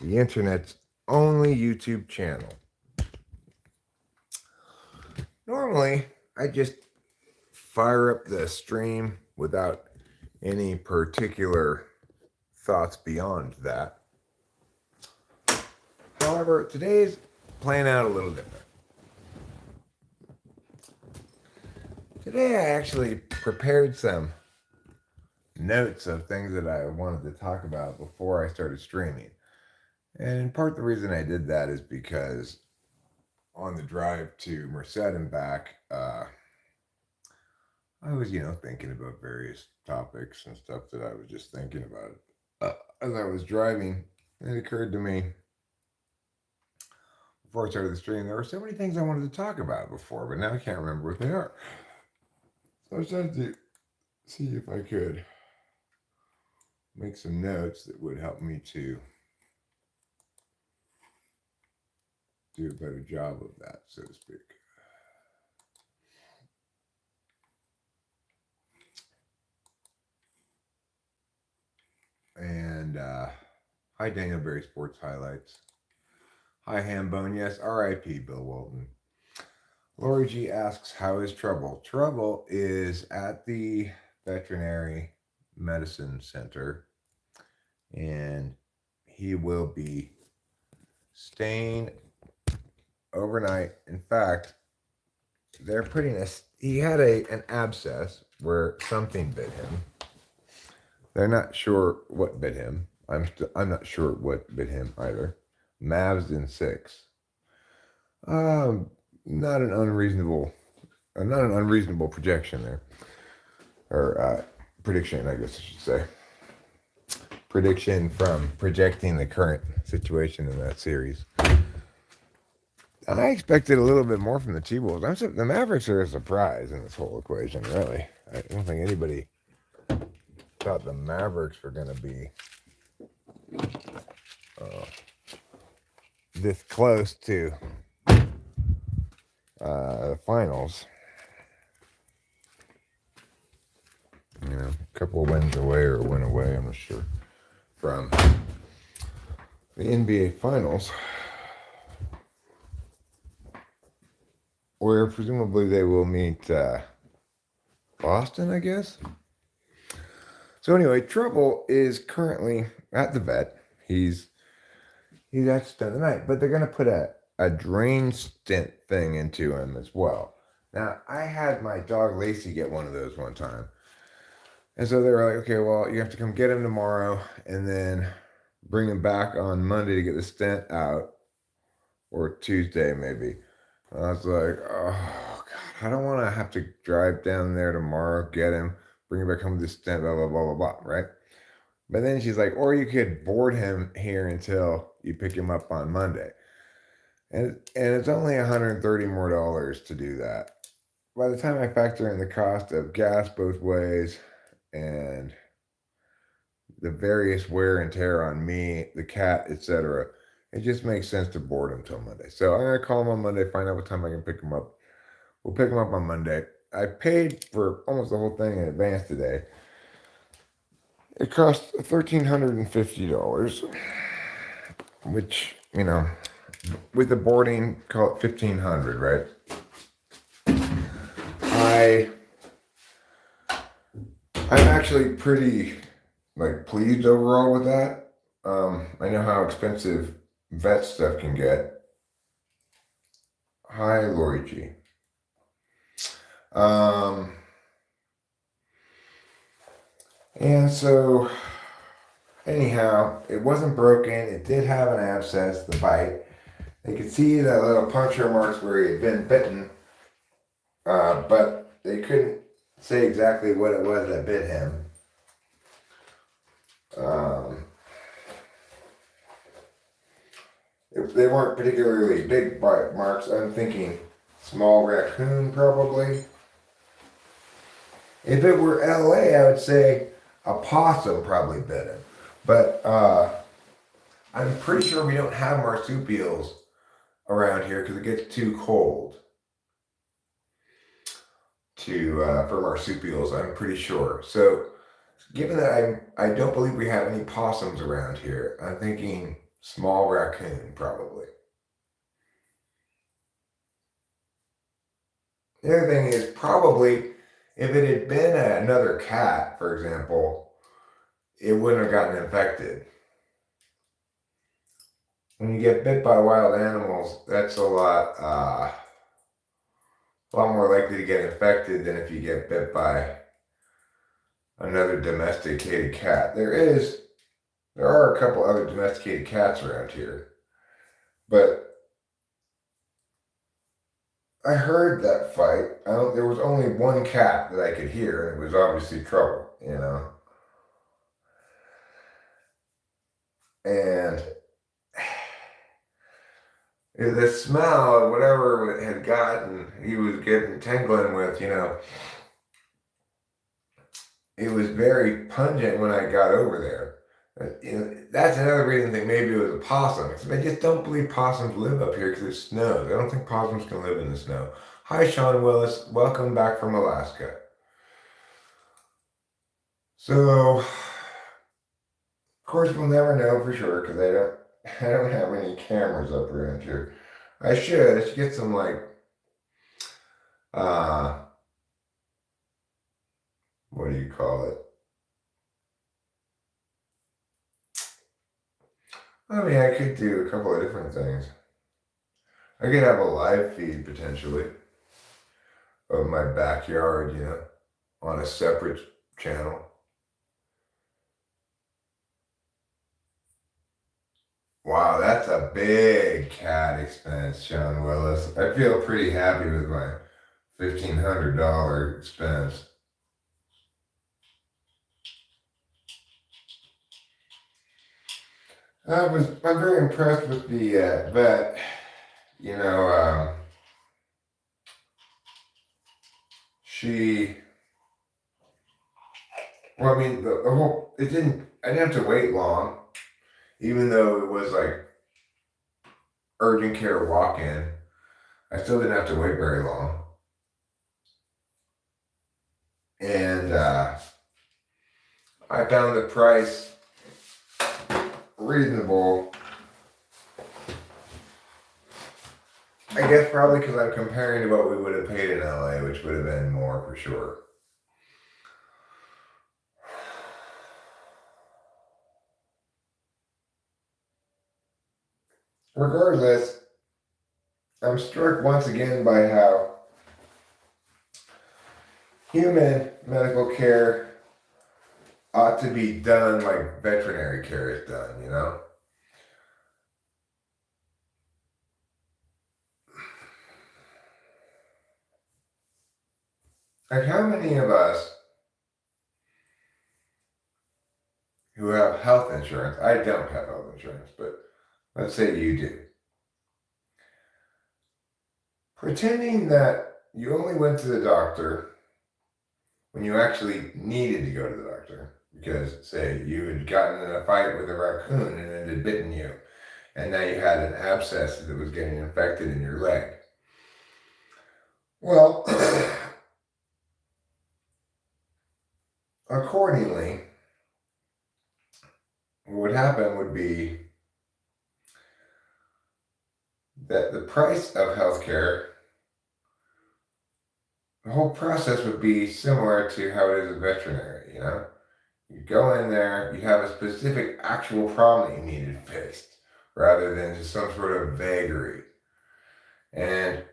the internet's only YouTube channel. Normally, I just fire up the stream without any particular thoughts beyond that. However, today's playing out a little different. Today, I actually prepared some notes of things that I wanted to talk about before I started streaming. And in part, the reason I did that is because on the drive to Merced and back, I was, thinking about various topics and stuff that I was just thinking about. As I was driving, it occurred to me before I started the stream, there were so many things I wanted to talk about before, but now I can't remember what they are. So I decided to see if I could make some notes that would help me to do a better job of that, so to speak. And hi, Daniel Berry Sports Highlights. Hi, Hambone. Yes, R.I.P. Bill Walton. Lori G asks, how is Trouble? Trouble is at the Veterinary Medicine Center, and he will be staying overnight. In fact, they're putting he had an abscess where something bit him. They're not sure what bit him. I'm not sure what bit him either. Mavs in 6. Not an unreasonable projection there, or prediction, I guess I should say. Prediction from projecting the current situation in that series. I expected a little bit more from the T-Wolves. The Mavericks are a surprise in this whole equation, really. I don't think anybody thought the Mavericks were going to be this close to the finals. A couple of wins away or a win away, I'm not sure, from the NBA Finals, where presumably they will meet Boston, I guess. So anyway, Trouble is currently at the vet. He's actually spent the night, but they're going to put a drain stent thing into him as well. Now, I had my dog Lacey get one of those one time. And so they were like, okay, well, you have to come get him tomorrow and then bring him back on Monday to get the stent out, or Tuesday maybe. And I was like, oh, God, I don't want to have to drive down there tomorrow, get him, bring him back home with the stent, blah, blah, blah, blah, blah, right? But then she's like, or you could board him here until you pick him up on Monday. And it's only $130 more to do that. By the time I factor in the cost of gas both ways and the various wear and tear on me, the cat, etc., it just makes sense to board him till Monday. So I'm going to call him on Monday, find out what time I can pick him up. We'll pick him up on Monday. I paid for almost the whole thing in advance today. It cost $1,350, which, with the boarding, call it $1,500, right? I'm actually pretty pleased overall with that. I know how expensive vet stuff can get. Hi, Lori G. And so, anyhow, it wasn't broken. It did have an abscess, the bite. They could see the little puncture marks where he had been bitten, but they couldn't say exactly what it was that bit him. They weren't particularly big bite marks. I'm thinking small raccoon, probably. If it were LA, I would say a possum probably bit him. But I'm pretty sure we don't have marsupials around here because it gets too cold for marsupials, I'm pretty sure. So given that I don't believe we have any possums around here, I'm thinking Small raccoon, probably. The other thing is probably if it had been another cat, for example, it wouldn't have gotten infected. When you get bit by wild animals, that's a lot more likely to get infected than if you get bit by another domesticated cat. There are a couple other domesticated cats around here, but I heard that fight. There was only one cat that I could hear, and it was obviously trouble, you know. And the smell of whatever it had gotten, he was getting tingling with, it was very pungent when I got over there. That's another reason I think maybe it was a possum. Because I just don't believe possums live up here because it snows. I don't think possums can live in the snow. Hi, Sean Willis. Welcome back from Alaska. So, of course, we'll never know for sure because I don't have any cameras up around here. I should get some uh, what do you call it? I mean, I could do a couple of different things. I could have a live feed potentially of my backyard, on a separate channel. Wow, that's a big cat expense, Sean Willis. I feel pretty happy with my $1,500 expense. I'm very impressed with the vet. You know, she, well, I mean, the whole, I didn't have to wait long, even though it was like urgent care walk in. I still didn't have to wait very long. And I found the price reasonable. I guess probably because I'm comparing to what we would have paid in LA, which would have been more for sure. Regardless, I'm struck once again by how human medical care ought to be done like veterinary care is done. Like how many of us who have health insurance, I don't have health insurance, but let's say you do, pretending that you only went to the doctor when you actually needed to go to the doctor, because say you had gotten in a fight with a raccoon and it had bitten you, and now you had an abscess that was getting infected in your leg. Well, accordingly, what would happen would be that the price of healthcare, the whole process would be similar to how it is a veterinary, You go in there, you have a specific actual problem that you needed fixed, rather than just some sort of vagary. And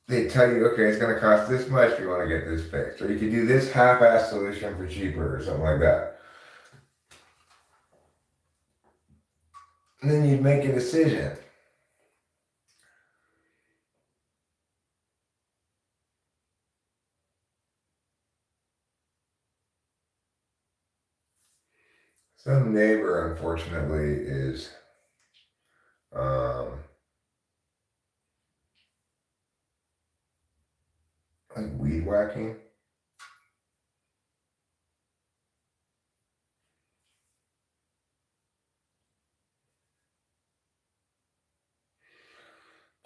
they tell you, okay, it's going to cost this much if you want to get this fixed. Or you could do this half-ass solution for cheaper or something like that. And then you'd make a decision. Some neighbor, unfortunately, is like weed whacking.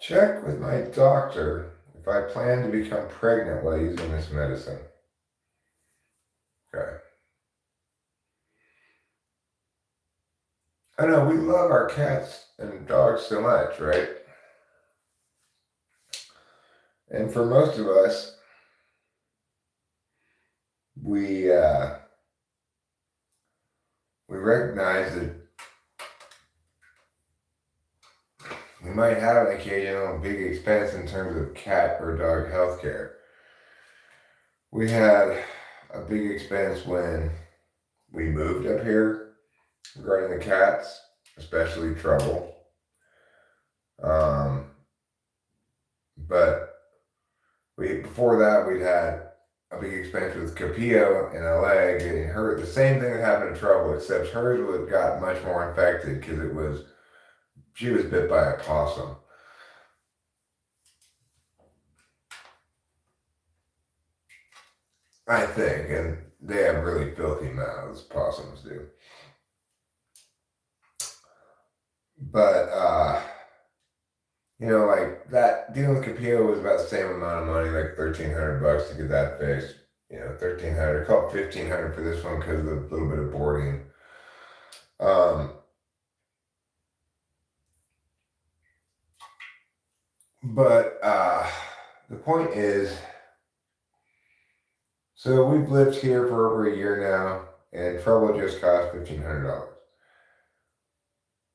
Check with my doctor if I plan to become pregnant while using this medicine. Okay. I know we love our cats and dogs so much, right? And for most of us, we we recognize that we might have an occasional big expense in terms of cat or dog health care. We had a big expense when we moved up here regarding the cats, especially Trouble. But before that we'd had a big expense with Capillo in LA getting hurt. The same thing that happened to Trouble, except hers got much more infected because she was bit by a possum. I think, and they have really filthy mouths, possums do. But like that dealing with Capillo was about the same amount of money, like $1,300 to get that fixed. 1,300. Call it 1,500 for this one because of the little bit of boarding. But the point is, so we've lived here for over a year now, and Trouble just cost $1,500.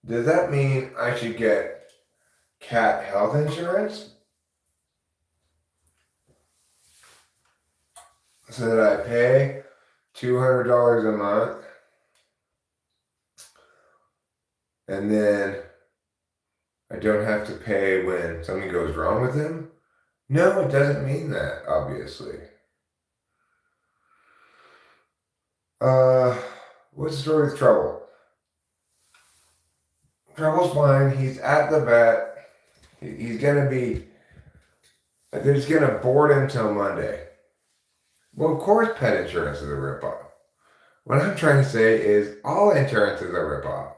Does that mean I should get cat health insurance so that I pay $200 a month and then I don't have to pay when something goes wrong with him? No, it doesn't mean that, obviously. What's the story with Trouble? Trouble's fine. He's at the vet. He's gonna be. They're just gonna board him till Monday. Well, of course, pet insurance is a ripoff. What I'm trying to say is all insurance is a ripoff.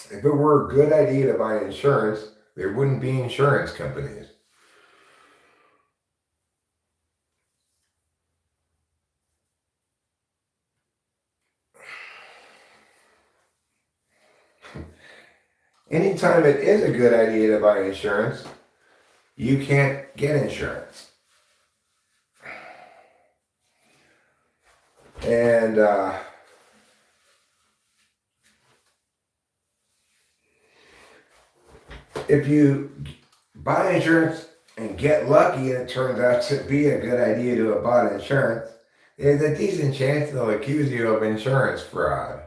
If it were a good idea to buy insurance, there wouldn't be insurance companies. Anytime it is a good idea to buy insurance, you can't get insurance. And if you buy insurance and get lucky and it turns out to be a good idea to have bought insurance, there's a decent chance they'll accuse you of insurance fraud.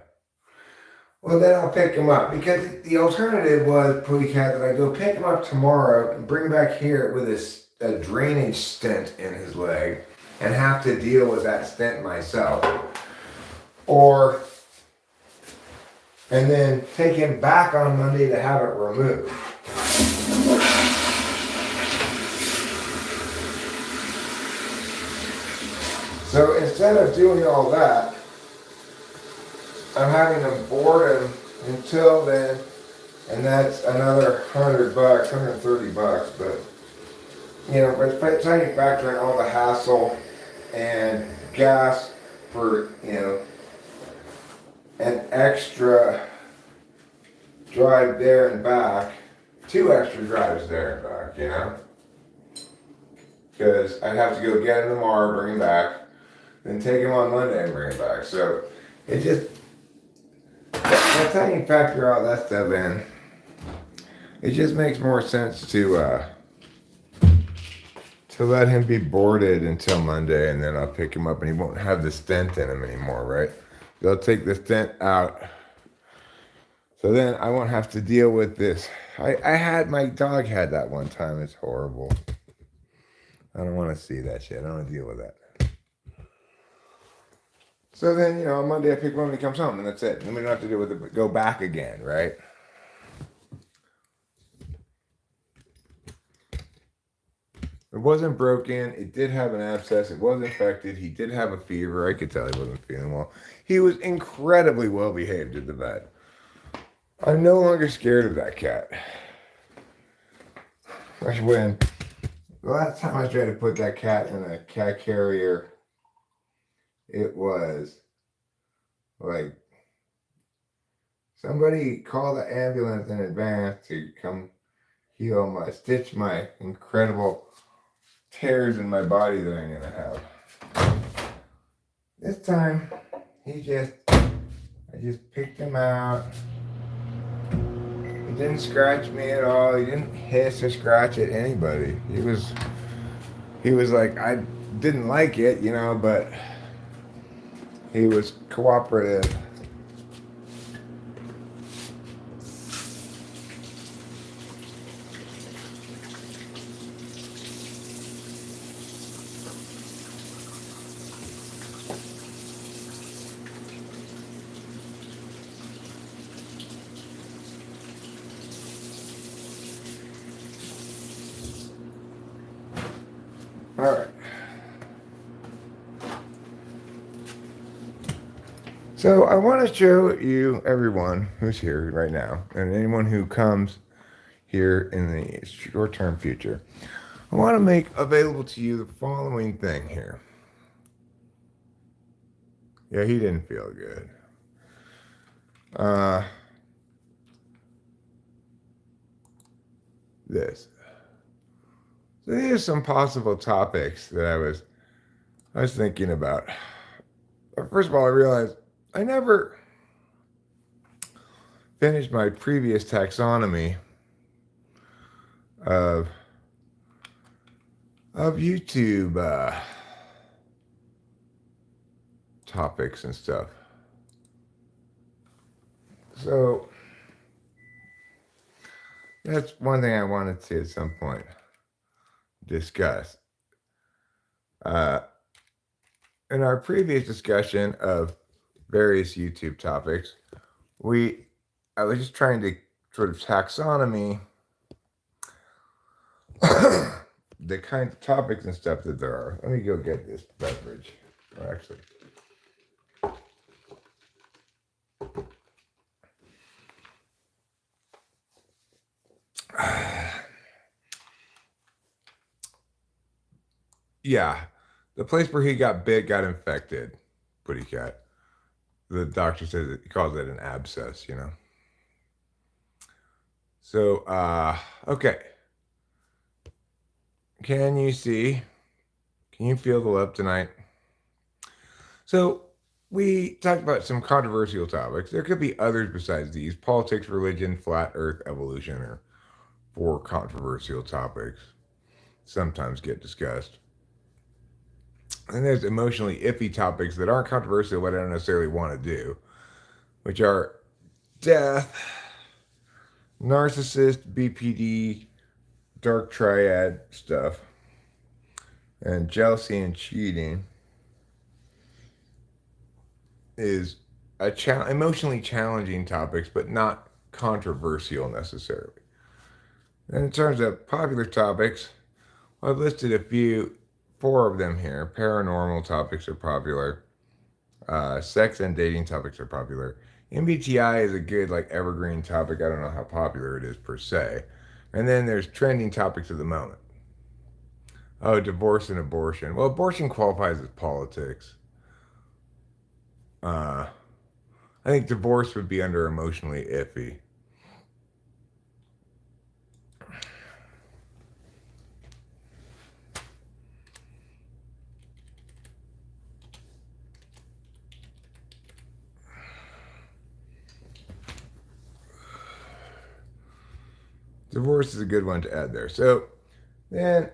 Well, then I'll pick him up, because the alternative was, Pussycat, that I go pick him up tomorrow and bring him back here with a drainage stent in his leg and have to deal with that stent myself. And then take him back on Monday to have it removed. So instead of doing all that, I'm having them board him until then, and that's another $100, $130. But it's trying to factor in all the hassle and gas for an extra drive there and back, 2 extra drives there and back, because I'd have to go get him tomorrow, bring him back, then take him on Monday and bring him back. So it just, by the time you factor all that stuff in, it just makes more sense to let him be boarded until Monday, and then I'll pick him up and he won't have the stent in him anymore, right? They'll take the stent out. So then I won't have to deal with this. My dog had that one time. It's horrible. I don't want to see that shit. I don't want to deal with that. So then, on Monday I pick him up and he comes home, and that's it. And we don't have to deal with it, but go back again, right? It wasn't broken. It did have an abscess. It was infected. He did have a fever. I could tell he wasn't feeling well. He was incredibly well behaved at the vet. I'm no longer scared of that cat. The last time I tried to put that cat in a cat carrier, it was like somebody called the ambulance in advance to come stitch my incredible tears in my body that I'm gonna have. This time, I just picked him out. He didn't scratch me at all. He didn't hiss or scratch at anybody. He was like, I didn't like it, but he was cooperative. All right. So I want to show you, everyone who's here right now, and anyone who comes here in the short-term future, I want to make available to you the following thing here. Yeah, he didn't feel good. This. So these are some possible topics that I was thinking about. First of all, I realized I never finished my previous taxonomy of YouTube topics and stuff. So that's one thing I wanted to at some point discuss. In our previous discussion of various YouTube topics, I was just trying to sort of taxonomy the kind of topics and stuff that there are. Let me go get this beverage. Or actually, yeah, the place where he got bit got infected. Putty cat. The doctor says he calls it an abscess. So, okay. Can you see? Can you feel the love tonight? So, we talked about some controversial topics. There could be others besides these. Politics, religion, flat earth, evolution are 4 controversial topics. Sometimes get discussed. And there's emotionally iffy topics that aren't controversial, but I don't necessarily want to do, which are death, narcissist, BPD, dark triad stuff, and jealousy and cheating is emotionally challenging topics, but not controversial necessarily. And in terms of popular topics, I've listed 4 of them here. Paranormal topics are popular. Sex and dating topics are popular. MBTI is a good evergreen topic. I don't know how popular it is per se. And then there's trending topics of the moment. Oh, divorce and abortion. Well, abortion qualifies as politics. I think divorce would be under emotionally iffy. Divorce is a good one to add there. So then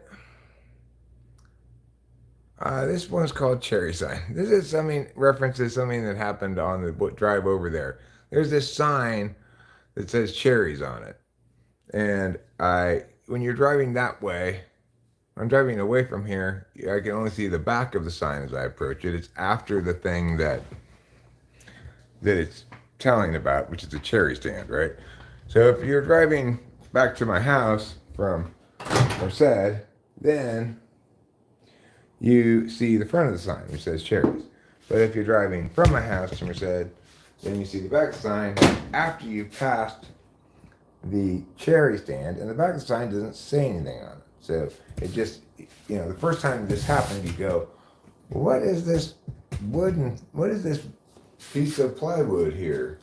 this one's called cherry sign. This is references something that happened on the drive over there. There's this sign that says cherries on it. And when you're driving that way, I'm driving away from here, I can only see the back of the sign as I approach it. It's after the thing that it's telling about, which is the cherry stand, right? So if you're driving back to my house from Merced, then you see the front of the sign, which says cherries. But if you're driving from my house to Merced, then you see the back of the sign after you've passed the cherry stand, and the back of the sign doesn't say anything on it. So it just, the first time this happened, you go, what is this wooden, what is this piece of plywood here?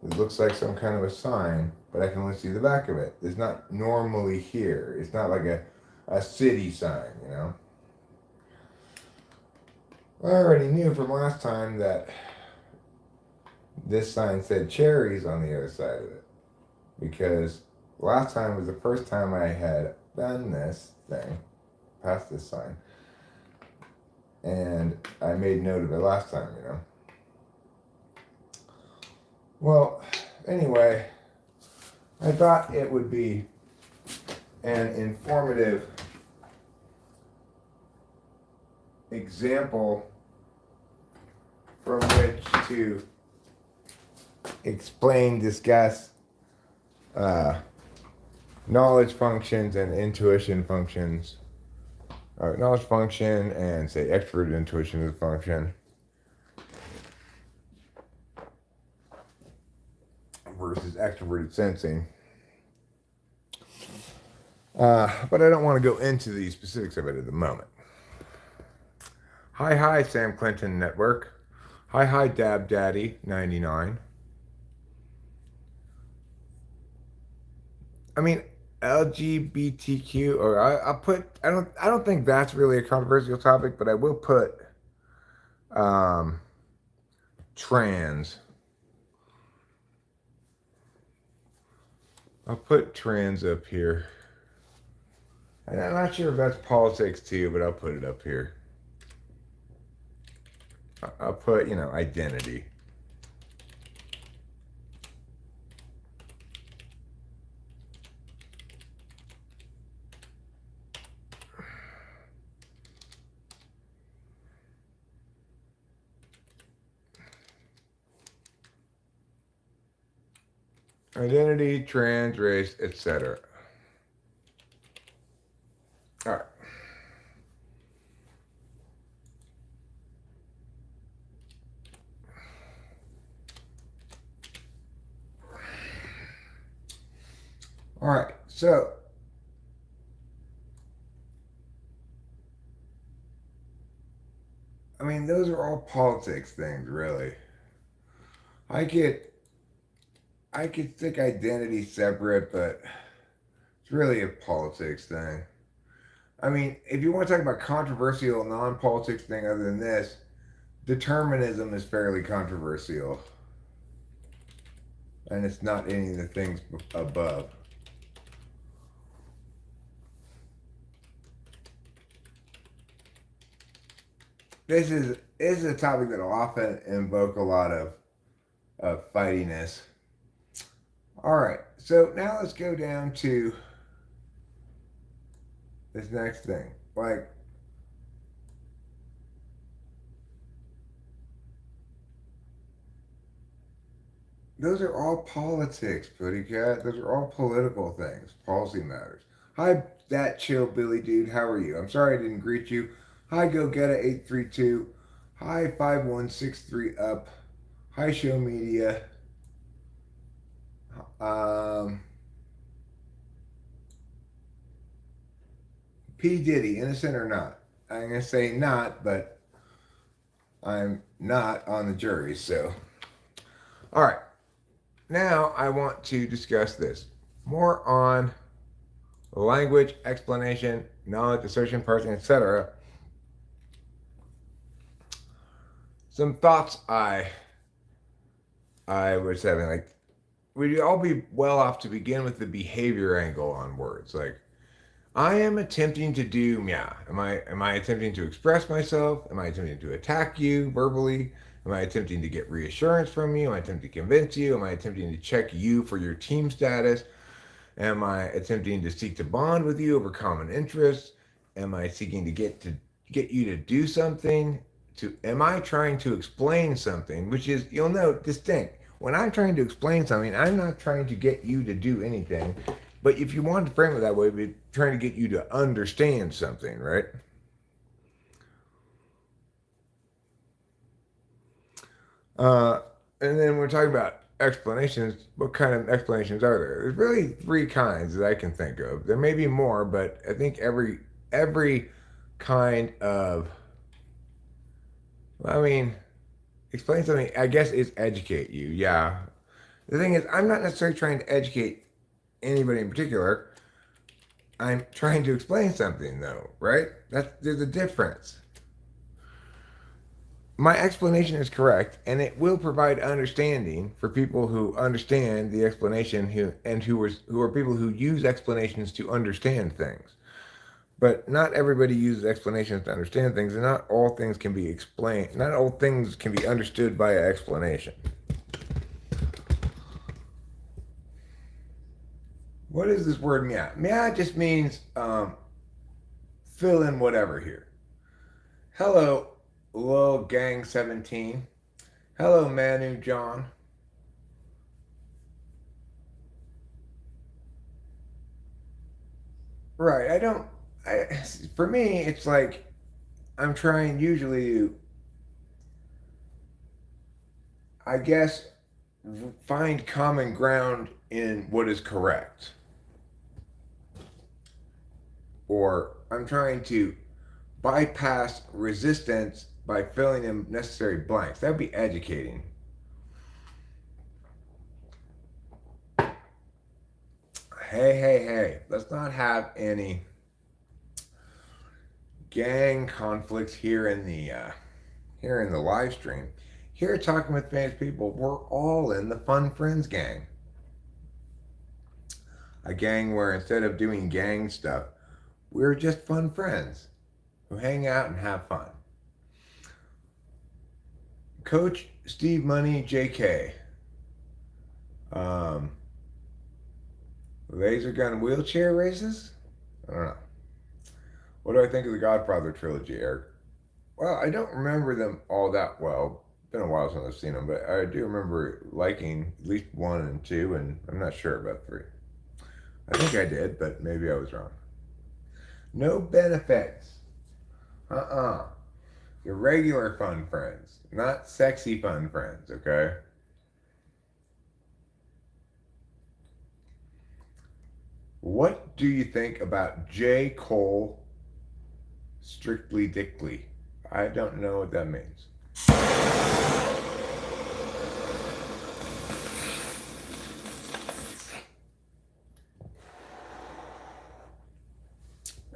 It looks like some kind of a sign, but I can only see the back of it. It's not normally here. It's not like a city sign, you know? I already knew from last time that this sign said cherries on the other side of it. Because last time was the first time I had done this thing, past this sign. And I made note of it last time, you know? Well, anyway, I thought it would be an informative example from which to explain, discuss knowledge functions and intuition functions. Knowledge function and say extroverted intuition is a function versus extroverted sensing. But I don't want to go into the specifics of it at the moment. Hi, Sam Clinton Network. Hi, Dab Daddy 99. I mean, LGBTQ, or I'll put. I don't think that's really a controversial topic, but I will put trans. I'll put trans up here. And I'm not sure if that's politics too, but I'll put it up here. I'll put, identity. Identity, trans, race, etc. All right. All right. So, I mean, those are all politics things, really. I could think identity separate, but it's really a politics thing. I mean, if you want to talk about controversial non-politics thing other than this, determinism is fairly controversial. And it's not any of the things above. This is a topic that will often invoke a lot of fightiness. All right, so now let's go down to this next thing. Like, those are all politics, Putty Cat. Those are all political things, policy matters. Hi, that chill Billy dude. How are you? I'm sorry I didn't greet you. Hi, Go Get It 832. Hi, 5163 Up. Hi, Show Media. P. Diddy, innocent or not? I'm going to say not, but I'm not on the jury, so. All right. Now I want to discuss this more on language, explanation, knowledge, assertion, parsing, etc. Some thoughts I was having, like, we'd all be well off to begin with the behavior angle on words. Like, I am attempting to do, yeah. Am I attempting to express myself? Am I attempting to attack you verbally? Am I attempting to get reassurance from you? Am I attempting to convince you? Am I attempting to check you for your team status? Am I attempting to seek to bond with you over common interests? Am I seeking to get you to do something? Am I trying to explain something? Which is, you'll note, distinct. When I'm trying to explain something, I'm not trying to get you to do anything. But if you want to frame it that way, we're trying to get you to understand something, right? And then we're talking about explanations. What kind of explanations are there? There's really three kinds that I can think of. There may be more, but I think every kind of I mean, explain something. I guess it's educate you. Yeah. The thing is, I'm not necessarily trying to educate anybody in particular. I'm trying to explain something, though, right? There's a difference. My explanation is correct, and it will provide understanding for people who understand the explanation, who are people who use explanations to understand things. But not everybody uses explanations to understand things, and not all things can be explained. Not all things can be understood by an explanation. What does this word meow? Meow just means fill in whatever here. Hello, Lil Gang 17. Hello, Manu John. Right. I don't. For me, it's like I'm trying usually to, I guess, find common ground in what is correct. Or I'm trying to bypass resistance by filling in necessary blanks. That would be educating. Hey, hey, hey. Let's not have any gang conflicts here in the live stream. Here talking with famous people, we're all in the Fun Friends gang. A gang where instead of doing gang stuff, we're just fun friends who hang out and have fun. Coach Steve Money JK. Um, Laser gun wheelchair races? I don't know. What do I think of the Godfather trilogy, Eric? Well, I don't remember them all that well. It's been a while since I've seen them, but I do remember liking at least one and two, and I'm not sure about three. I think I did, but maybe I was wrong. No benefits. Uh-uh. Your regular fun friends, not sexy fun friends, okay? What do you think about J. Cole Strictly Dickly? I don't know what that means.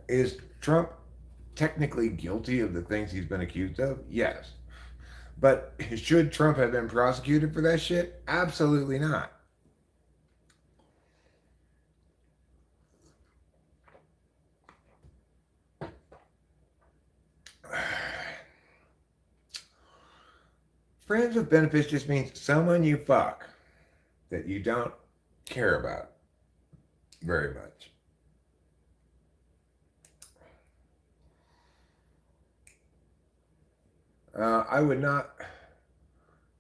Is Trump technically guilty of the things he's been accused of? Yes. But should Trump have been prosecuted for that shit? Absolutely not. Friends with benefits just means someone you fuck that you don't care about very much. I would not.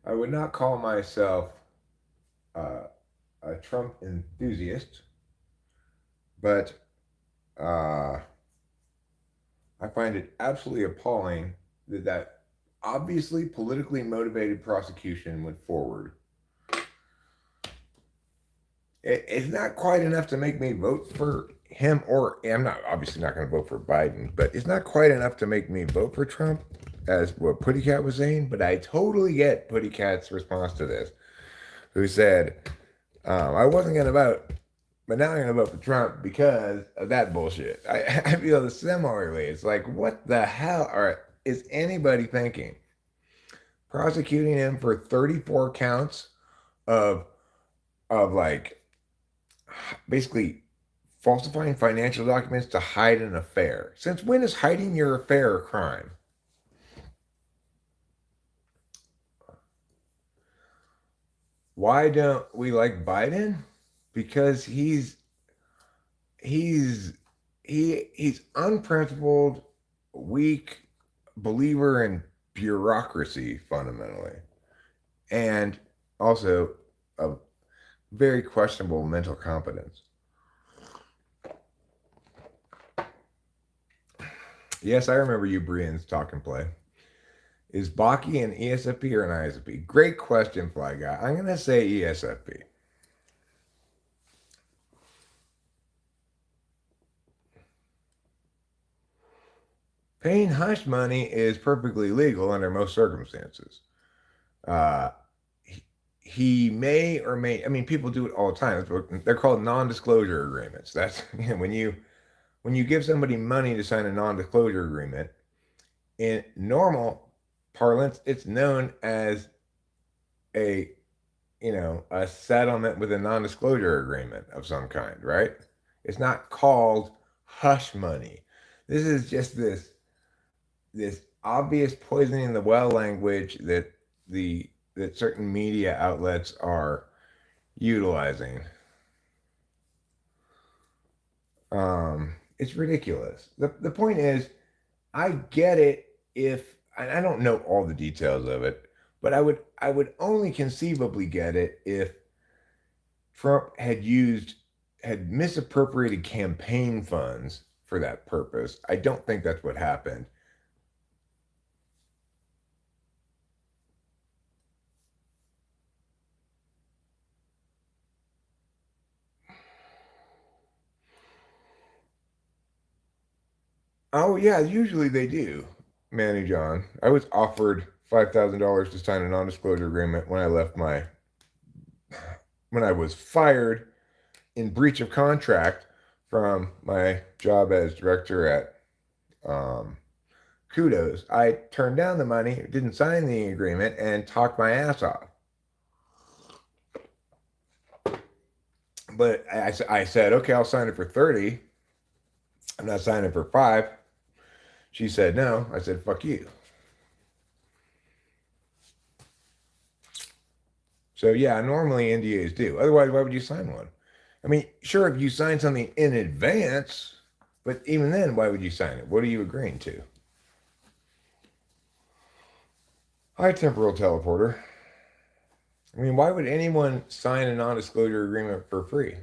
I would not call myself uh, a Trump enthusiast, but uh, I find it absolutely appalling that obviously politically motivated prosecution went forward. It's not quite enough to make me vote for him, or I'm not obviously not going to vote for Biden, but it's not quite enough to make me vote for Trump, as what Putty Cat was saying. But I totally get Putty Cat's response to this, who said, I wasn't going to vote, but now I'm going to vote for Trump because of that bullshit. I feel similarly. It's like, what the hell is anybody thinking? Prosecuting him for 34 counts of like basically falsifying financial documents to hide an affair. Since when is hiding your affair a crime? Why don't we like Biden? Because he's he's unprincipled, weak believer in bureaucracy fundamentally, and also a very questionable mental competence. Yes, I remember you Brian's talk and play. Is Baki an ESFP or an ISFP? Great question, Fly Guy. I'm going to say ESFP. Paying hush money is perfectly legal under most circumstances. Uh, he may or may, I mean, people do it all the time. They're called non-disclosure agreements. That's when you give somebody money to sign a non-disclosure agreement, in normal parlance, it's known as a a settlement with a non-disclosure agreement of some kind, right? It's not called hush money. This is just this obvious poisoning the well language the that certain media outlets are utilizing. It's ridiculous. The point is, I get it if I don't know all the details of it, but I would only conceivably get it if Trump had misappropriated campaign funds for that purpose. I don't think that's what happened. Oh yeah, usually they do manage on. I was offered $5,000 to sign a non-disclosure agreement when I was fired in breach of contract from my job as director at um, Kudos. I turned down the money, didn't sign the agreement, and talked my ass off. But I said, okay, I'll sign it for 30. I'm not signing for 5. She said no. I said, fuck you. So yeah, normally NDAs do. Otherwise, why would you sign one? I mean, sure, if you sign something in advance, but even then, why would you sign it? What are you agreeing to? Hi, temporal teleporter. I mean, why would anyone sign a non-disclosure agreement for free?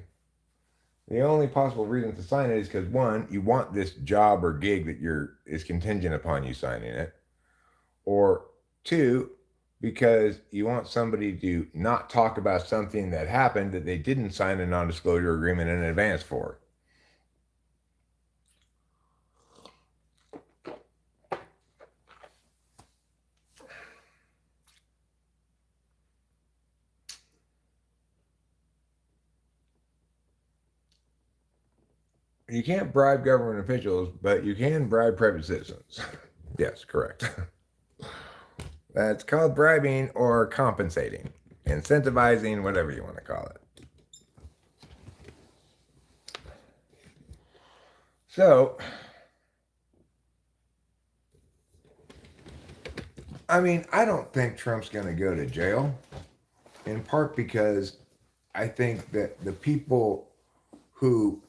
The only possible reason to sign it is because one, you want this job or gig that you're is contingent upon you signing it, or two, because you want somebody to not talk about something that happened that they didn't sign a non-disclosure agreement in advance for. You can't bribe government officials, but you can bribe private citizens. Yes, correct. That's called bribing or compensating, incentivizing, whatever you want to call it. So, I mean, I don't think Trump's going to go to jail, in part because I think that the people who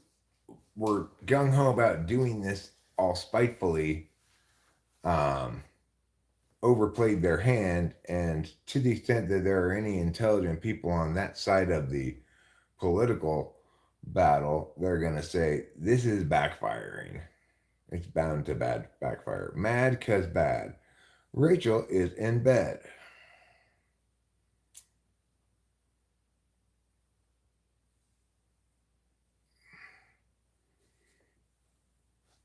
were gung ho about doing this all spitefully um, overplayed their hand. And to the extent that there are any intelligent people on that side of the political battle, they're going to say, this is backfiring. It's bound to backfire. Mad because bad. Rachel is in bed.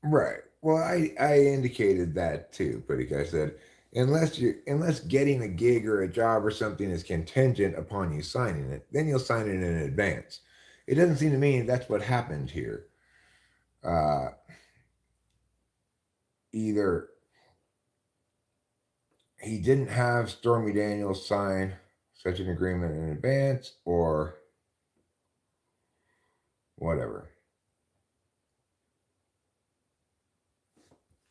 Right. Well, I indicated that too, Pretty. I said unless getting a gig or a job or something is contingent upon you signing it, then you'll sign it in advance. It doesn't seem to me that's what happened here. Uh, Either he didn't have Stormy Daniels sign such an agreement in advance, or whatever.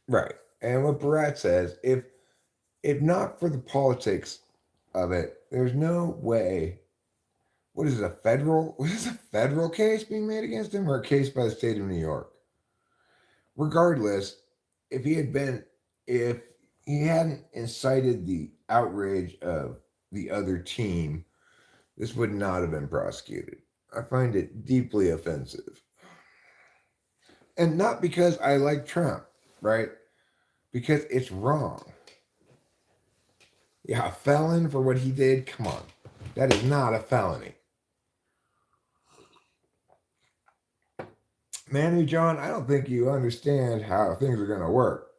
Right. And what Barat says, if not for the politics of it, there's no way. What is a federal case being made against him, or a case by the state of New York? Regardless, if he had been if he hadn't incited the outrage of the other team, this would not have been prosecuted. I find it deeply offensive. And not because I like Trump, right? Because it's wrong. Yeah, a felon for what he did? Come on. That is not a felony. Manu John, I don't think you understand how things are going to work.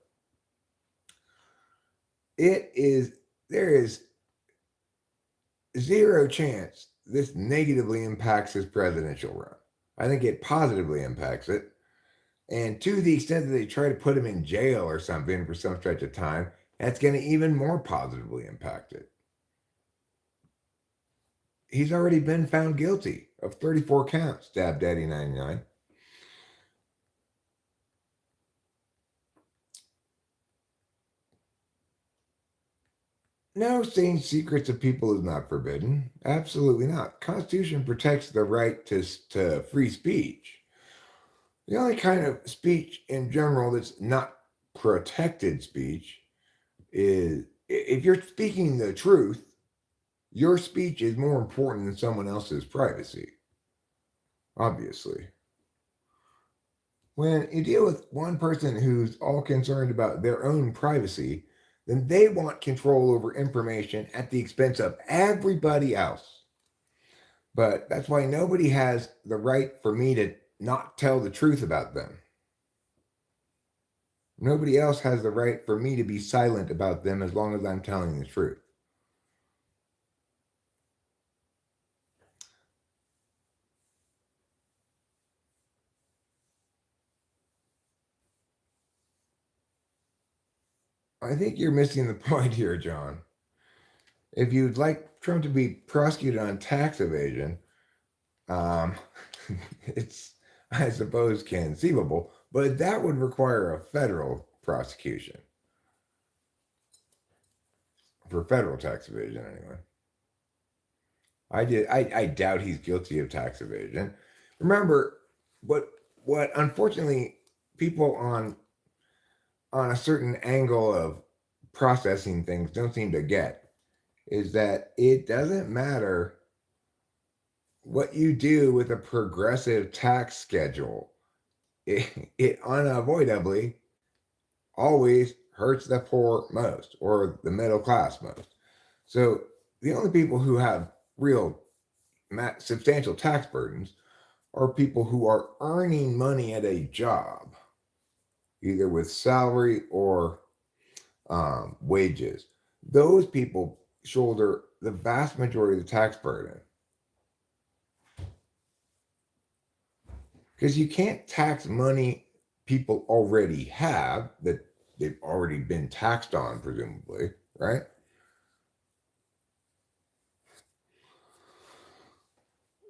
there is zero chance this negatively impacts his presidential run. I think it positively impacts it. And to the extent that they try to put him in jail or something for some stretch of time, that's going to even more positively impact it. He's already been found guilty of 34 counts, Stab Daddy 99. No, saying secrets of people is not forbidden. Absolutely not. Constitution protects the right to free speech. The only kind of speech in general that's not protected speech is if you're speaking the truth, your speech is more important than someone else's privacy, obviously. When you deal with one person who's all concerned about their own privacy, then they want control over information at the expense of everybody else. But that's why nobody has the right for me to not tell the truth about them. Nobody else has the right for me to be silent about them as long as I'm telling the truth. I think you're missing the point here, John. If you'd like Trump to be prosecuted on tax evasion, um, it's, I suppose, conceivable, but that would require a federal prosecution for federal tax evasion, anyway. I doubt he's guilty of tax evasion. Remember, what unfortunately people on a certain angle of processing things don't seem to get is that it doesn't matter what you do with a progressive tax schedule. It unavoidably always hurts the poor most or the middle class most. So the only people who have real substantial tax burdens are people who are earning money at a job, either with salary or wages. Those people shoulder the vast majority of the tax burden. Because you can't tax money people already have that they've already been taxed on, presumably, right?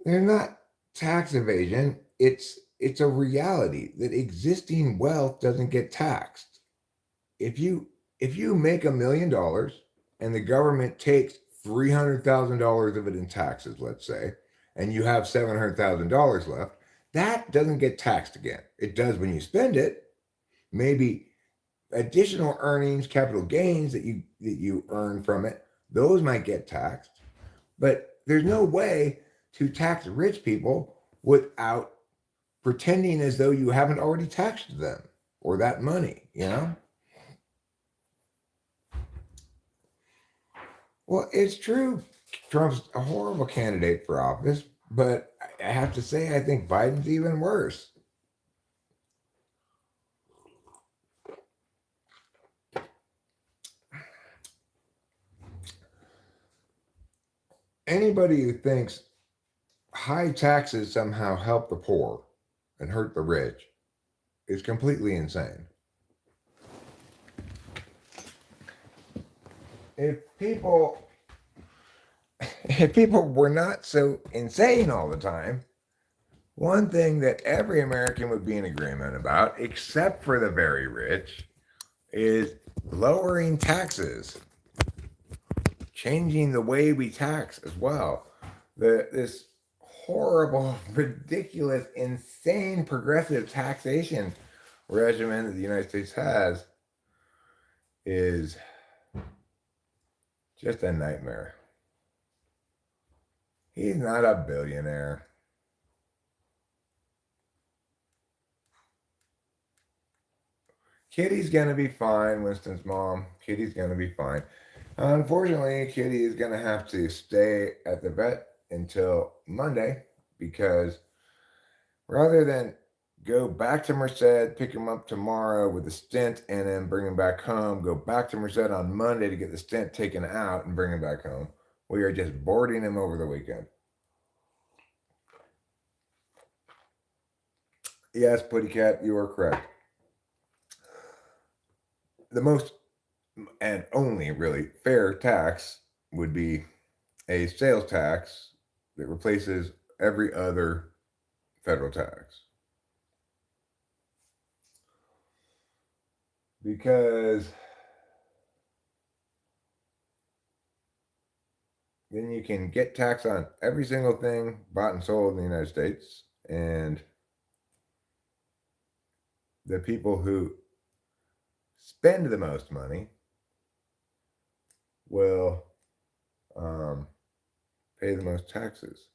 They're not tax evasion. It's a reality that existing wealth doesn't get taxed. If you make $1 million and the government takes $300,000 of it in taxes, let's say, and you have $700,000 left, that doesn't get taxed again. It does when you spend it. Maybe additional earnings, capital gains that you earn from it, those might get taxed. But there's no way to tax rich people without pretending as though you haven't already taxed them or that money, you know? Well, it's true. Trump's a horrible candidate for office, but I have to say, I think Biden's even worse. Anybody who thinks high taxes somehow help the poor and hurt the rich is completely insane. If people if people were not so insane all the time, one thing that every American would be in agreement about, except for the very rich, is lowering taxes, changing the way we tax as well. This horrible, ridiculous, insane progressive taxation regimen that the United States has is just a nightmare. He's not a billionaire. Kitty's gonna be fine, Winston's mom. Kitty's gonna be fine. Unfortunately, Kitty is gonna have to stay at the vet until Monday because rather than go back to Merced, pick him up tomorrow with a stent, and then bring him back home. Go back to Merced on Monday to get the stent taken out and bring him back home. We are just boarding him over the weekend. Yes, Putty Cat, you are correct. The most and only really fair tax would be a sales tax that replaces every other federal tax. Because then you can get tax on every single thing bought and sold in the United States. And the people who spend the most money will pay the most taxes.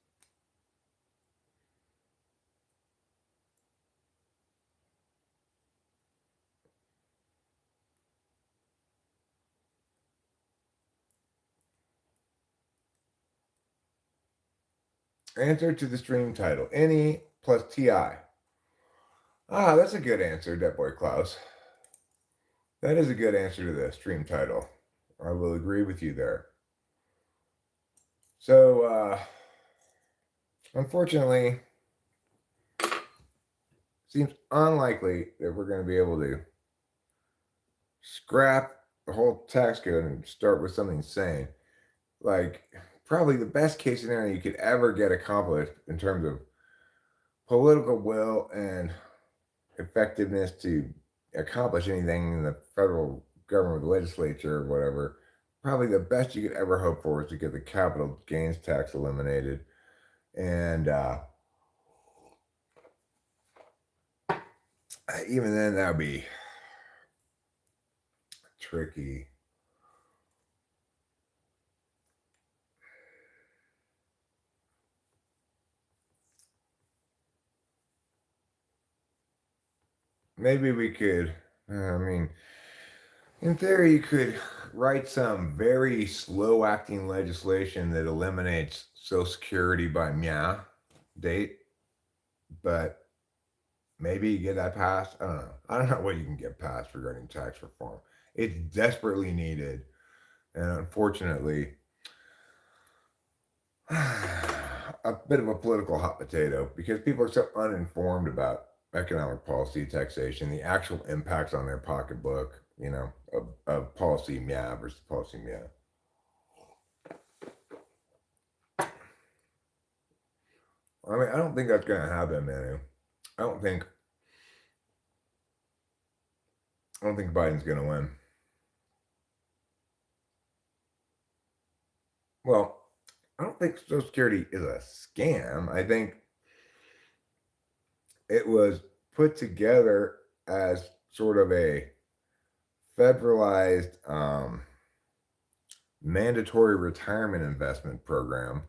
Answer to the stream title: NE plus TI. Ah, that's a good answer, Debt Boy Klaus. That is a good answer to the stream title. I will agree with you there. So, unfortunately, seems unlikely that we're going to be able to scrap the whole tax code and start with something sane. Like, probably the best case scenario you could ever get accomplished in terms of political will and effectiveness to accomplish anything in the federal government, the legislature, or whatever. Probably the best you could ever hope for is to get the capital gains tax eliminated. And even then, that would be tricky. Maybe we could, I mean, in theory, you could write some very slow acting legislation that eliminates Social Security by meow date, but maybe you get that passed. I don't know. I don't know what you can get passed regarding tax reform. It's desperately needed. And unfortunately, a bit of a political hot potato because people are so uninformed about economic policy, taxation, the actual impacts on their pocketbook, of policy meow versus policy meow. I mean, I don't think that's going to happen, Manu. I don't think. I don't think Biden's going to win. Well, I don't think Social Security is a scam. I think it was put together as sort of a federalized mandatory retirement investment program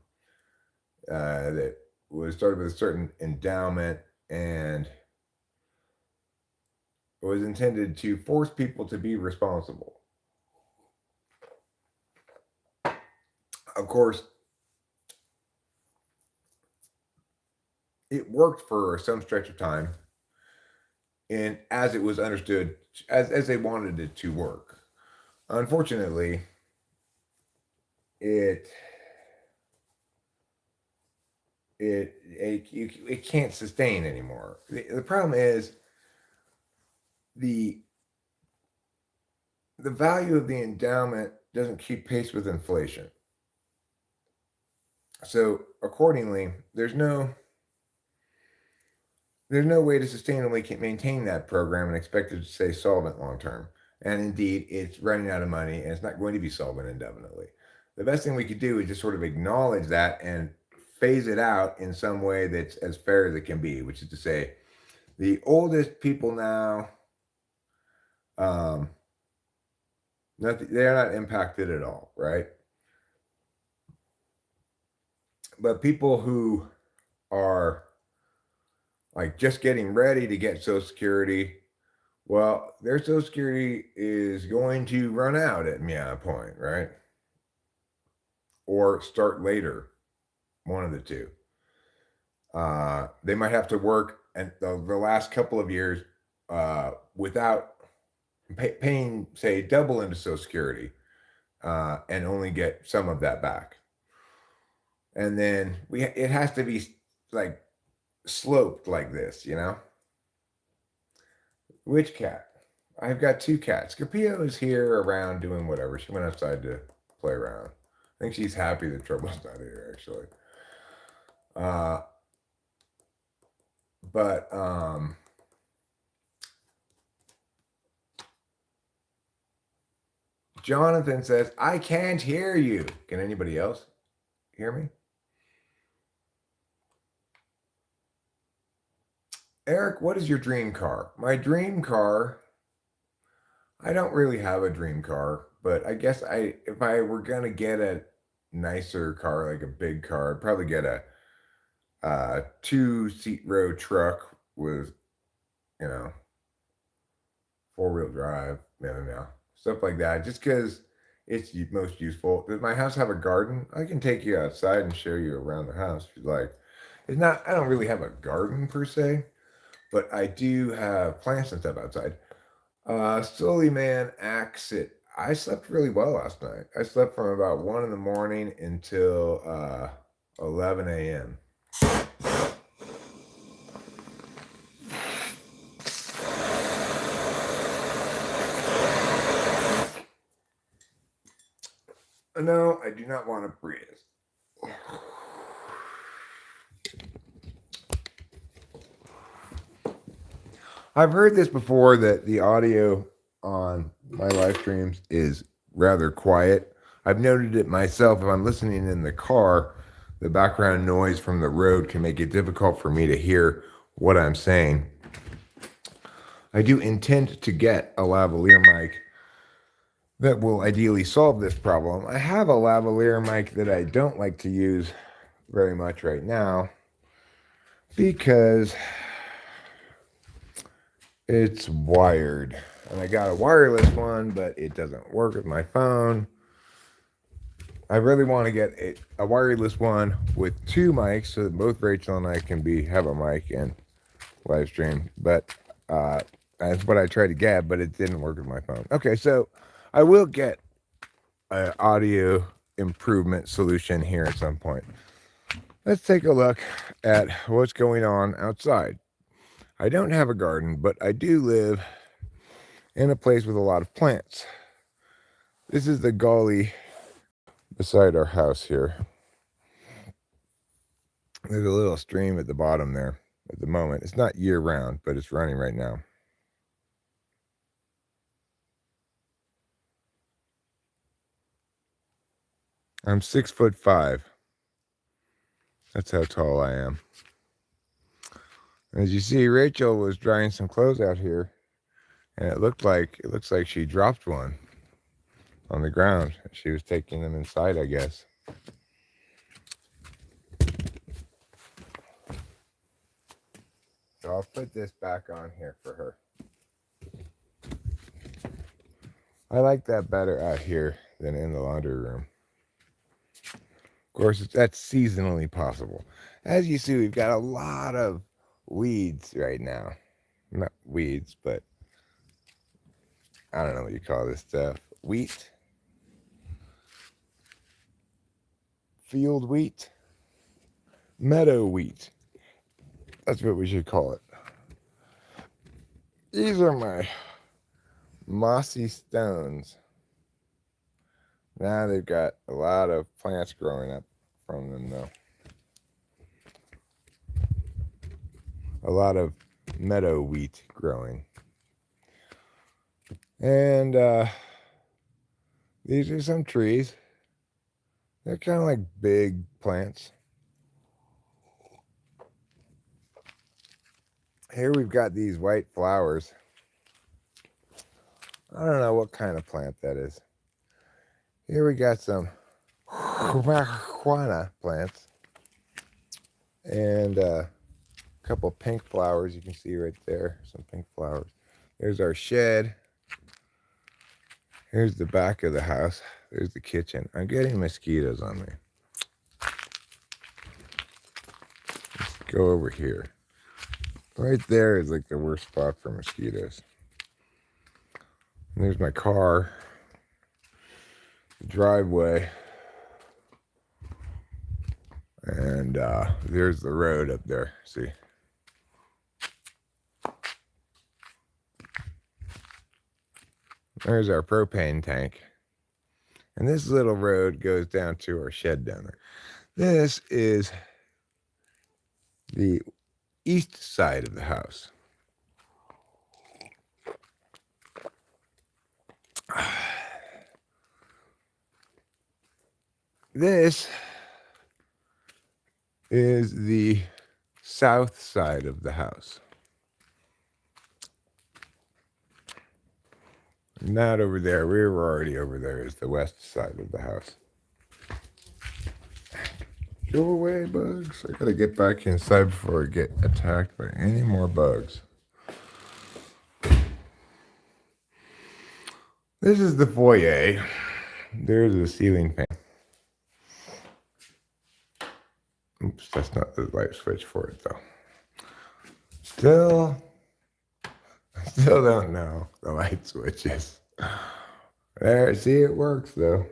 that was started with a certain endowment and was intended to force people to be responsible. Of course, it worked for some stretch of time, and as it was understood, as they wanted it to work. Unfortunately, it it can't sustain anymore. The problem is the the value of the endowment doesn't keep pace with inflation. So accordingly, there's no way to sustainably maintain that program and expect it to stay solvent long term. And indeed, it's running out of money and it's not going to be solvent indefinitely. The best thing we could do is just sort of acknowledge that and phase it out in some way that's as fair as it can be, which is to say, the oldest people now, um, they're not impacted at all, right? But people who are like just getting ready to get Social Security, well, their Social Security is going to run out at meow point, right? Or start later, one of the two. They might have to work and the last couple of years, without paying, say, double into Social Security, and only get some of that back. And then it has to be like sloped like this, you know. Which cat? I've got two cats. Capio is here around doing whatever. She went outside to play around. I think she's happy that Trouble's not here, actually. Uh, but Jonathan says, I can't hear you. Can anybody else hear me? Eric, what is your dream car? My dream car, I don't really have a dream car, but I guess if I were gonna get a nicer car, like a big car, I'd probably get a 2-seat row truck with, you know, 4-wheel drive, no, stuff like that. Just because it's most useful. Does my house have a garden? I can take you outside and show you around the house if you'd like. It's not. I don't really have a garden per se, but I do have plants and stuff outside. Slowly man acts it. I slept really well last night. I slept from about 1 in the morning until 11 a.m. No, I do not want to breathe. I've heard this before, that the audio on my live streams is rather quiet. I've noted it myself. If I'm listening in the car, the background noise from the road can make it difficult for me to hear what I'm saying. I do intend to get a lavalier mic that will ideally solve this problem. I have a lavalier mic that I don't like to use very much right now because it's wired. And I got a wireless one, but it doesn't work with my phone. I really want to get a wireless one with 2 mics so that both Rachel and I can have a mic and live stream. But that's what I tried to get, but it didn't work with my phone. Okay, so I will get an audio improvement solution here at some point. Let's take a look at what's going on outside. I don't have a garden, but I do live in a place with a lot of plants. This is the gully beside our house here. There's a little stream at the bottom there at the moment. It's not year round, but it's running right now. I'm 6'5". That's how tall I am. As you see, Rachel was drying some clothes out here, and it looks like she dropped one on the ground. She was taking them inside, I guess. So I'll put this back on here for her. I like that better out here than in the laundry room. Of course, that's seasonally possible. As you see, we've got a lot of weeds right now. Not weeds, but I don't know what you call this stuff. Wheat? Field wheat? Meadow wheat. That's what we should call it. These are my mossy stones. Now they've got a lot of plants growing up from them, though. A lot of meadow wheat growing. And these are some trees. They're kind of like big plants. Here we've got these white flowers. I don't know what kind of plant that is. Here we got some marijuana plants. And a couple pink flowers you can see right there. Some pink flowers. There's our shed. Here's the back of the house. There's the kitchen. I'm getting mosquitoes on me. Let's go over here. Right there is like the worst spot for mosquitoes. And there's my car, the driveway, and there's the road up there. See? There's our propane tank. And this little road goes down to our shed down there. This is the east side of the house. This is the south side of the house. Not over there. We were already over there. Is the west side of the house. Go away, bugs. I gotta get back inside before I get attacked by any more bugs. This is the foyer. There's a ceiling fan. Oops, that's not the light switch for it, though. Still don't know the light switches. There, see, it works, though.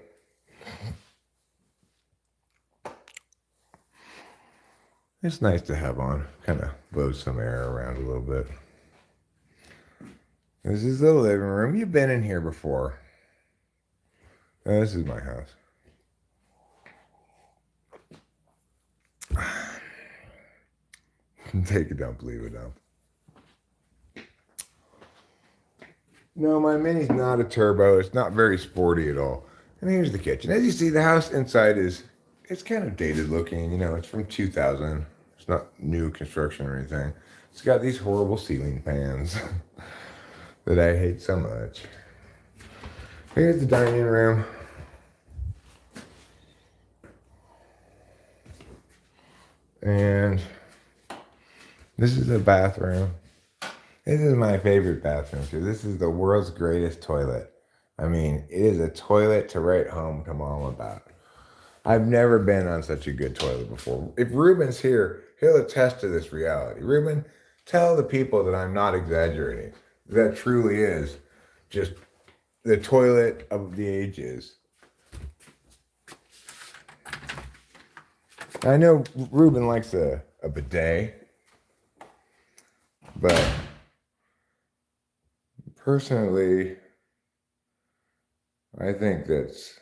It's nice to have on. Kind of blows some air around a little bit. This is the living room. You've been in here before. This is my house. Take it, don't believe it, don't. No, my Mini's not a turbo. It's not very sporty at all. And here's the kitchen. As you see, the house inside it's kind of dated looking. You know, it's from 2000. It's not new construction or anything. It's got these horrible ceiling fans that I hate so much. Here's the dining room. And this is the bathroom. This is my favorite bathroom too. This is the world's greatest toilet. I mean, it is a toilet to write home to mom about. I've never been on such a good toilet before. If Ruben's here, he'll attest to this reality. Ruben, tell the people that I'm not exaggerating. That truly is just the toilet of the ages. I know Ruben likes a bidet, but personally, I think that's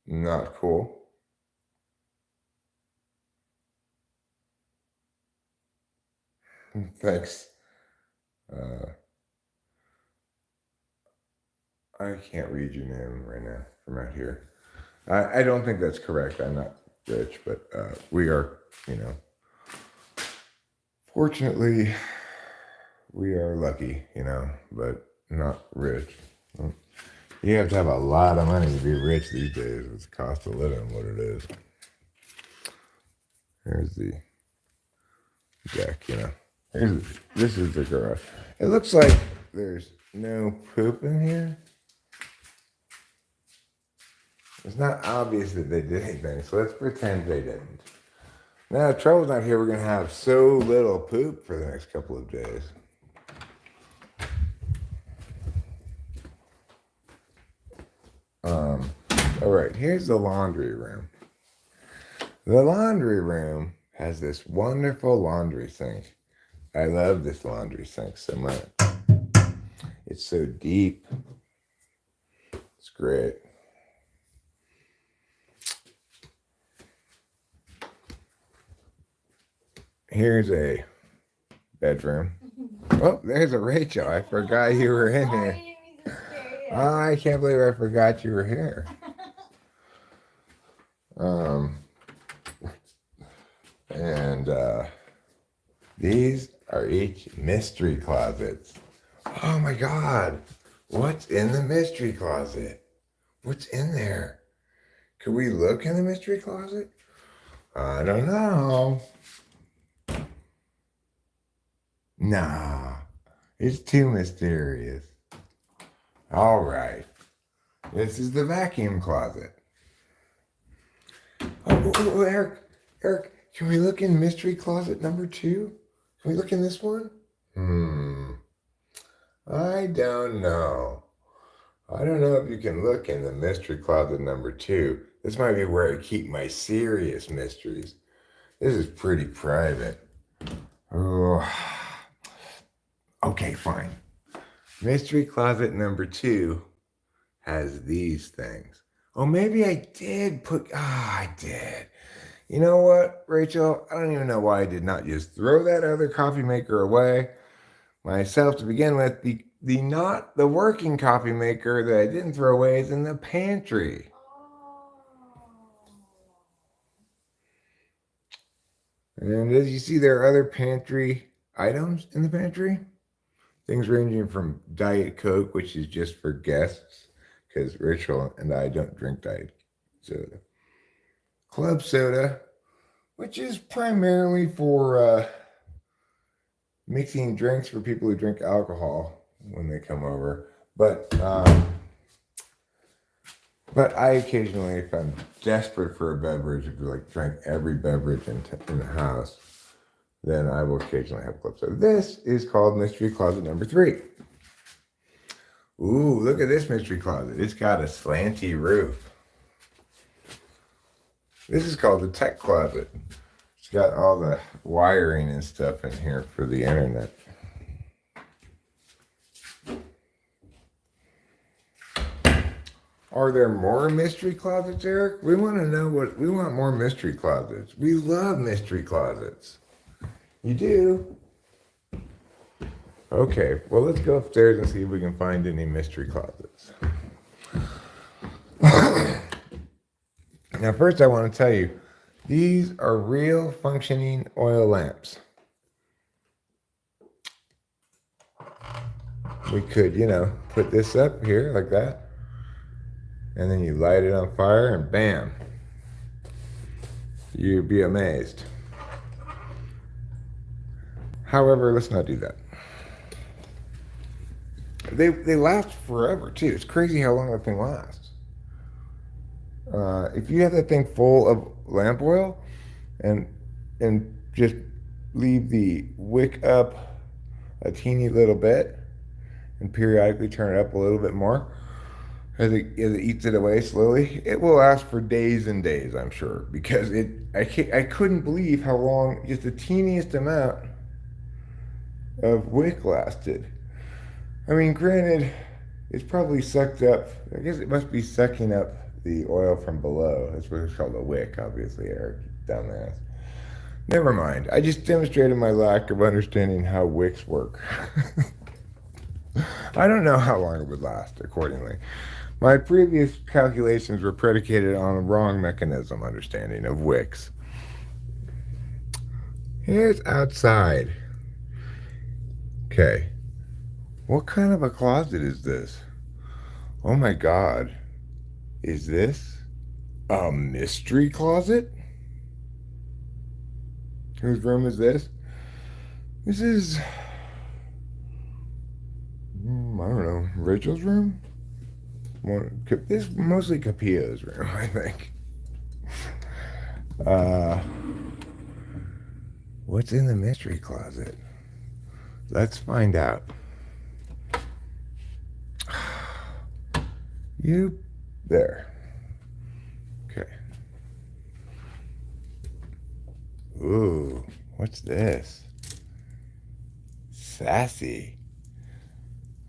not cool. Thanks. I can't read your name right now from out here. I don't think that's correct. I'm not rich, but we are, fortunately, we are lucky, but not rich. You have to have a lot of money to be rich these days with the cost of living, what it is. Here's the deck, This is the garage. It looks like there's no poop in here. It's not obvious that they did anything, so let's pretend they didn't. Now, trouble's not here. We're going to have so little poop for the next couple of days. All right, here's the laundry room. The laundry room has this wonderful laundry sink. I love this laundry sink so much. It's so deep. It's great. Here's a bedroom. Oh, there's a Rachel. I forgot you were in here. Oh, I can't believe I forgot you were here. These are each mystery closets. Oh my God. What's in the mystery closet? What's in there? Could we look in the mystery closet? I don't know. Nah, it's too mysterious. All right. This is the vacuum closet. Oh, Eric, can we look in mystery closet number 2? Can we look in this one? Hmm. I don't know. I don't know if you can look in the mystery closet number 2. This might be where I keep my serious mysteries. This is pretty private. Oh, okay, fine. Mystery closet number 2 has these things. Oh, maybe I did put. I did. You know what, Rachel? I don't even know why I did not just throw that other coffee maker away myself to begin with. The not the working coffee maker that I didn't throw away is in the pantry. And as you see, there are other pantry items in the pantry. Things ranging from Diet Coke, which is just for guests, because Rachel and I don't drink Diet soda. Club soda, which is primarily for mixing drinks for people who drink alcohol when they come over. But I occasionally, if I'm desperate for a beverage, if you like drink every beverage in the house, then I will occasionally have club soda. This is called Mystery Closet number 3. Ooh, look at this mystery closet. It's got a slanty roof. This is called the tech closet. It's got all the wiring and stuff in here for the internet. Are there more mystery closets, Eric? We want to know what we want more mystery closets. We love mystery closets. You do? Okay, well, let's go upstairs and see if we can find any mystery closets. Now, first, I want to tell you, these are real functioning oil lamps. We could, put this up here like that, and then you light it on fire, and bam, you'd be amazed. However, let's not do that. They last forever, too. It's crazy how long that thing lasts. If you have that thing full of lamp oil and just leave the wick up a teeny little bit and periodically turn it up a little bit more as it eats it away slowly, it will last for days and days, I'm sure, because I couldn't believe how long just the teeniest amount of wick lasted. I mean, granted, it's probably sucked up. I guess it must be sucking up the oil from below. That's what it's called, a wick, obviously, Eric. Dumbass. Never mind. I just demonstrated my lack of understanding how wicks work. I don't know how long it would last, accordingly. My previous calculations were predicated on a wrong mechanism understanding of wicks. Here's outside. Okay. What kind of a closet is this? Oh my God. Is this a mystery closet? Whose room is this? This is, I don't know, Rachel's room? This is mostly Capio's room, I think. What's in the mystery closet? Let's find out. You there. Okay. Ooh, what's this? Sassy.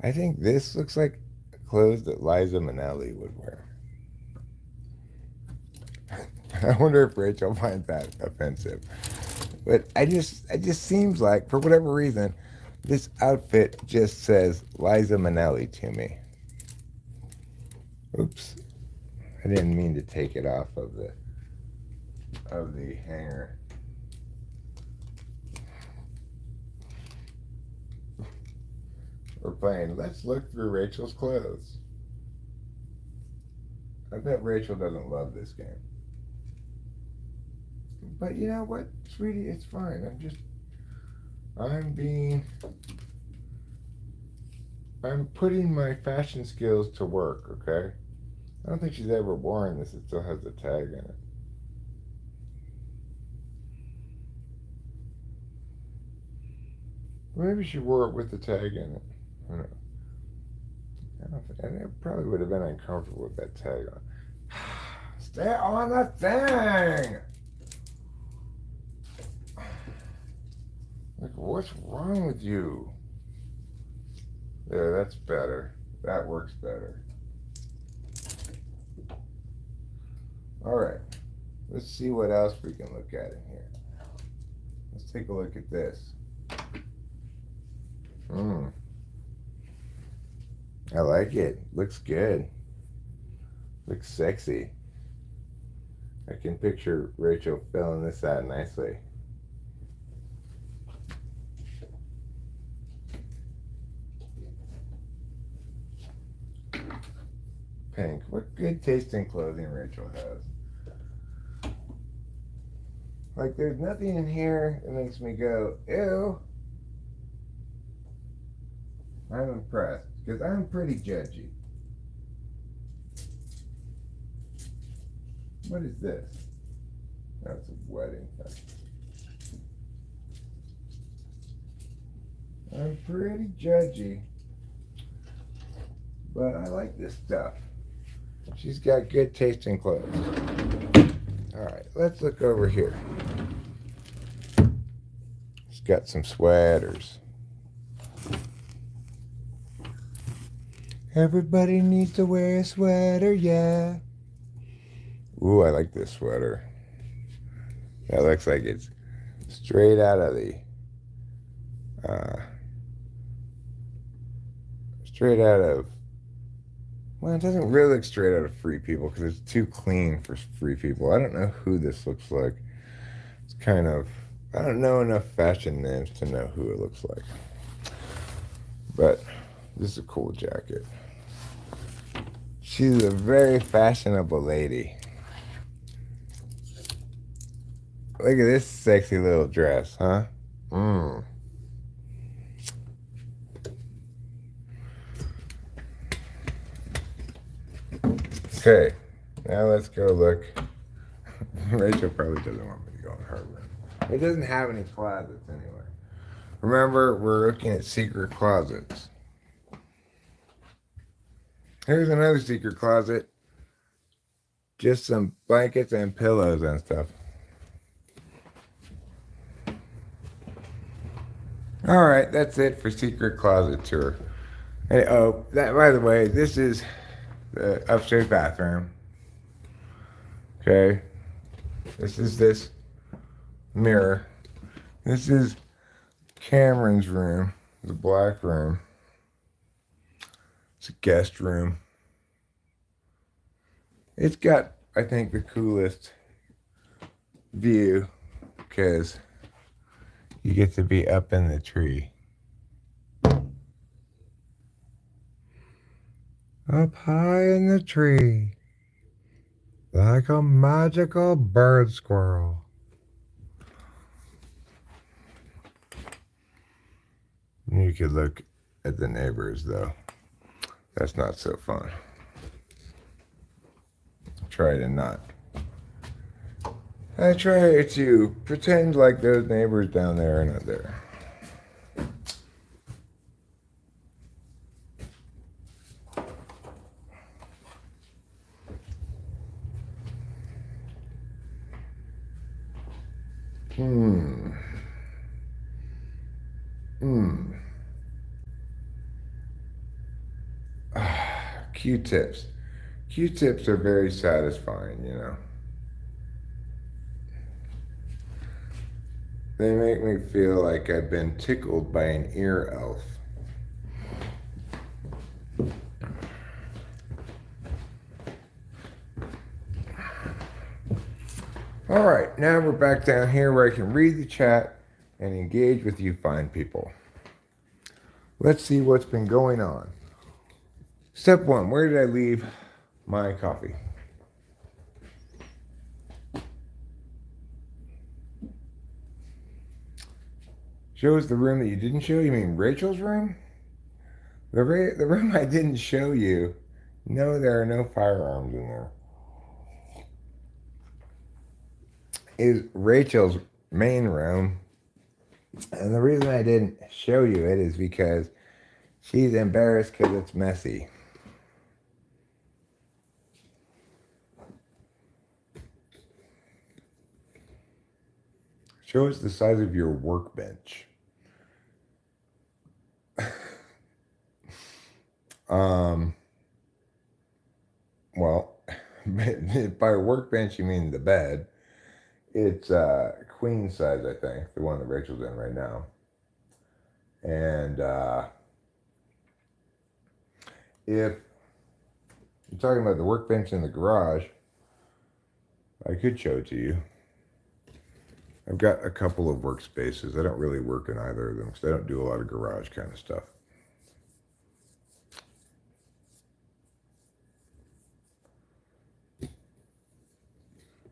I think this looks like clothes that Liza Minnelli would wear. I wonder if Rachel finds that offensive. But it just seems like, for whatever reason, this outfit just says Liza Minnelli to me. Oops. I didn't mean to take it off of the hanger. We're playing Let's Look Through Rachel's Clothes. I bet Rachel doesn't love this game. But you know what, sweetie, it's fine. I'm putting my fashion skills to work, okay? I don't think she's ever worn this. It still has the tag in it. Maybe she wore it with the tag in it. I don't know. And it probably would have been uncomfortable with that tag on. Stay on the thing! Like, what's wrong with you? There, that's better. That works better. Alright. Let's see what else we can look at in here. Let's take a look at this. I like it. Looks good. Looks sexy. I can picture Rachel filling this out nicely. Pink. What good taste in clothing Rachel has. Like, there's nothing in here that makes me go, ew. I'm impressed, because I'm pretty judgy. What is this? That's a wedding thing. I'm pretty judgy, but I like this stuff. She's got good taste in clothes. Alright, let's look over here. She's got some sweaters. Everybody needs to wear a sweater, yeah. Ooh, I like this sweater. That looks like it's straight out of the, well, it doesn't really look straight out of Free People because it's too clean for Free People. I don't know who this looks like. It's kind of, I don't know enough fashion names to know who it looks like. But this is a cool jacket. She's a very fashionable lady. Look at this sexy little dress, huh? Okay, now let's go look. Rachel probably doesn't want me to go in her room. It doesn't have any closets anyway. Remember, we're looking at secret closets. Here's another secret closet. Just some blankets and pillows and stuff. Alright, that's it for secret closet tour. Hey, oh, that, by the way, this is the upstairs bathroom. Okay. This is this mirror. This is Cameron's room, the black room. It's a guest room. It's got, I think, the coolest view because you get to be up in the tree. Up high in the tree, like a magical bird squirrel. You could look at the neighbors, though. That's not so fun. Try to not. I try to pretend like those neighbors down there are not there. Q-tips. Q-tips are very satisfying, you know. They make me feel like I've been tickled by an ear elf. All right, now we're back down here where I can read the chat and engage with you fine people. Let's see what's been going on. Step 1, where did I leave my coffee? Show us the room that you didn't show? You mean Rachel's room? The room I didn't show you. No, there are no firearms in there. Is Rachel's main room. And the reason I didn't show you it is because she's embarrassed because it's messy. Show us the size of your workbench. um, well, by workbench you mean the bed. It's queen size, I think, the one that Rachel's in right now. And if you're talking about the workbench in the garage, I could show it to you. I've got a couple of workspaces. I don't really work in either of them because I don't do a lot of garage kind of stuff.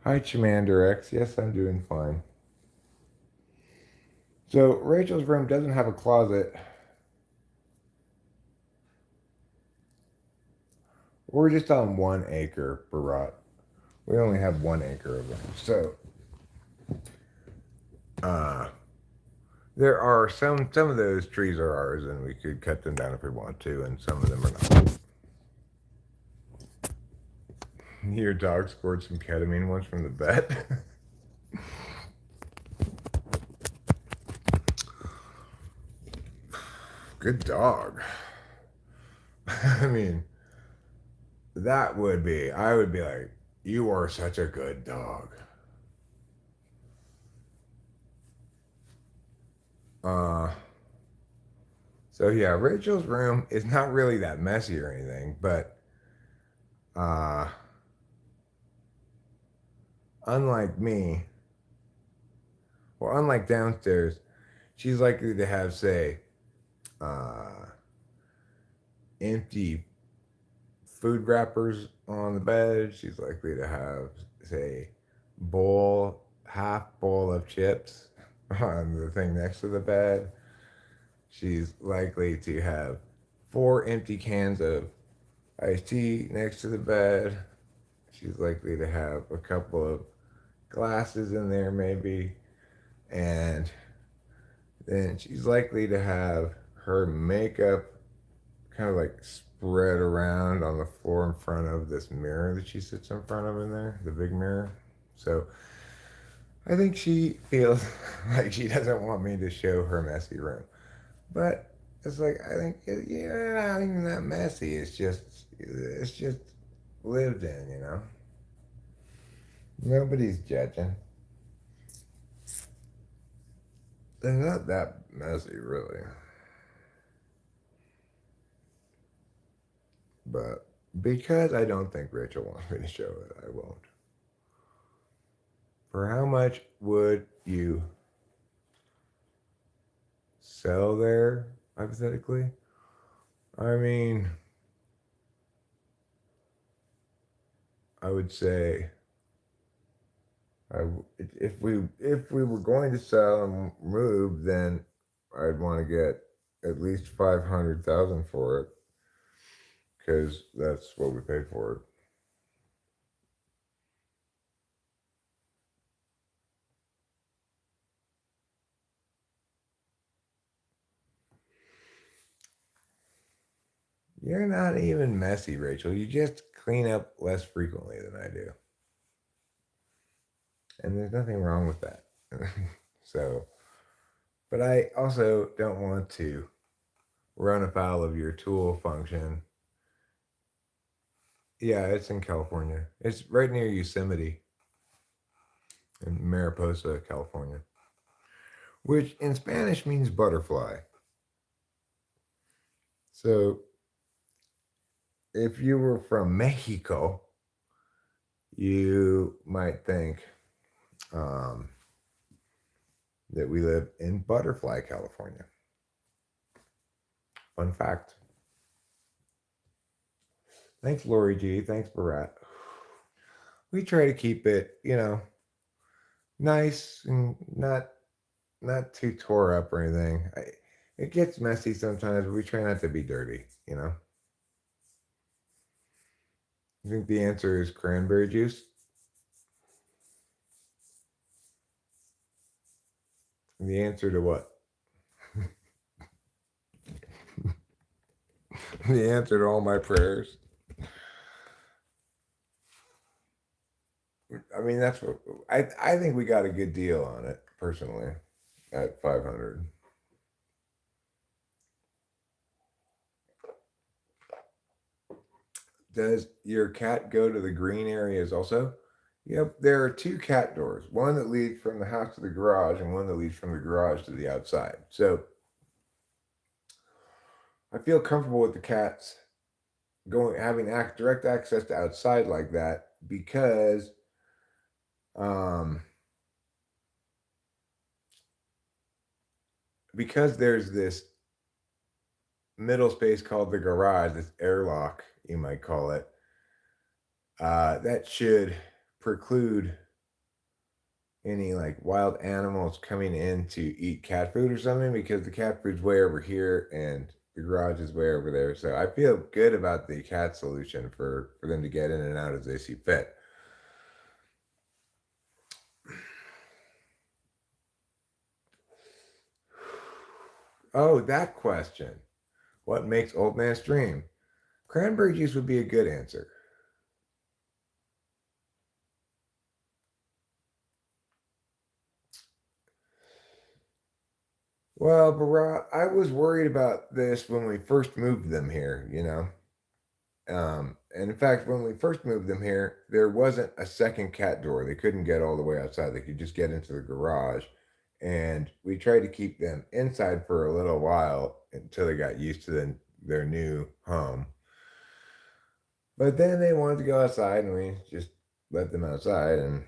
Hi, Chamander X. Yes, I'm doing fine. So Rachel's room doesn't have a closet. We're just on 1 acre, Barat. We only have 1 acre of them. So uh, there are some of those trees are ours, and we could cut them down if we want to, and some of them are not. Your dog scored some ketamine once from the vet. Good dog. I mean, that would be. I would be like, you are such a good dog. Uh, so yeah, Rachel's room is not really that messy or anything, but uh, unlike me, or unlike downstairs, she's likely to have, say, uh, empty food wrappers on the bed. She's likely to have, say, half bowl of chips on the thing next to the bed. She's likely to have 4 empty cans of iced tea next to the bed. She's likely to have a couple of glasses in there, maybe. And then she's likely to have her makeup kind of like spread around on the floor in front of this mirror that she sits in front of in there, the big mirror. So I think she feels like she doesn't want me to show her messy room. But it's like, I think, yeah, not even that messy. It's just lived in, you know? Nobody's judging. They're not that messy, really. But because I don't think Rachel wants me to show it, I won't. For how much would you sell there, hypothetically? I mean, I would say if we were going to sell and move, then I'd want to get at least 500,000 for it because that's what we paid for it. You're not even messy, Rachel. You just clean up less frequently than I do. And there's nothing wrong with that. So, but I also don't want to run afoul of your tool function. Yeah, it's in California. It's right near Yosemite in Mariposa, California, which in Spanish means butterfly. So if you were from Mexico, you might think um, that we live in Butterfly, California. Fun fact. Thanks, Lori G. Thanks, Barat. We try to keep it, nice and not too tore up or anything. It gets messy sometimes, but we try not to be dirty. I think the answer is cranberry juice. The answer to what? The answer to all my prayers. I mean, that's what I think we got a good deal on it personally at 500. Does your cat go to the green areas also? Yep, there are two cat doors, one that leads from the house to the garage and one that leads from the garage to the outside. So I feel comfortable with the cats going having direct access to outside like that um because there's this middle space called the garage, this airlock, you might call it. That should preclude any like wild animals coming in to eat cat food or something because the cat food's way over here and the garage is way over there. So I feel good about the cat solution for them to get in and out as they see fit. Oh, that question. What makes old man dream? Cranberry juice would be a good answer. Well, Barack, I was worried about this when we first moved them here, you know. And in fact, when we first moved them here, there wasn't a second cat door. They couldn't get all the way outside. They could just get into the garage. And we tried to keep them inside for a little while until they got used to their new home. But then they wanted to go outside, and we just let them outside. And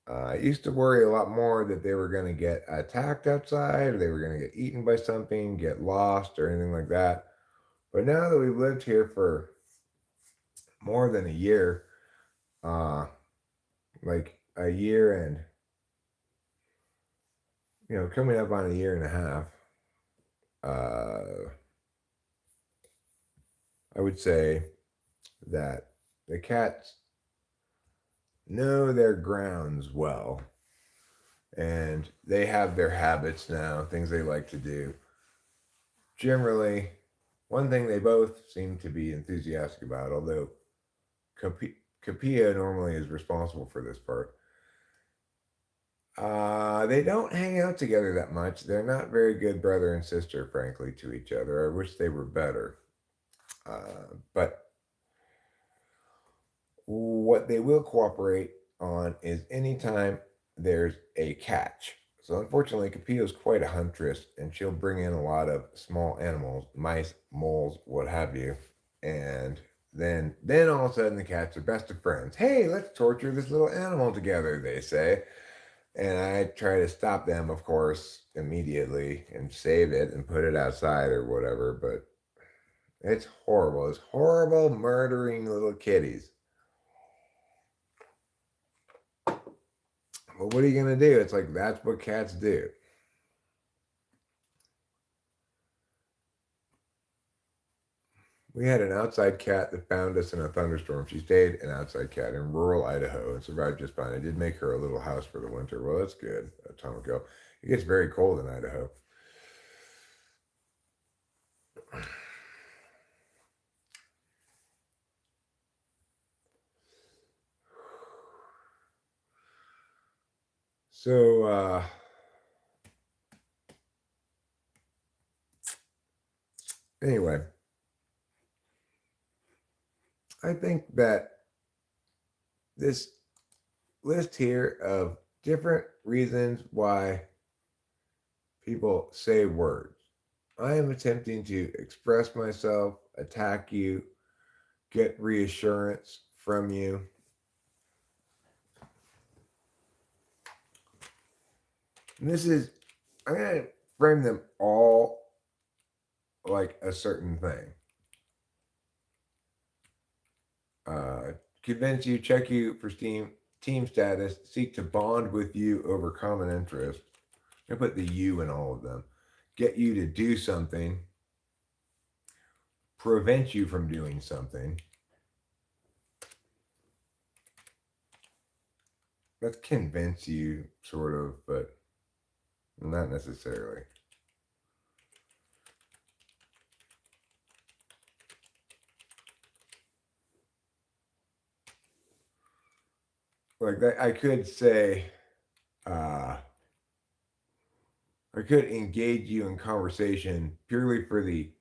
I used to worry a lot more that they were going to get attacked outside, or they were going to get eaten by something, get lost, or anything like that. But now that we've lived here for more than a year, uh, like a year and coming up on a year and a half, I would say that the cats know their grounds well, and they have their habits now, things they like to do. Generally, one thing they both seem to be enthusiastic about, although Capia normally is responsible for this part. They don't hang out together that much. They're not very good brother and sister, frankly, to each other. I wish they were better. But what they will cooperate on is anytime there's a catch. So unfortunately, Capio's quite a huntress, and she'll bring in a lot of small animals, mice, moles, what have you, and then all of a sudden the cats are best of friends. Hey, let's torture this little animal together, they say. And I try to stop them, of course, immediately and save it and put it outside or whatever. But it's horrible. It's horrible murdering little kitties. Well, what are you going to do? It's like that's what cats do. We had an outside cat that found us in a thunderstorm. She stayed an outside cat in rural Idaho and survived just fine. I did make her a little house for the winter. Well, that's good. A time ago. It gets very cold in Idaho. So, anyway, I think that this list here of different reasons why people say words. I am attempting to express myself, attack you, get reassurance from you. And I'm going to frame them all like a certain thing. Convince you, check you for team status, seek to bond with you over common interest. I put the you in all of them. Get you to do something, prevent you from doing something. Let's convince you, sort of, but Not necessarily. Like that, I could say, I could engage you in conversation purely for the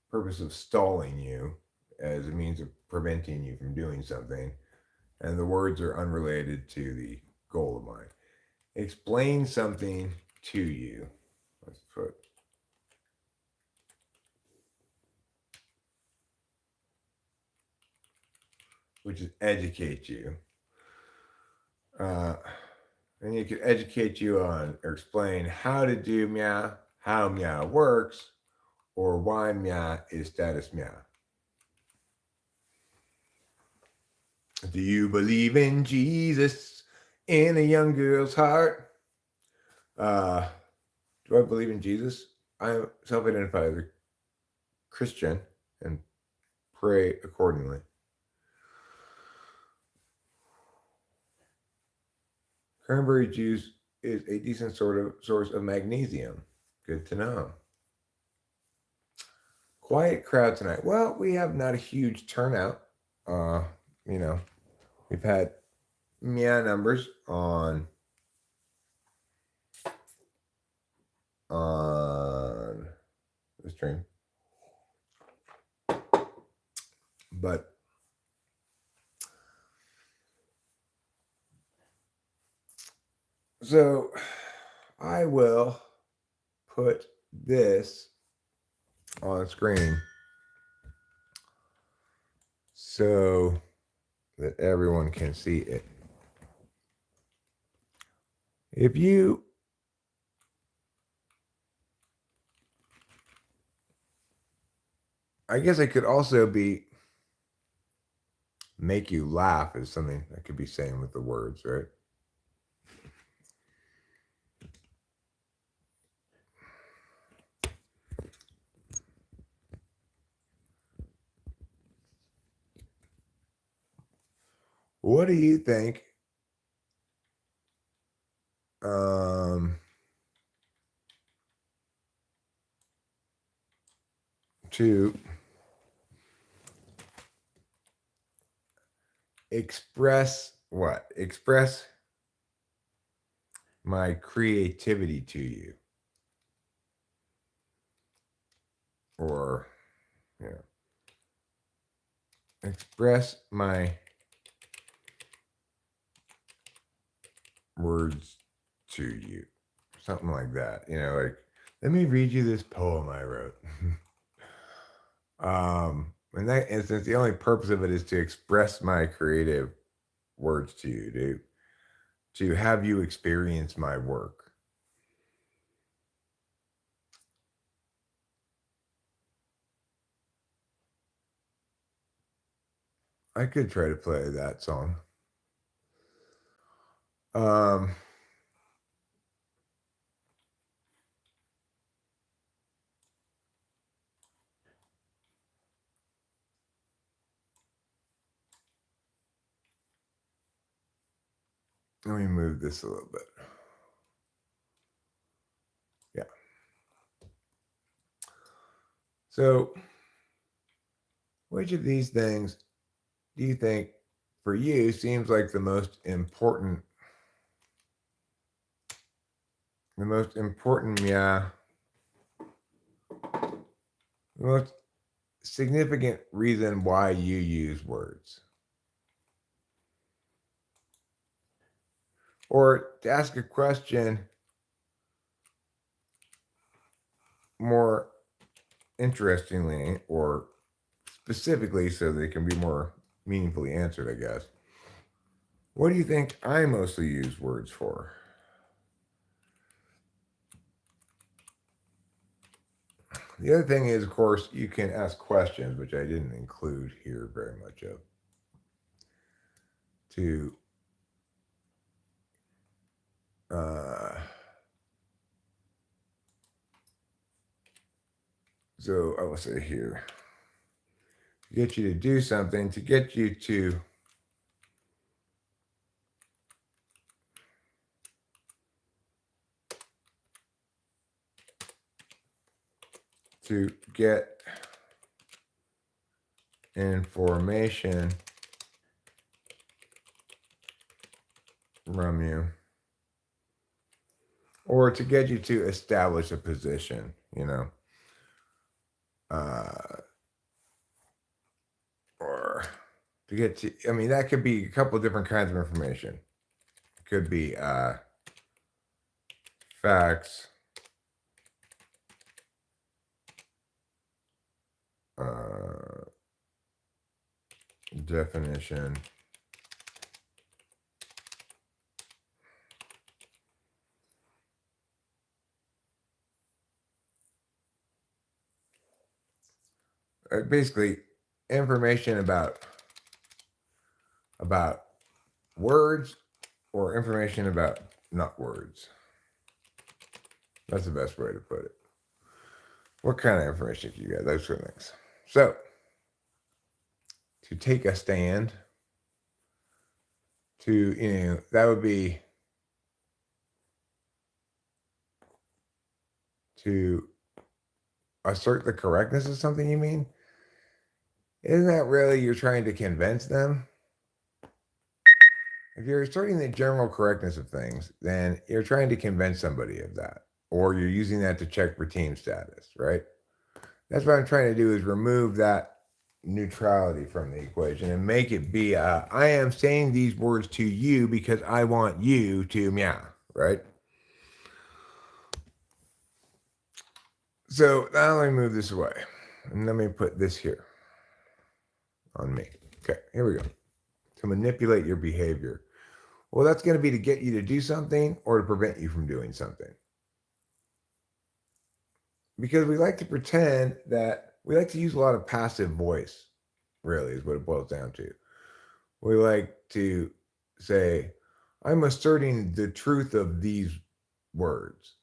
purpose of stalling you as a means of preventing you from doing something. And the words are unrelated to the goal of mine. Explain something to you. Let's put, which is educate you. Uh, and you could educate you on or explain how to do meow, how meow works, or why meow is status meow. Do you believe in Jesus in a young girl's heart? Do I believe in Jesus? I self-identify as a Christian and pray accordingly. Cranberry juice is a decent sort of source of magnesium. Good to know. Quiet crowd tonight. Well, we have not a huge turnout. Uh, you know, we've had meow numbers on the stream, but so I will put this on screen so that everyone can see it. If you I guess it could also be make you laugh is something I could be saying with the words, right? What do you think? To express what? Express my creativity to you. Or, you know, express my words to you. Something like that. You know, like, let me read you this poem I wrote. In that instance, the only purpose of it is to express my creative words to you, to have you experience my work. I could try to play that song. Um, Let me move this a little bit. Yeah. So, which of these things do you think for you seems like the most important? The most important, yeah. The most significant reason why you use words. Or to ask a question more interestingly or specifically so they can be more meaningfully answered, I guess. What do you think I mostly use words for? The other thing is, of course, you can ask questions, which I didn't include here very much of. To so I will say here, to get you to do something, to get you to to get information from you, or to get you to establish a position, or to get to, I mean, that could be a couple of different kinds of information. It could be facts, definition, basically information about words, or information about not words. That's the best way to put it. What kind of information do you get? Those sort of things. So, to take a stand, that would be to assert the correctness of something, you mean? Isn't that really you're trying to convince them? If you're asserting the general correctness of things, then you're trying to convince somebody of that, or you're using that to check for team status, right? That's what I'm trying to do, is remove that neutrality from the equation and make it be I am saying these words to you because I want you to meow, right? So now let me move this away, and let me put this here on me. Okay, here we go. To manipulate your behavior. Well, that's going to be to get you to do something or to prevent you from doing something. Because we like to pretend that we like to use a lot of passive voice, really, is what it boils down to. We like to say, I'm asserting the truth of these words.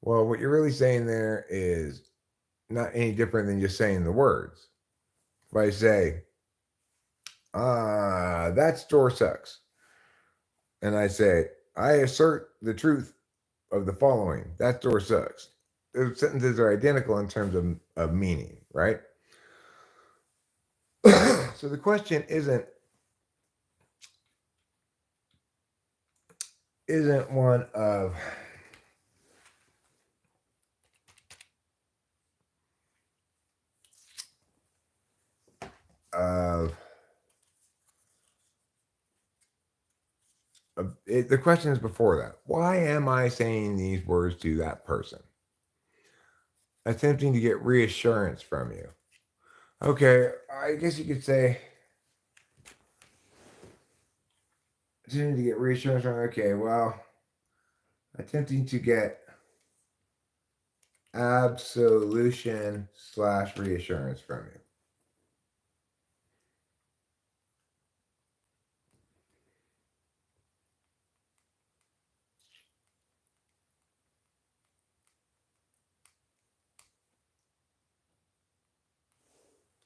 Well, what you're really saying there is not any different than just saying the words. If I say, that store sucks, and I say, I assert the truth of the following, that store sucks. The sentences are identical in terms of meaning, right? So the question isn't one of the question is before that. Why am I saying these words to that person? Attempting to get reassurance from you. Okay, I guess you could say, attempting to get reassurance from, okay, well, attempting to get absolution / reassurance from you.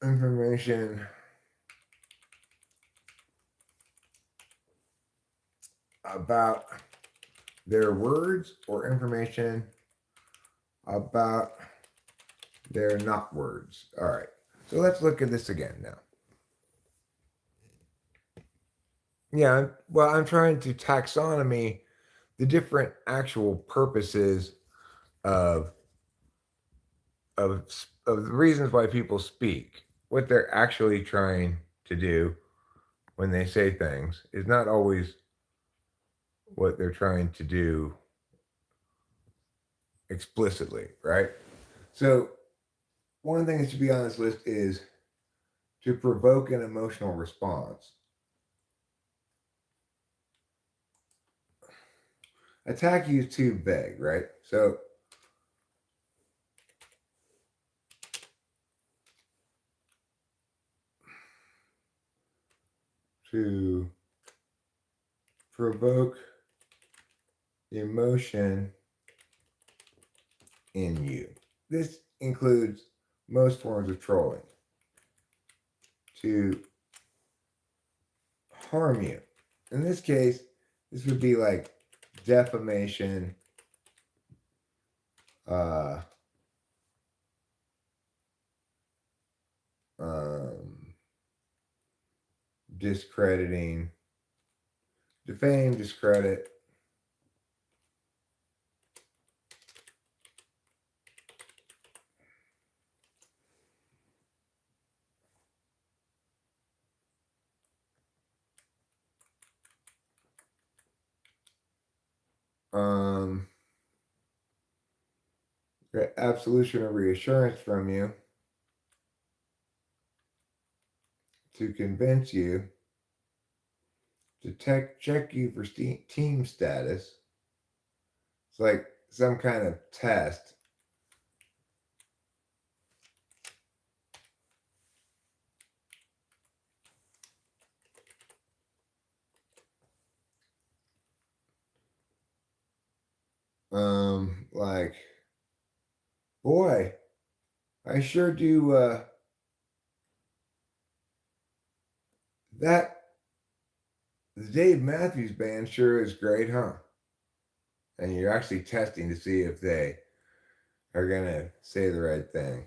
Information about their words, or information about their not words. All right. So let's look at this again now. Yeah, well, I'm trying to taxonomy the different actual purposes of the reasons why people speak. What they're actually trying to do when they say things is not always what they're trying to do explicitly, right? So one thing that should be on this list is to provoke an emotional response. Attack you is too vague, right? So to provoke emotion in you. This includes most forms of trolling. To harm you. In this case, this would be like defamation, discrediting, defame, discredit. Um, get absolution or reassurance from you to convince you to check you for team status. It's like some kind of test. Like, boy, I sure do. That the Dave Matthews Band sure is great, huh? And you're actually testing to see if they are gonna say the right thing.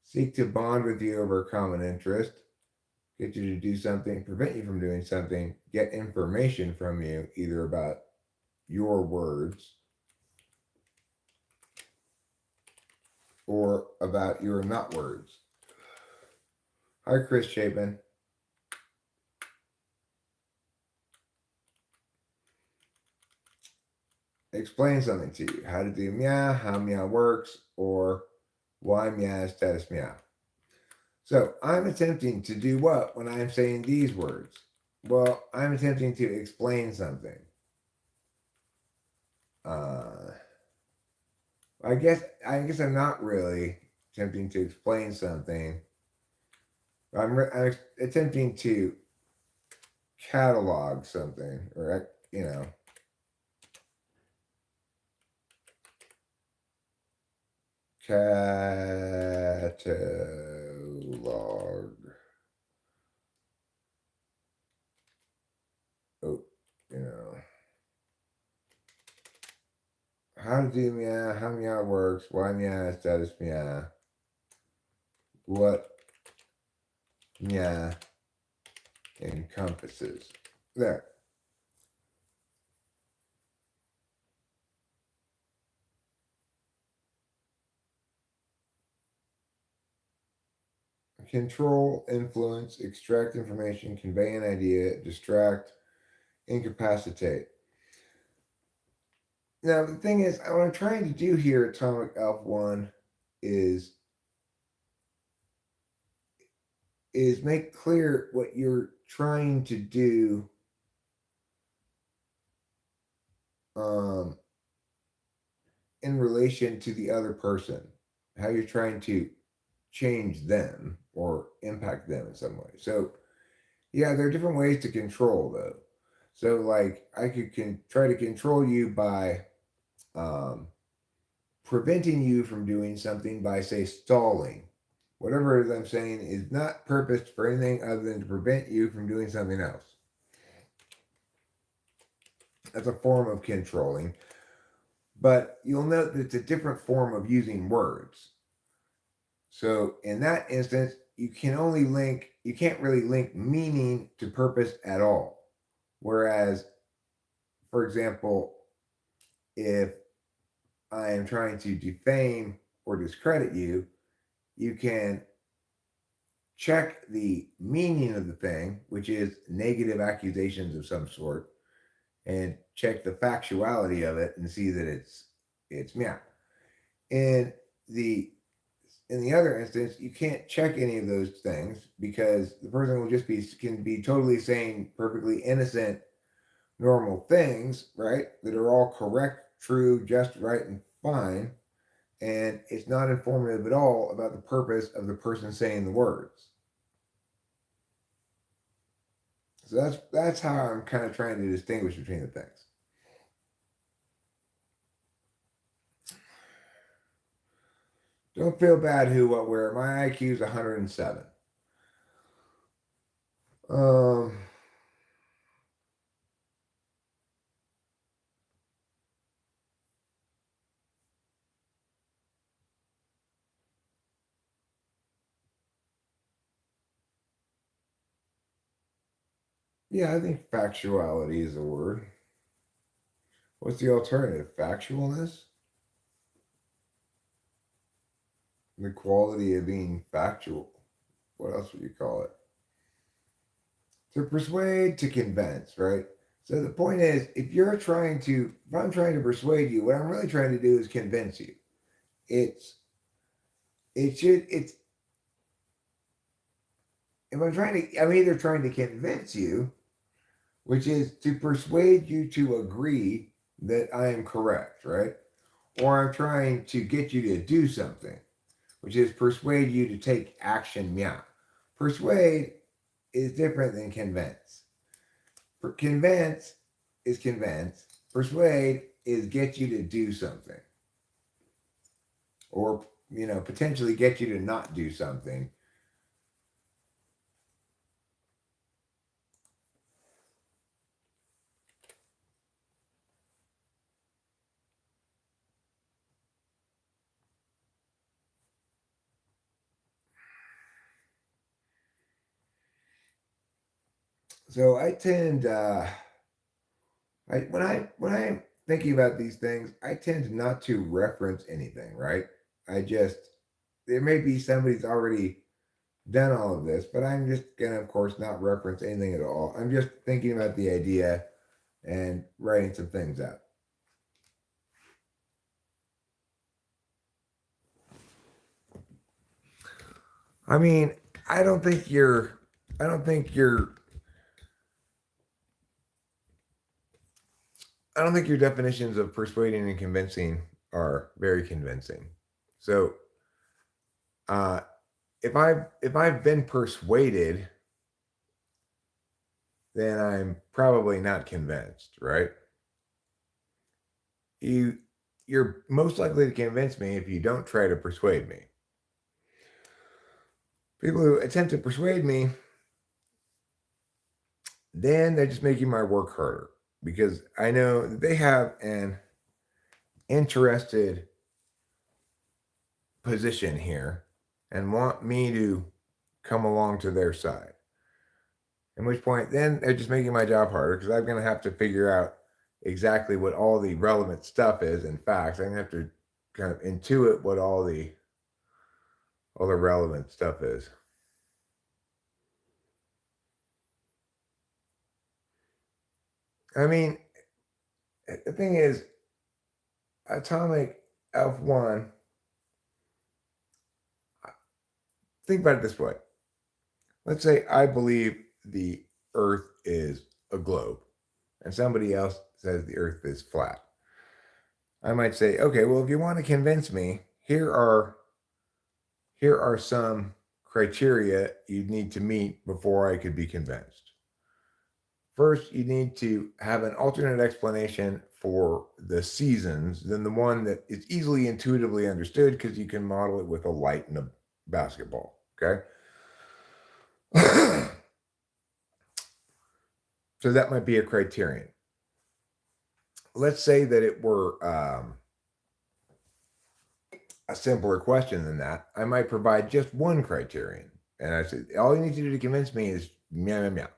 Seek to bond with you over a common interest, get you to do something, prevent you from doing something, get information from you, either about your words or about your not words. Hi, Chris Chapin. Explain something to you. How to do meow, how meow works, or why meow is status meow. So I'm attempting to do what when I'm saying these words? Well, I'm attempting to explain something. Uh, I guess I'm not really attempting to explain something. I'm attempting to catalog something, or catalog. Oh, you know. How to do meow, how meow works, why meow status meow, what meow encompasses. There. Control, influence, extract information, convey an idea, distract, incapacitate. Now, the thing is, what I'm trying to do here, Atomic Alpha 1, is make clear what you're trying to do um, in relation to the other person, how you're trying to change them or impact them in some way. So, yeah, there are different ways to control, though. So, like, I could try to control you by um, preventing you from doing something by, say, stalling. Whatever it is I'm saying is not purposed for anything other than to prevent you from doing something else. That's a form of controlling. But you'll note that it's a different form of using words. So in that instance, you can't really link meaning to purpose at all. Whereas, for example, if I am trying to defame or discredit you, you can check the meaning of the thing, which is negative accusations of some sort, and check the factuality of it and see that it's meow. In the in the other instance, you can't check any of those things because the person will just can be totally saying perfectly innocent, normal things, right? That are all correct, true, just, right, and fine. And it's not informative at all about the purpose of the person saying the words. So that's how I'm kind of trying to distinguish between the things. Don't feel bad who, what, where. My IQ is 107. Um, Yeah, I think factuality is a word. What's the alternative? Factualness? The quality of being factual. What else would you call it? To persuade, to convince, right? So the point is, if I'm trying to persuade you, what I'm really trying to do is convince you. It's, it's, if I'm either trying to convince you, which is to persuade you to agree that I am correct, right? Or I'm trying to get you to do something, which is persuade you to take action. Yeah. Persuade is different than convince. Convince is convince. Persuade is get you to do something, or potentially get you to not do something. So I tend, when I'm thinking about these things, I tend not to reference anything. Right? I just there may be somebody's already done all of this, but I'm just gonna, of course, not reference anything at all. I'm just thinking about the idea and writing some things out. I mean, I don't think you're, I don't think you're, I don't think your definitions of persuading and convincing are very convincing. So, uh, if I've been persuaded, then I'm probably not convinced, right? You you're most likely to convince me if you don't try to persuade me. People who attempt to persuade me, then they're just making my work harder because I know that they have an interested position here and want me to come along to their side. At which point, then they're just making my job harder because I'm going to have to figure out exactly what all the relevant stuff is and facts. I'm going to have to kind of intuit what all the relevant stuff is. I mean, the thing is, atomic F1. Think about it this way. Let's say I believe the Earth is a globe, and somebody else says the Earth is flat. I might say, okay, well, if you want to convince me, here are some criteria you need to meet before I could be convinced. First, you need to have an alternate explanation for the seasons than the one that is easily intuitively understood because you can model it with a light and a basketball. Okay. So that might be a criterion. Let's say that it were a simpler question than that. I might provide just one criterion. And I said, all you need to do to convince me is meow, meow, meow.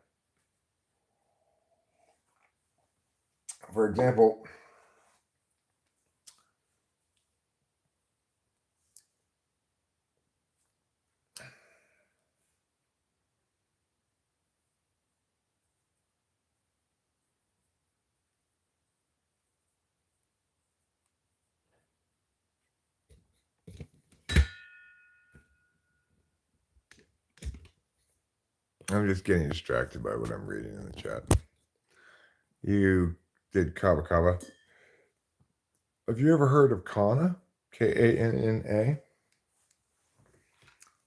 For example, I'm just getting distracted by what I'm reading in the chat. You did Kava Kava. Have you ever heard of Kana? Kanna?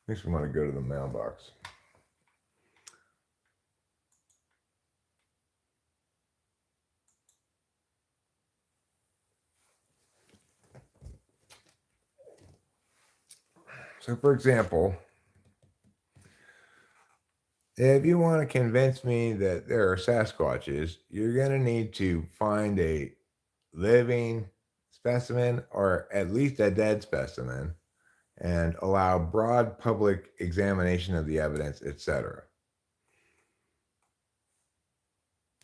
Makes me want to go to the mailbox. So, for example, if you want to convince me that there are Sasquatches, you're going to need to find a living specimen or at least a dead specimen and allow broad public examination of the evidence, etc.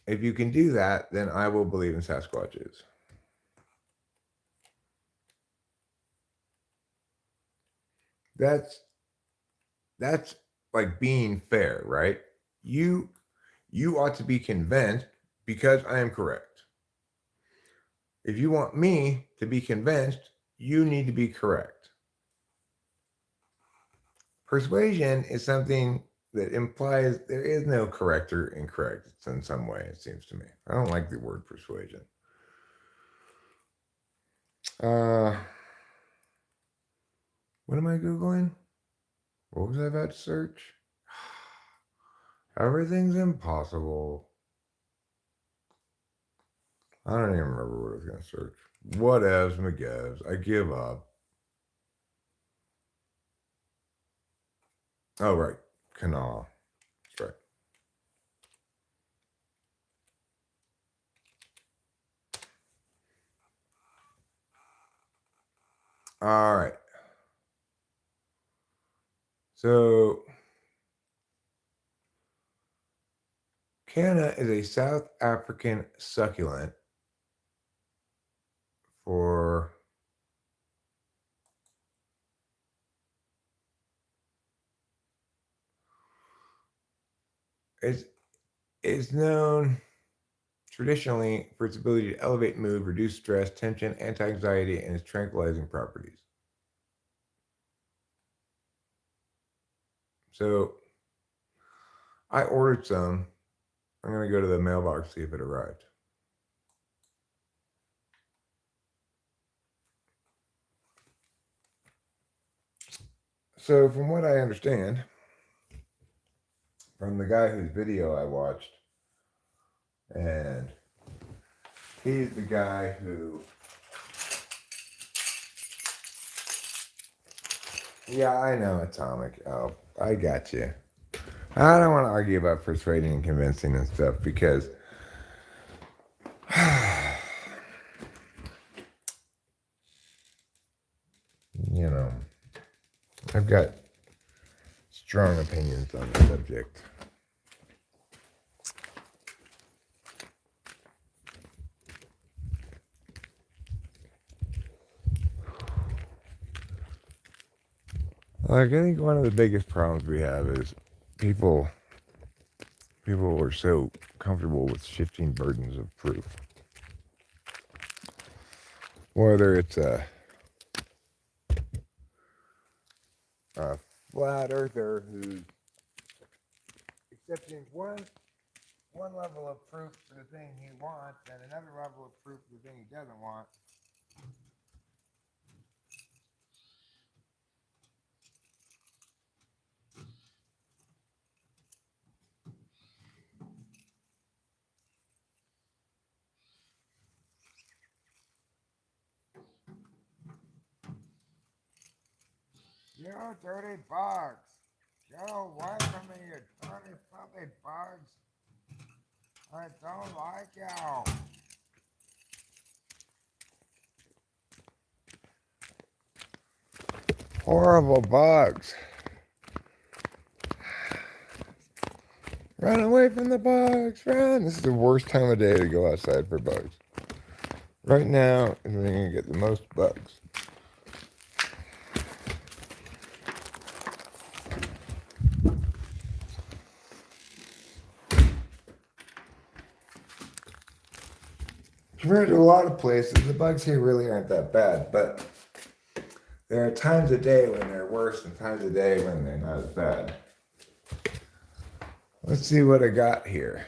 If you can do that, then I will believe in Sasquatches. That's like being fair, right? You you ought to be convinced because I am correct. If you want me to be convinced, you need to be correct. Persuasion is something that implies there is no correct or incorrect. It's in some way, it seems to me. I don't like the word persuasion. Uh, what am I Googling? What was I about to search? Everything's impossible. I don't even remember what I was going to search. Whatevs, McGivs. I give up. Oh, right. Canal. That's right. All right. So, canna is a South African succulent for it's it's known traditionally for its ability to elevate mood, reduce stress, tension, anti-anxiety, and its tranquilizing properties. So I ordered some. I'm gonna go to the mailbox see if it arrived. So from what I understand, from the guy whose video I watched, and he's the guy who, yeah, I know Atomic. Oh, I got you. I don't want to argue about persuading and convincing and stuff because, you know, I've got strong opinions on the subject. Like, I think one of the biggest problems we have is people are so comfortable with shifting burdens of proof. Whether it's a flat earther who's accepting one level of proof for the thing he wants and another level of proof for the thing he doesn't want. You dirty bugs. Get away from me, you dirty filthy bugs. I don't like you. Horrible bugs. Run away from the bugs, run. This is the worst time of day to go outside for bugs. Right now is when you're going to get the most bugs. Compared to a lot of places, the bugs here really aren't that bad, but there are times of day when they're worse and times of day when they're not as bad. Let's see what I got here.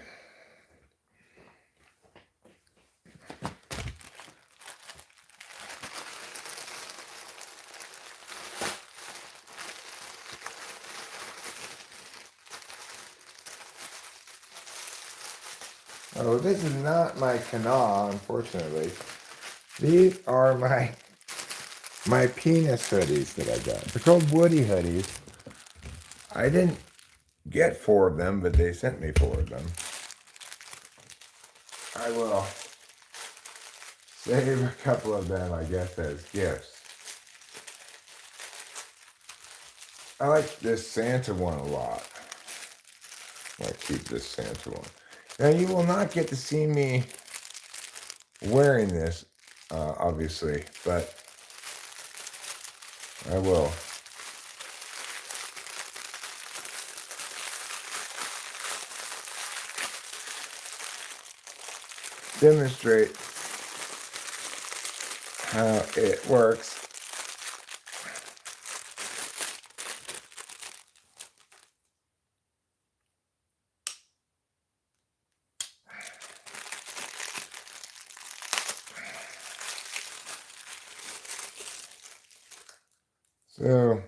Oh, this is not my canal, unfortunately. These are my penis hoodies that I got. They're called Woody hoodies. I didn't get 4 of them, but they sent me 4 of them. I will save a couple of them, I guess, as gifts. I like this Santa one a lot. I keep this Santa one. Now, you will not get to see me wearing this, obviously, but I will. Demonstrate how it works. So,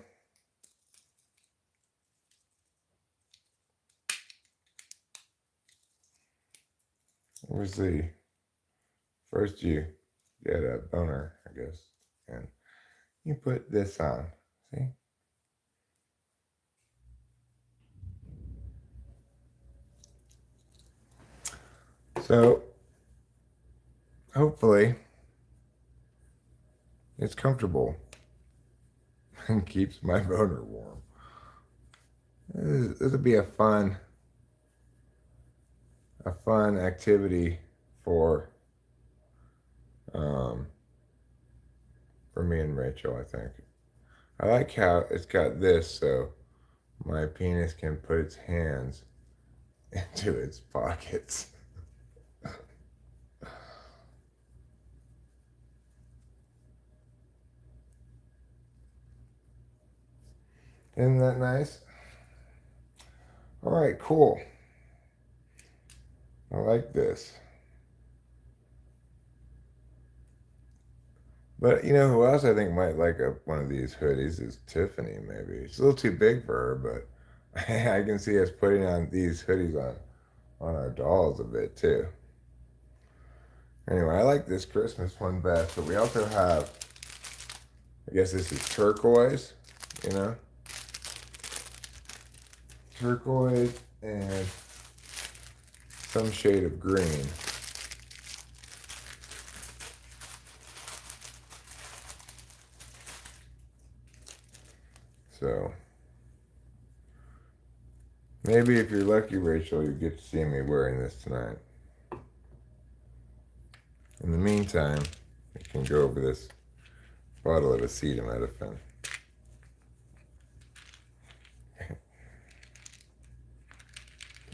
we'll see. First, you get a boner, I guess, and you put this on. See? So, hopefully, it's comfortable and keeps my boner warm. This will be a fun activity for um, for me and Rachel, I think. I like how it's got this, so my penis can put its hands into its pockets. Isn't that nice? All right, cool. I like this. But you know who else I think might like one of these hoodies is Tiffany, maybe. It's a little too big for her, but I can see us putting on these hoodies on our dolls a bit too. Anyway, I like this Christmas one best, but we also have, I guess this is turquoise, you know? Turquoise and some shade of green. So maybe if you're lucky, Rachel, you get to see me wearing this tonight. In the meantime, you can go over this bottle of acetaminophen.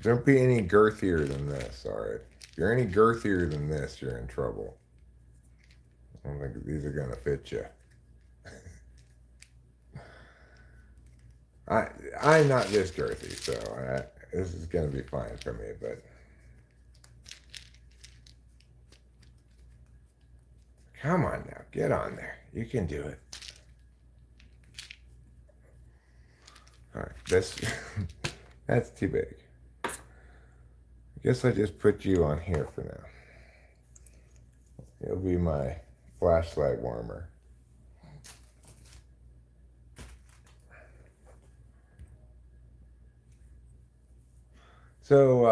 Don't be any girthier than this, alright? If you're any girthier than this, you're in trouble. I don't think these are gonna fit you. I'm not this girthy, so this is gonna be fine for me, but come on now, get on there. You can do it. Alright, that's too big. I guess I just put you on here for now. You'll be my flashlight warmer. So,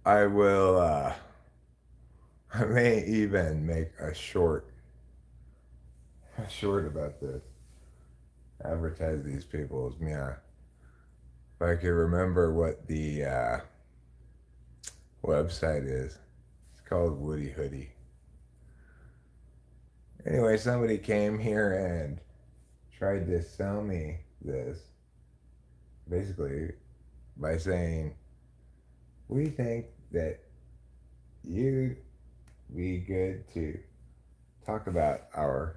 I will, I may even make a short about this. Advertise these people as me. If I could remember what the website is, it's called Woody Hoodie. Anyway, somebody came here and tried to sell me this basically by saying, we think that you'd be good to talk about our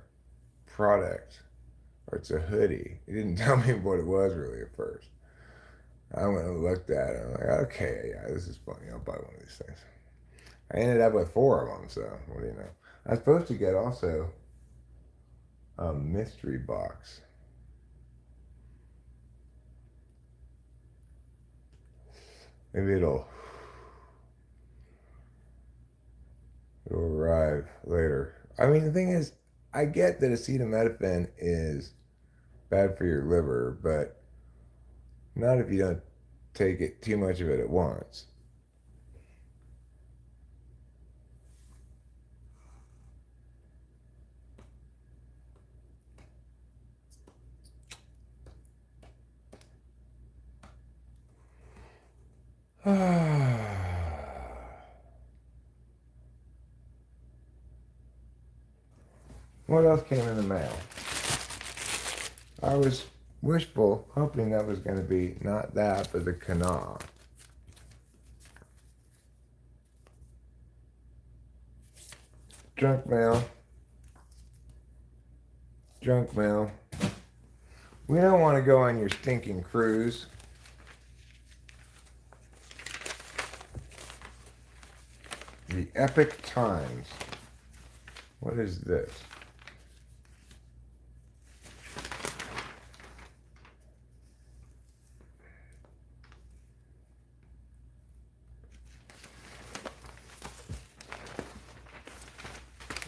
product, or it's a hoodie. He didn't tell me what it was really at first. I went and looked at it. I'm like, okay, yeah, this is funny. I'll buy one of these things. I ended up with 4 of them, so what do you know? I was supposed to get also a mystery box. Maybe it'll arrive later. I mean, the thing is, I get that acetaminophen is bad for your liver, but not if you don't take it too much of it at once. What else came in the mail? I was wishful, hoping that was going to be not that, but the canal. Junk mail. Junk mail. We don't want to go on your stinking cruise. The Epic Times. What is this?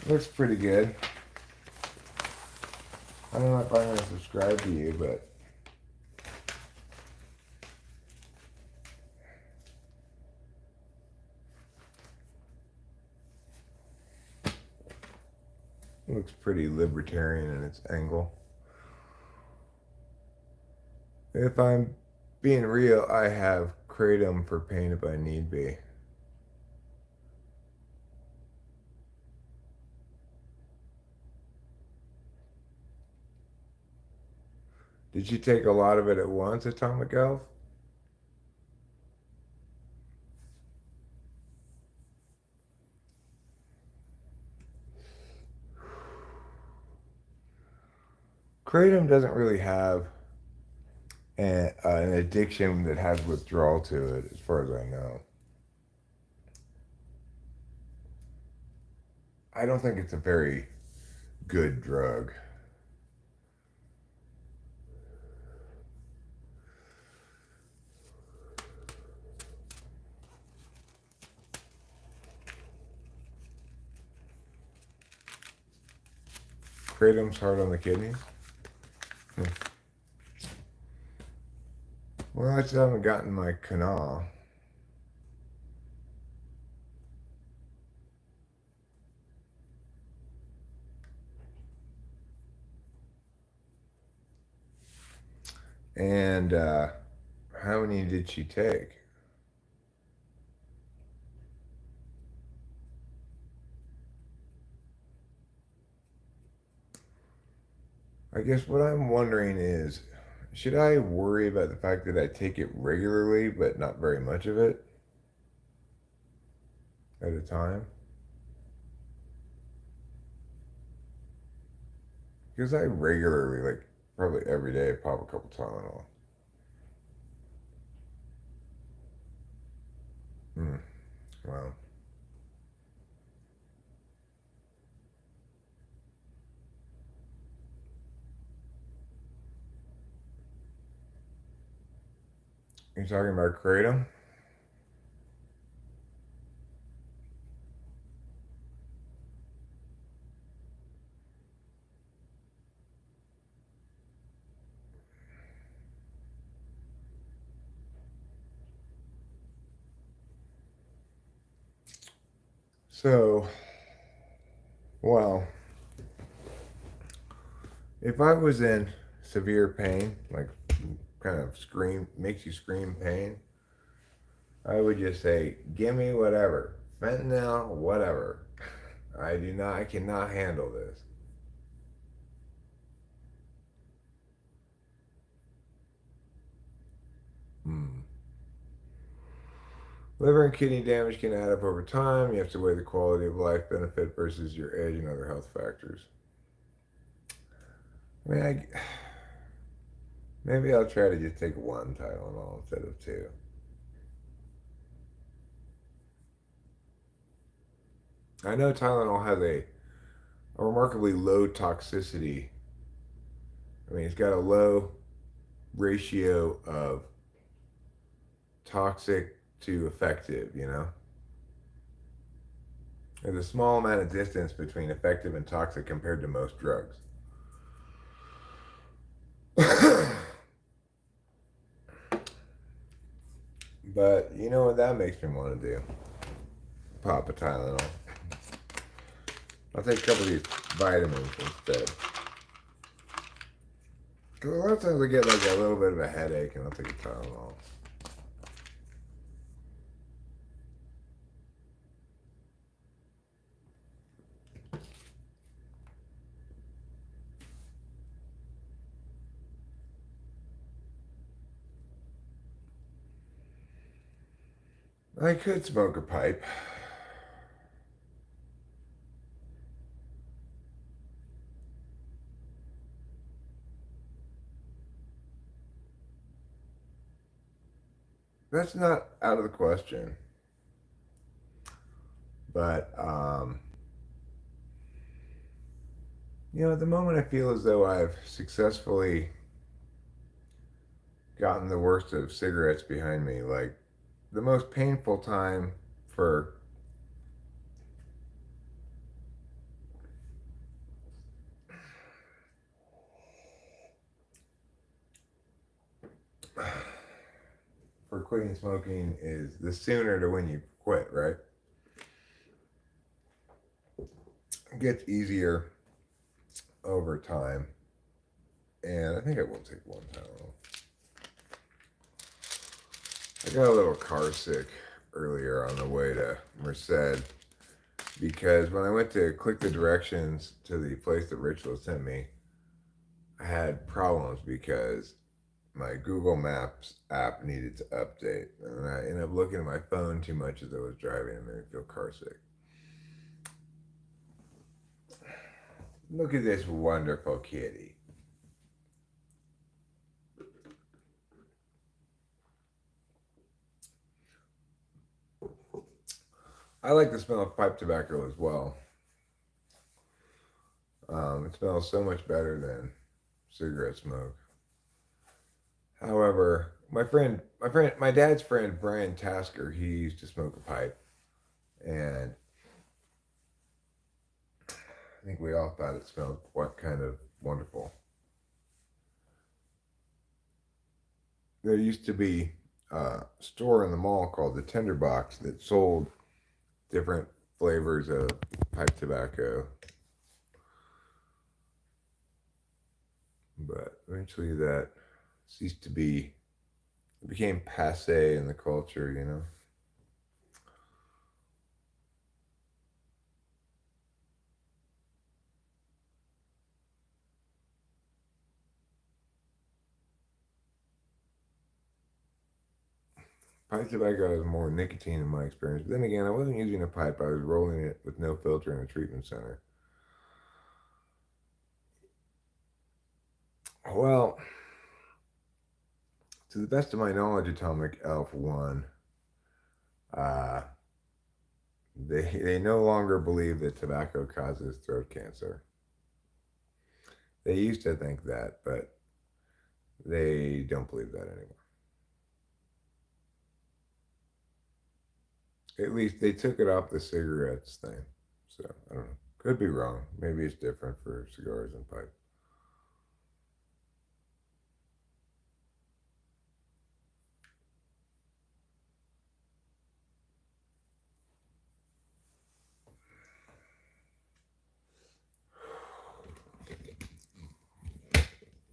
Looks pretty good. I don't know if I'm going to subscribe to you, but it looks pretty libertarian in its angle. If I'm being real, I have kratom for pain if I need be. Did you take a lot of it at once, Atomic Elf? Kratom doesn't really have an addiction that has withdrawal to it, as far as I know. I don't think it's a very good drug. Kratom's hard on the kidneys? Well, I still haven't gotten my canal. And how many did she take? I guess what I'm wondering is, should I worry about the fact that I take it regularly, but not very much of it at a time? Because I regularly, like probably every day, pop a couple Tylenol. Wow. You talking about kratom? So, well, if I was in severe pain, like kind of makes you scream pain, I would just say, give me whatever. Fentanyl, whatever. I cannot handle this. Hmm. Liver and kidney damage can add up over time. You have to weigh the quality of life benefit versus your age and other health factors. I mean, maybe I'll try to just take one Tylenol instead of two. I know Tylenol has a remarkably low toxicity. I mean, it's got a low ratio of toxic to effective, you know? There's a small amount of distance between effective and toxic compared to most drugs. But you know what that makes me want to do? Pop a Tylenol. I'll take a couple of these vitamins instead. Because a lot of times I get like a little bit of a headache and I'll take a Tylenol. I could smoke a pipe. That's not out of the question. But, at the moment I feel as though I've successfully gotten the worst of cigarettes behind me. Like, the most painful time for quitting smoking is the sooner to when you quit, right? It gets easier over time. And I think I will take one time off. I got a little car sick earlier on the way to Merced because when I went to click the directions to the place that Rachel sent me, I had problems because my Google Maps app needed to update. And I ended up looking at my phone too much as I was driving and made me feel car sick. Look at this wonderful kitty. I like the smell of pipe tobacco as well. It smells so much better than cigarette smoke. However, my dad's friend Brian Tasker, he used to smoke a pipe, and I think we all thought it smelled quite kind of wonderful. There used to be a store in the mall called the Tinderbox that sold different flavors of pipe tobacco, but eventually that ceased to be. It became passe in the culture. Pipe tobacco has more nicotine in my experience. But then again, I wasn't using a pipe. I was rolling it with no filter in a treatment center. Well, to the best of my knowledge, Atomic Elf One, uh, they no longer believe that tobacco causes throat cancer. They used to think that, but they don't believe that anymore. At least they took it off the cigarettes thing. So I don't know. Could be wrong. Maybe it's different for cigars and pipe.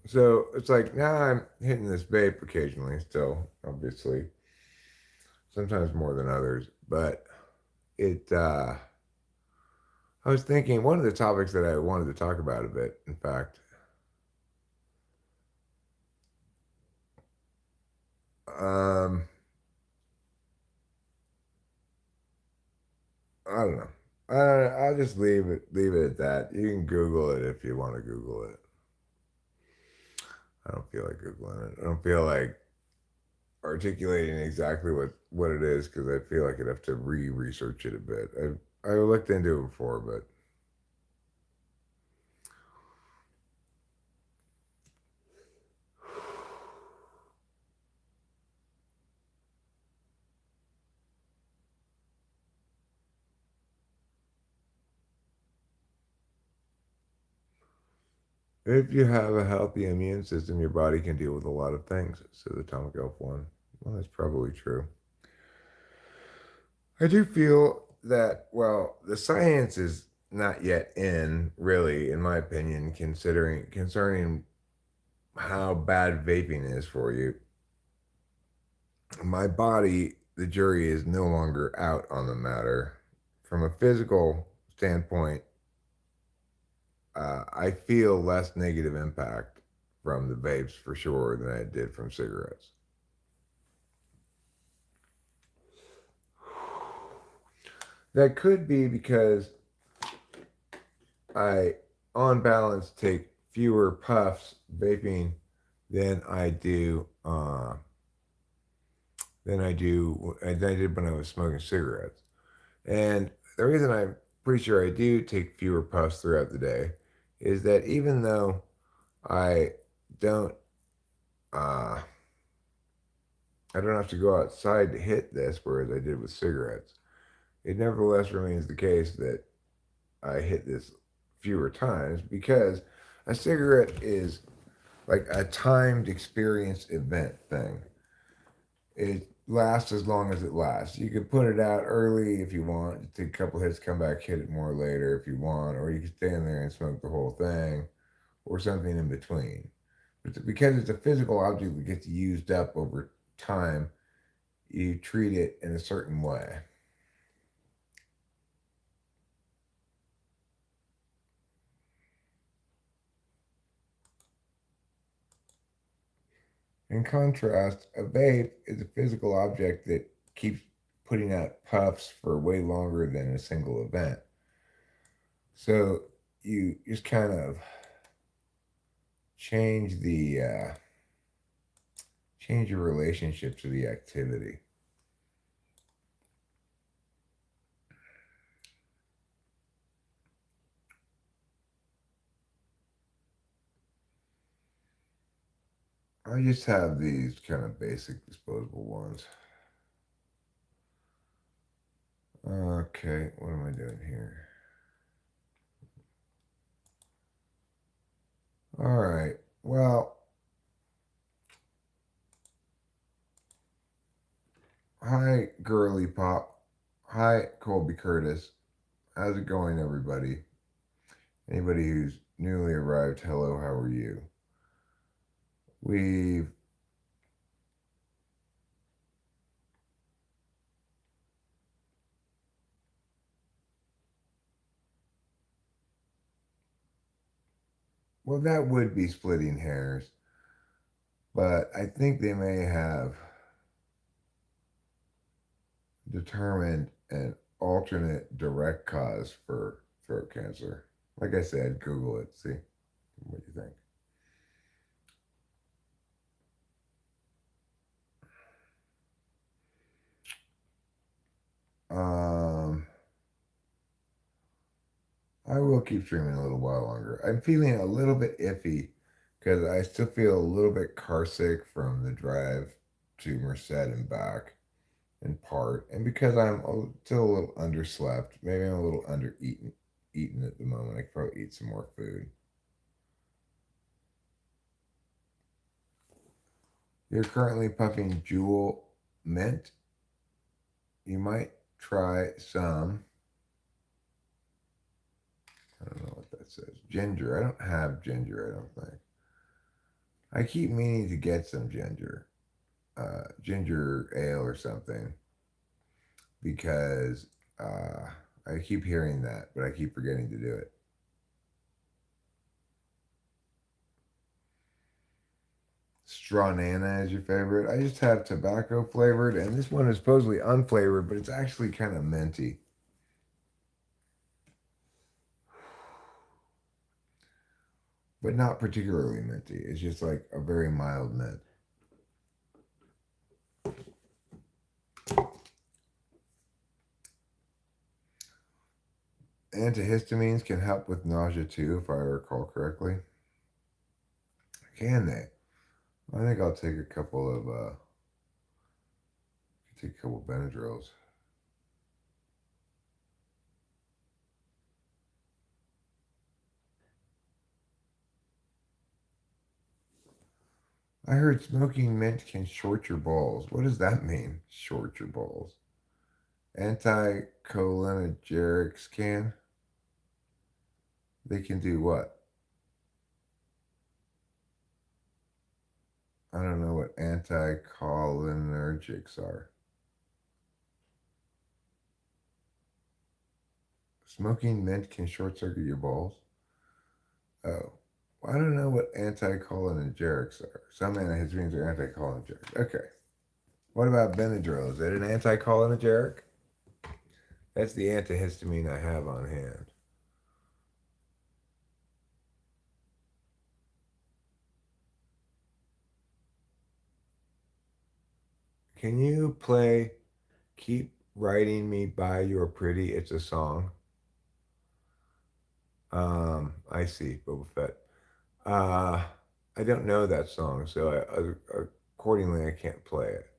So it's like now I'm hitting this vape occasionally, still, obviously, sometimes more than others. But it, I was thinking one of the topics that I wanted to talk about a bit, in fact, um, I don't know. I'll just leave it at that. You can Google it if you want to Google it. I don't feel like Googling it. I don't feel like articulating exactly what it is because I feel like I'd have to research it a bit. I looked into it before, but if you have a healthy immune system, your body can deal with a lot of things. So the Atomic Elf one, well, that's probably true. I do feel that the science is not yet in really, in my opinion, considering concerning how bad vaping is for you. My body, the jury is no longer out on the matter. From a physical standpoint, I feel less negative impact from the vapes for sure than I did from cigarettes. That could be because I, on balance, take fewer puffs vaping than I do than I did when I was smoking cigarettes. And the reason I'm pretty sure I do take fewer puffs throughout the day is that even though I don't uh, I don't have to go outside to hit this, whereas I did with cigarettes. It nevertheless remains the case that I hit this fewer times because a cigarette is like a timed experience event thing. It lasts as long as it lasts. You could put it out early if you want, take a couple hits, come back, hit it more later if you want, or you can stand there and smoke the whole thing, or something in between. But because it's a physical object that gets used up over time, you treat it in a certain way. In contrast, a vape is a physical object that keeps putting out puffs for way longer than a single event. So you just kind of change the change your relationship to the activity. I just have these kind of basic disposable ones. Okay, what am I doing here? All right. Well, hi, Girly Pop. Hi, Colby Curtis. How's it going, everybody? Anybody who's newly arrived, hello, how are you? We've Well, that would be splitting hairs, but I think they may have determined an alternate direct cause for throat cancer. Like I said, Google it, see what you think. Um, I will keep streaming a little while longer. I'm feeling a little bit iffy because I still feel a little bit car sick from the drive to Merced and back in part, and because still a little underslept, maybe I'm a little under eaten at the moment. I could probably eat some more food. You're currently puffing Jewel Mint. You might try some. I don't know what that says. Ginger. I don't have ginger, I don't think. I keep meaning to get some ginger ale or something, because I keep hearing that, but I keep forgetting to do it. Strawnana is your favorite. I just have tobacco flavored, and this one is supposedly unflavored, but it's actually kind of minty. But not particularly minty. It's just like a very mild mint. Antihistamines can help with nausea too, if I recall correctly. Can they? I think I'll take a couple of take a couple Benadryls. I heard smoking mint can short your balls. What does that mean? Short your balls. Anticholinergics can? They can do what? I don't know what anticholinergics are. Smoking mint can short circuit your balls? Oh. Well, I don't know what anticholinergics are. Some antihistamines are anticholinergic. Okay. What about Benadryl? Is it an anticholinergic? That's the antihistamine I have on hand. Can you play Keep Writing Me by Your Pretty? It's a song. I see, Boba Fett. Uh, I don't know that song, so accordingly, I can't play it.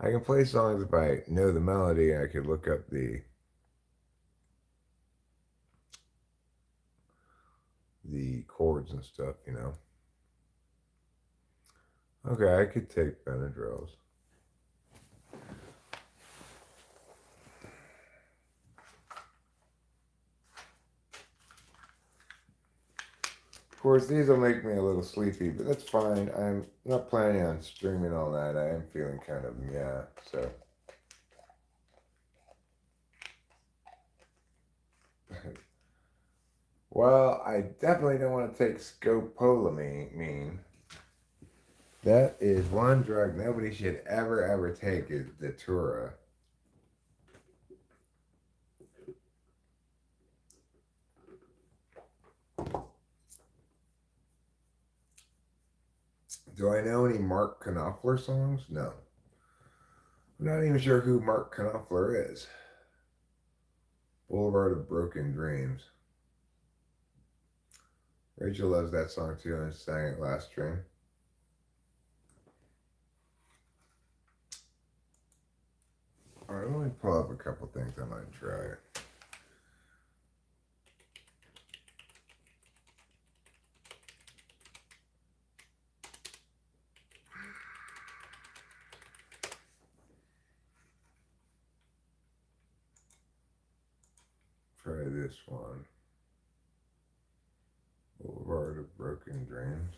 I can play songs if I know the melody. I could look up the chords and stuff, you know. Okay, I could take Benadryls. Of course, these will make me a little sleepy, but that's fine. I'm not planning on streaming all that. I am feeling kind of yeah, so. Well, I definitely don't want to take scopolamine. That is one drug nobody should ever take is Datura. Do I know any Mark Knopfler songs? No. I'm not even sure who Mark Knopfler is. Boulevard of Broken Dreams. Rachel loves that song too and sang it last stream. Alright, let me pull up a couple things I might try. Try this one. Boulevard of Broken Dreams.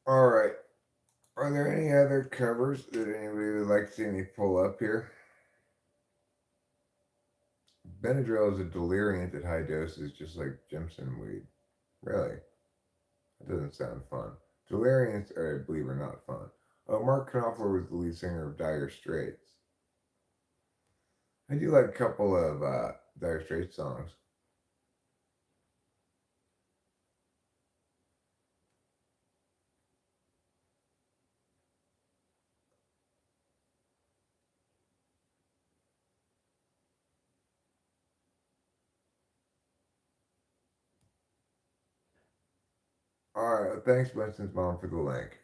Alright. Are there any other covers that anybody would like to see me pull up here? Benadryl is a deliriant at high doses, just like Jimson weed. Really? That doesn't sound fun. Deliriants, I believe, are not fun. Oh, Mark Knopfler was the lead singer of Dire Straits. I do like a couple of Dire Straits songs. Alright, thanks, Winston's mom, for the link.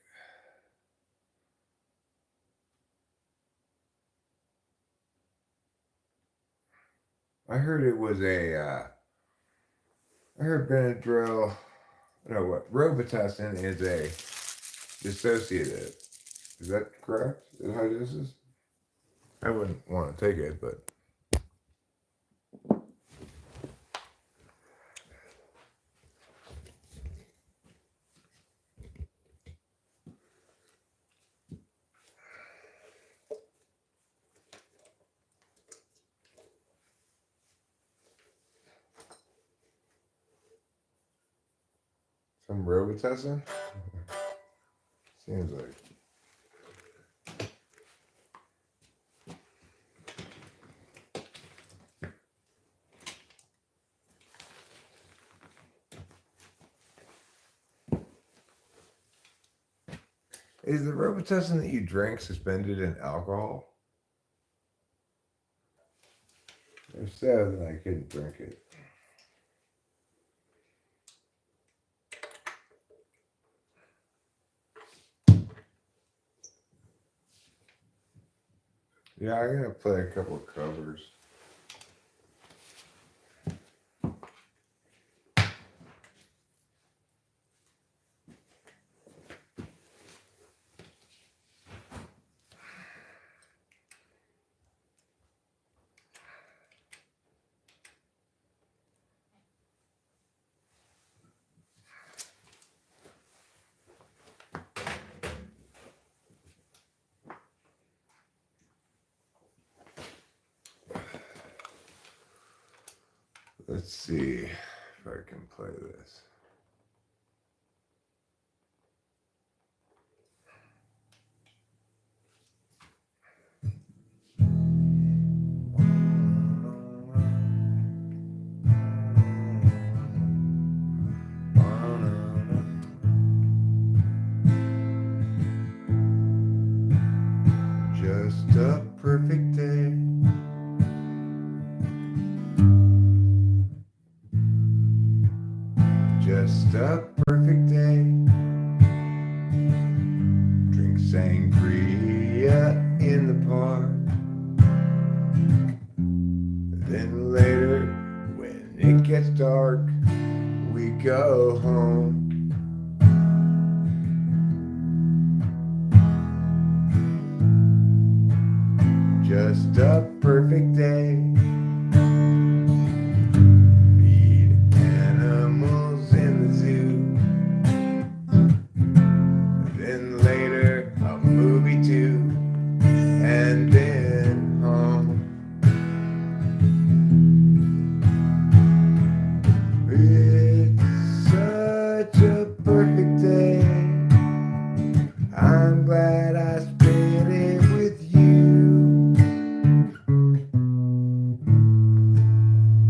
I heard it was I heard Benadryl, no, what, Robitussin is a dissociative. Is that correct? Is that how this is? I wouldn't want to take it, but. Some Robitussin? Seems like. Is the Robitussin that you drink suspended in alcohol? If so, then I couldn't drink it. Yeah, I'm gonna play a couple of covers. Let's see if I can play this. Just a perfect day. Just a perfect day. Drink sangria in the park. Then later, when it gets dark, we go home. Just a perfect day. Feed animals in the zoo. Then later a movie too. And then home. It's such a perfect day. I'm glad I spent it with you.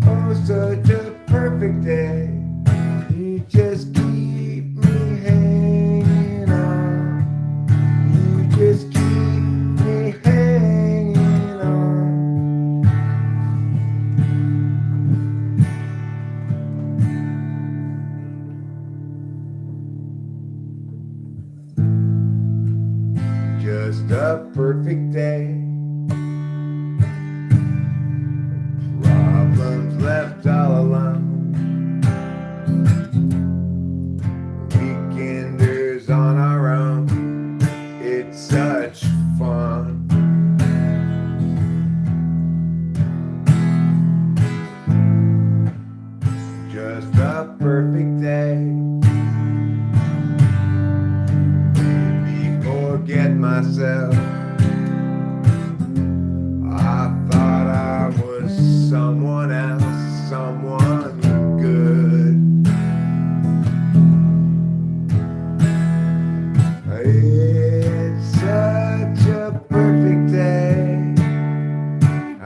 Oh, such a perfect day. You just keep me hanging on. You just keep me hanging on. Just a perfect day. Problems left all alone. Weekenders on our own. It's such fun. Just a perfect day. Made me forget myself. I thought I was someone else, someone good. It's such a perfect day.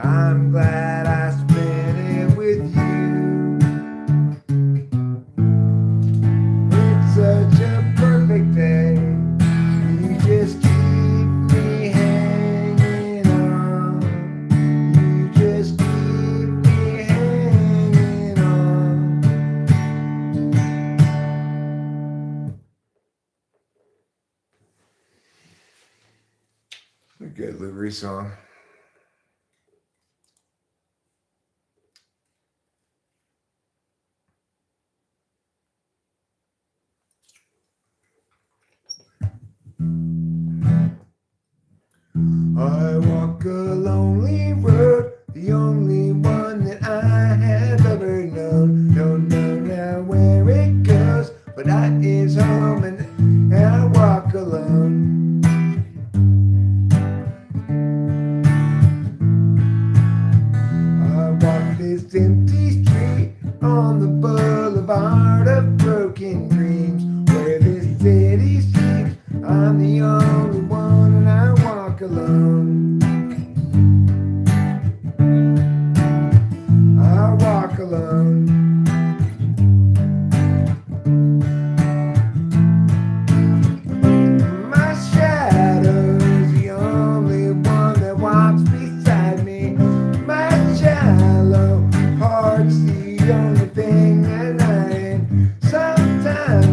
I'm glad I spent it with you. It's such a perfect day. You just keep me hanging on. You just keep me hanging on. A good livery song. I walk a lonely road, the only one that I have ever known. Don't know now where it goes, but that is home, and I walk alone. I walk this empty street on the boulevard of broken dreams, where this city seems I'm the only one, and I walk alone. I walk alone. My shadow's the only one that walks beside me. My shallow heart's the only thing that I am. Sometimes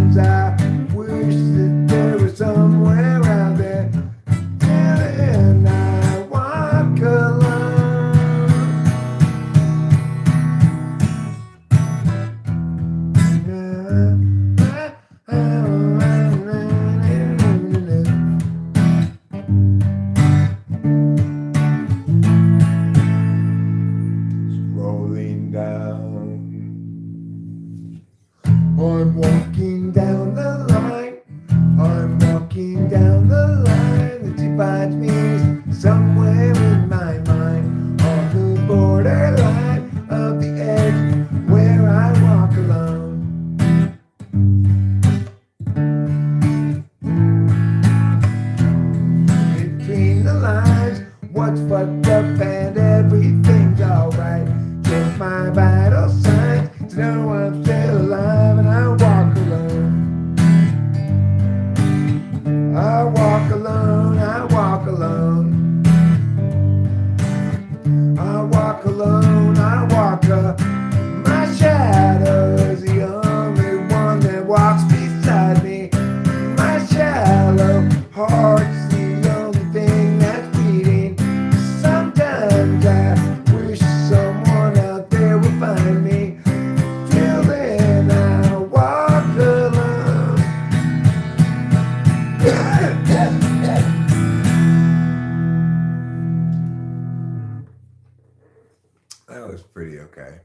That was pretty okay.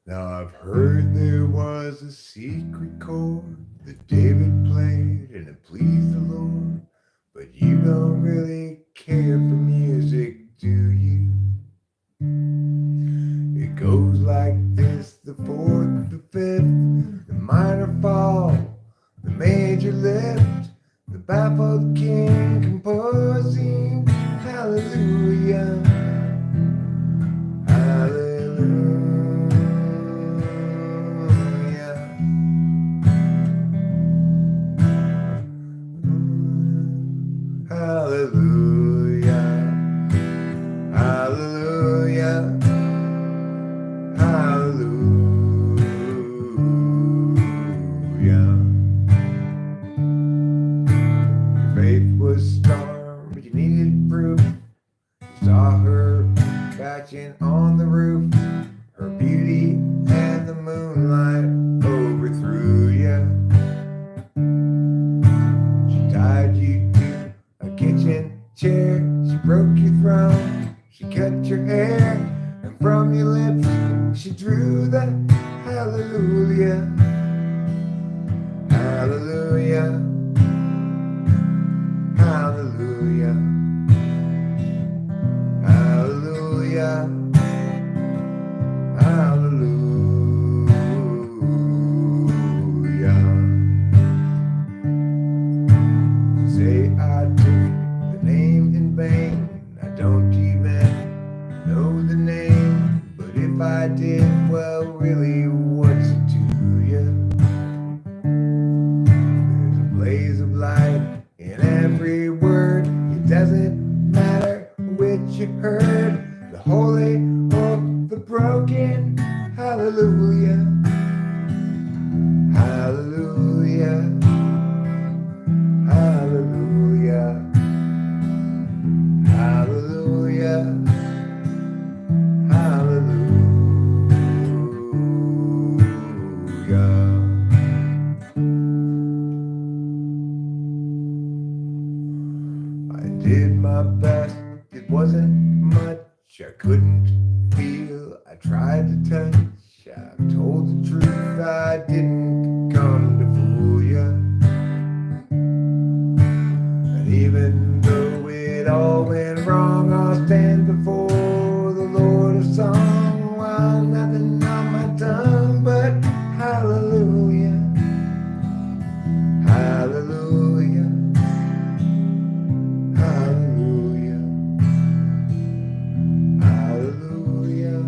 Now I've heard there was a secret chord that David played and it pleased the Lord. But you don't really care for music, do you? It goes like this: the fourth, the fifth, the minor fall, the major lift, the baffled king composing hallelujah, hallelujah, hallelujah, hallelujah, hallelujah. Your faith was storm, but you needed proof. You saw her catching on the roof. Her beauty and the moonlight overthrew you. She tied you to a kitchen chair. She broke your throne. She cut your hair. And from your lips she drew the hallelujah. Hallelujah. Hallelujah. Hallelujah. Hallelujah. You say I took the name in vain. I don't even know the name. But if I did, well, really, what's it to you? There's a blaze of light in every word. It doesn't matter which you heard. The holy or the broken. Hallelujah. Hallelujah. Hallelujah. Hallelujah. Hallelujah. I did my best, it wasn't much. I couldn't feel, I tried to touch. I've told the truth, I didn't come to fool you. And even though it all went wrong, I'll stand before the Lord of song while nothing on my tongue but hallelujah. Hallelujah. Hallelujah. Hallelujah.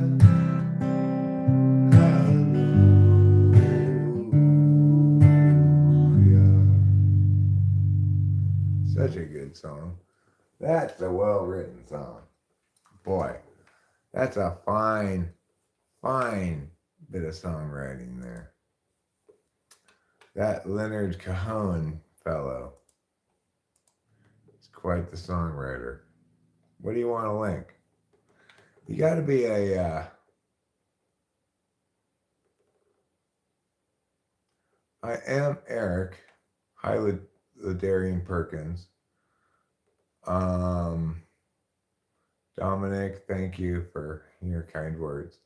Hallelujah. Such a good song. That's a well-written song. Boy, that's a fine, fine bit of songwriting there. That Leonard Cohen fellow is quite the songwriter. What do you want to link? You got to be a. I am Eric. Hi, Ladarian Perkins. Dominic, thank you for your kind words.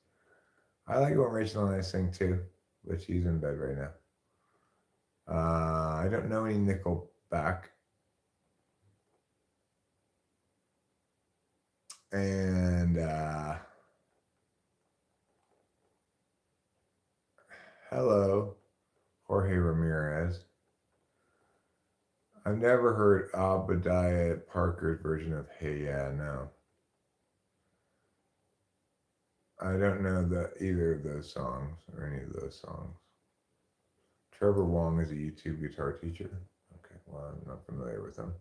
I like when Rachel and I sing too, but she's in bed right now. I don't know any Nickelback. And hello, Jorge Ramirez. I've never heard Obadiah Parker's version of Hey Yeah No. I don't know either of those songs or any of those songs. Trevor Wong is a YouTube guitar teacher. Okay, well, I'm not familiar with him.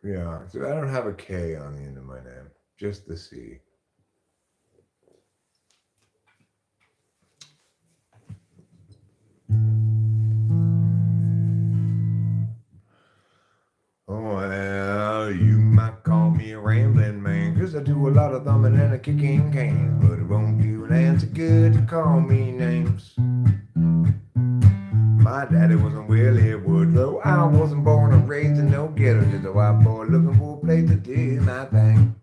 Yeah, so I don't have a K on the end of my name, just the C. Well, you might call me a rambling man, 'cause I do a lot of thumbing and a kicking cans, but it won't do an answer good to call me names. My daddy wasn't Willie Woodrow, I wasn't born or raised in no ghetto, just a white boy looking for a place to do my thing.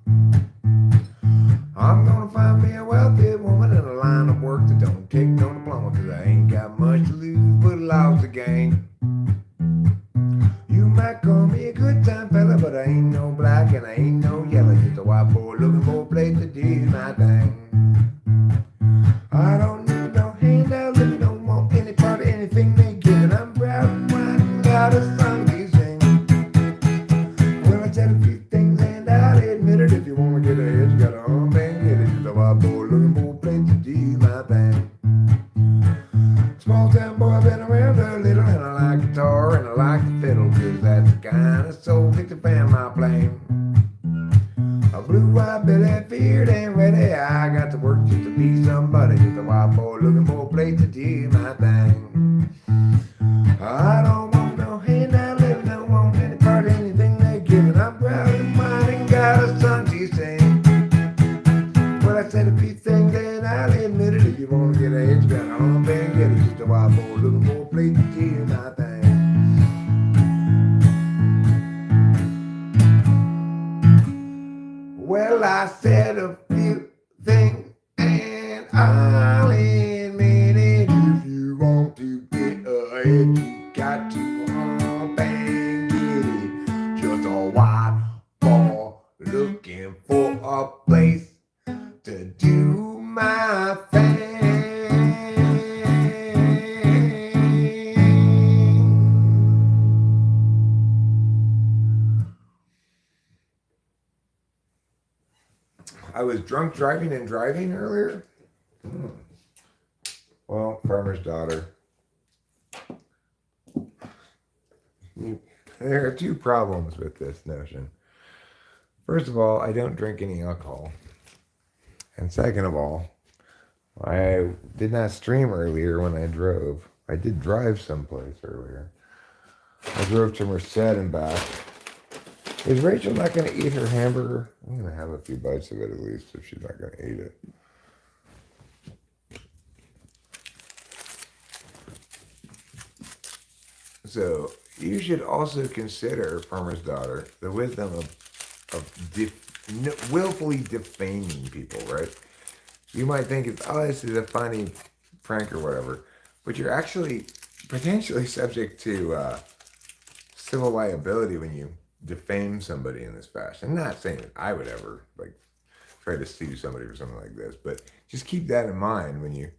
I'm gonna find me a wealthy woman in a line of work that don't take no diploma, 'cause I ain't got much to lose but a lot to gain. You might call me a good time fella, but I ain't no black and I ain't no yellow, just a white boy looking for a place to do my thing. I don't need no handout, living, don't want any part of anything they give, and I'm proud and white and got a song to sing. Well, I said a few things and I'll admit it, if you wanna get ahead, you gotta hump and get it, just a white boy looking for a place to do my thing. Small town boy, I've been around a little, and I like guitar and I like the fiddle, 'cause that's the kind of soul that the band I play. A blue-eyed Billy, feared and ready, I got to work just to be somebody, just a white boy looking for a place to do my thing. I don't want no handout living, don't want any part of anything they give, and I'm proud and white and got a song to sing. Well, I said a few things and I'll admit it, if you wanna get ahead, you gotta hump and get it, just a white boy looking for a place to do my thing. Well, I said a few things and I'll admit it, if you want to get ahead, you got to hump and get it, just a white boy looking for a place to do my thing. I was drunk driving and driving earlier. Well, farmer's daughter. There are two problems with this notion. First of all, I don't drink any alcohol. And second of all, I did not stream earlier when I drove. I did drive someplace earlier. I drove to Merced and back. Is Rachel not going to eat her hamburger? I'm going to have a few bites of it at least if she's not going to eat it. So you should also consider, farmer's daughter, the wisdom of willfully defaming people, right? You might think it's, oh, this is a funny prank or whatever, but you're actually potentially subject to civil liability when you defame somebody in this fashion. I'm not saying that I would ever try to sue somebody for something like this, but just keep that in mind when you.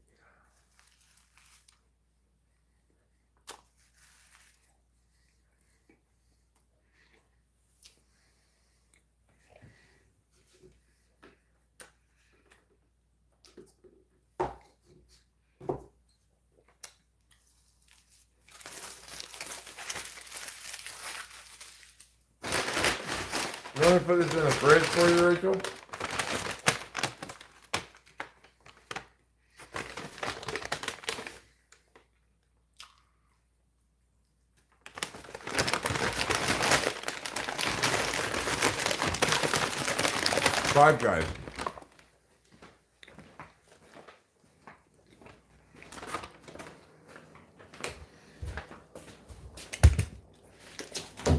You want to put this in the fridge for you, Rachel? Five Guys.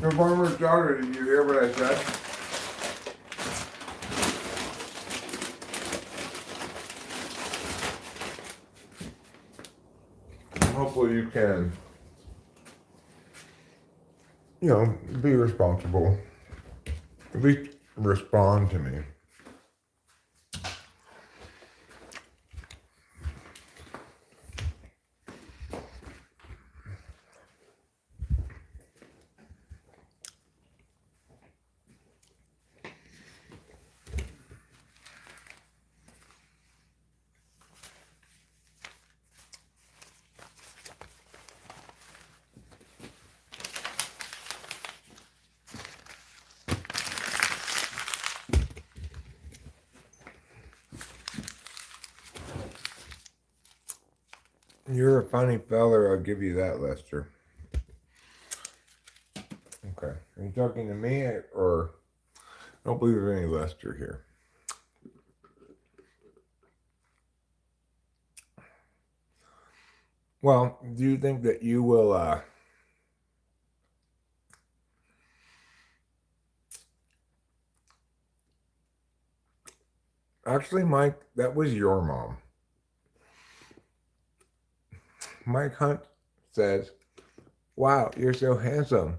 The farmer's daughter, did you hear what I said? Hopefully you can, be responsible. At least respond to me. You're a funny feller, I'll give you that, Lester. Okay. Are you talking to me or I don't believe there's any Lester here. Well, do you think that you will actually, Mike, that was your mom. Mike Hunt says, "Wow, you're so handsome."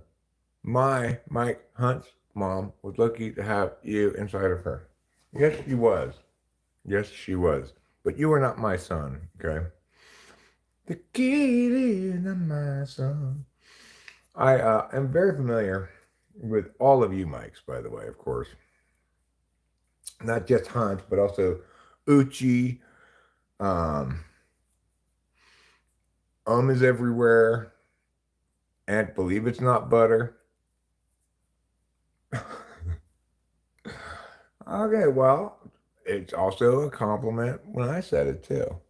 My Mike Hunt's mom was lucky to have you inside of her. Yes, she was. Yes, she was. But you are not my son, okay? The kid is not my son. I am very familiar with all of you Mikes, by the way, of course. Not just Hunt, but also Uchi. Um, is everywhere. And believe it's not butter. Okay, well, it's also a compliment when I said it too.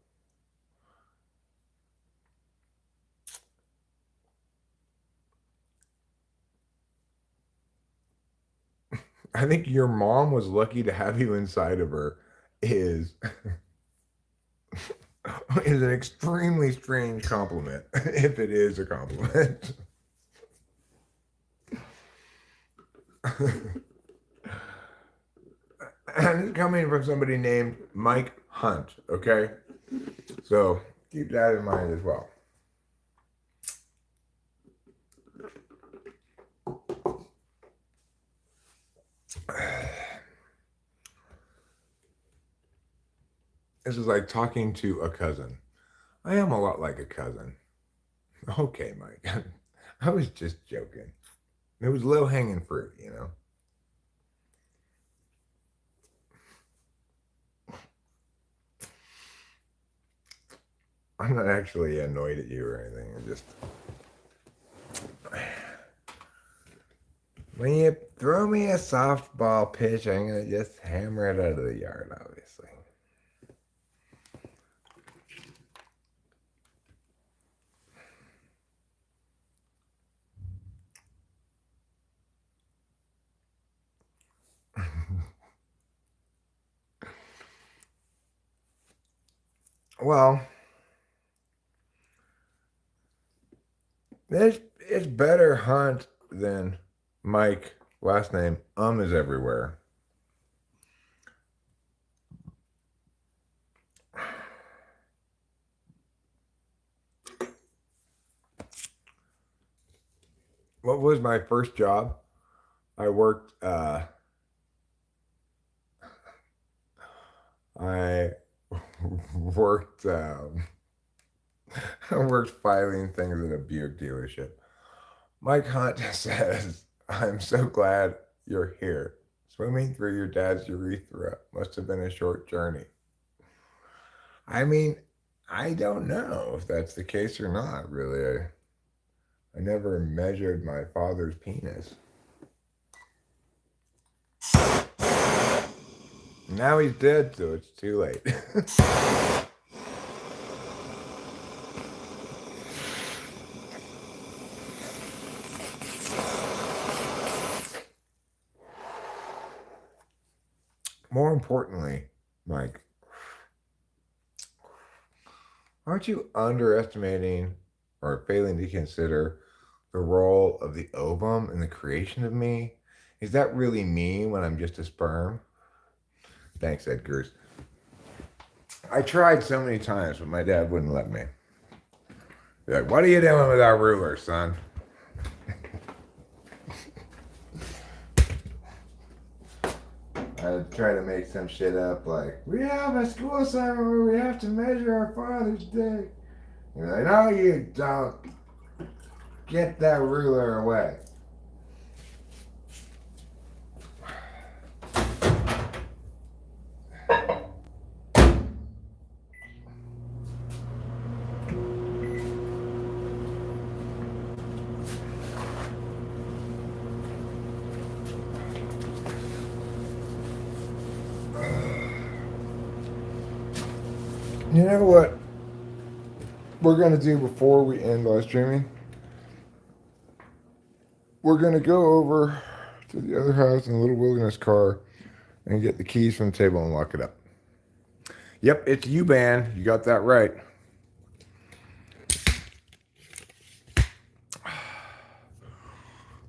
I think your mom was lucky to have you inside of her is is an extremely strange compliment, if it is a compliment. And it's coming from somebody named Mike Hunt, okay? So keep that in mind as well. This is like talking to a cousin. I am a lot like a cousin. Okay, Mike. I was just joking. It was low hanging fruit, you know? I'm not actually annoyed at you or anything. I'm just. When you throw me a softball pitch, I'm going to just hammer it out of the yard, obviously. Well, it's better Hunt than Mike. Last name is everywhere. What was my first job? I worked. I worked. I worked filing things at a Buick dealership. Mike Hunt says, "I'm so glad you're here. Swimming through your dad's urethra must have been a short journey." I mean, I don't know if that's the case or not, really. I never measured my father's penis. Now he's dead, so it's too late. More importantly, Mike, aren't you underestimating or failing to consider the role of the ovum in the creation of me? Is that really me when I'm just a sperm? Thanks, Edgars. I tried so many times, but my dad wouldn't let me. He's like, "What are you doing with our ruler, son?" I try to make some shit up like, "We have a school assignment where we have to measure our father's dick." You're like, "No, you don't. Get that ruler away." You know what? we're going to do before we end live streaming, we're going to go over to the other house in the little wilderness car and get the keys from the table and lock it up. Yep, it's U-Ban. You got that right.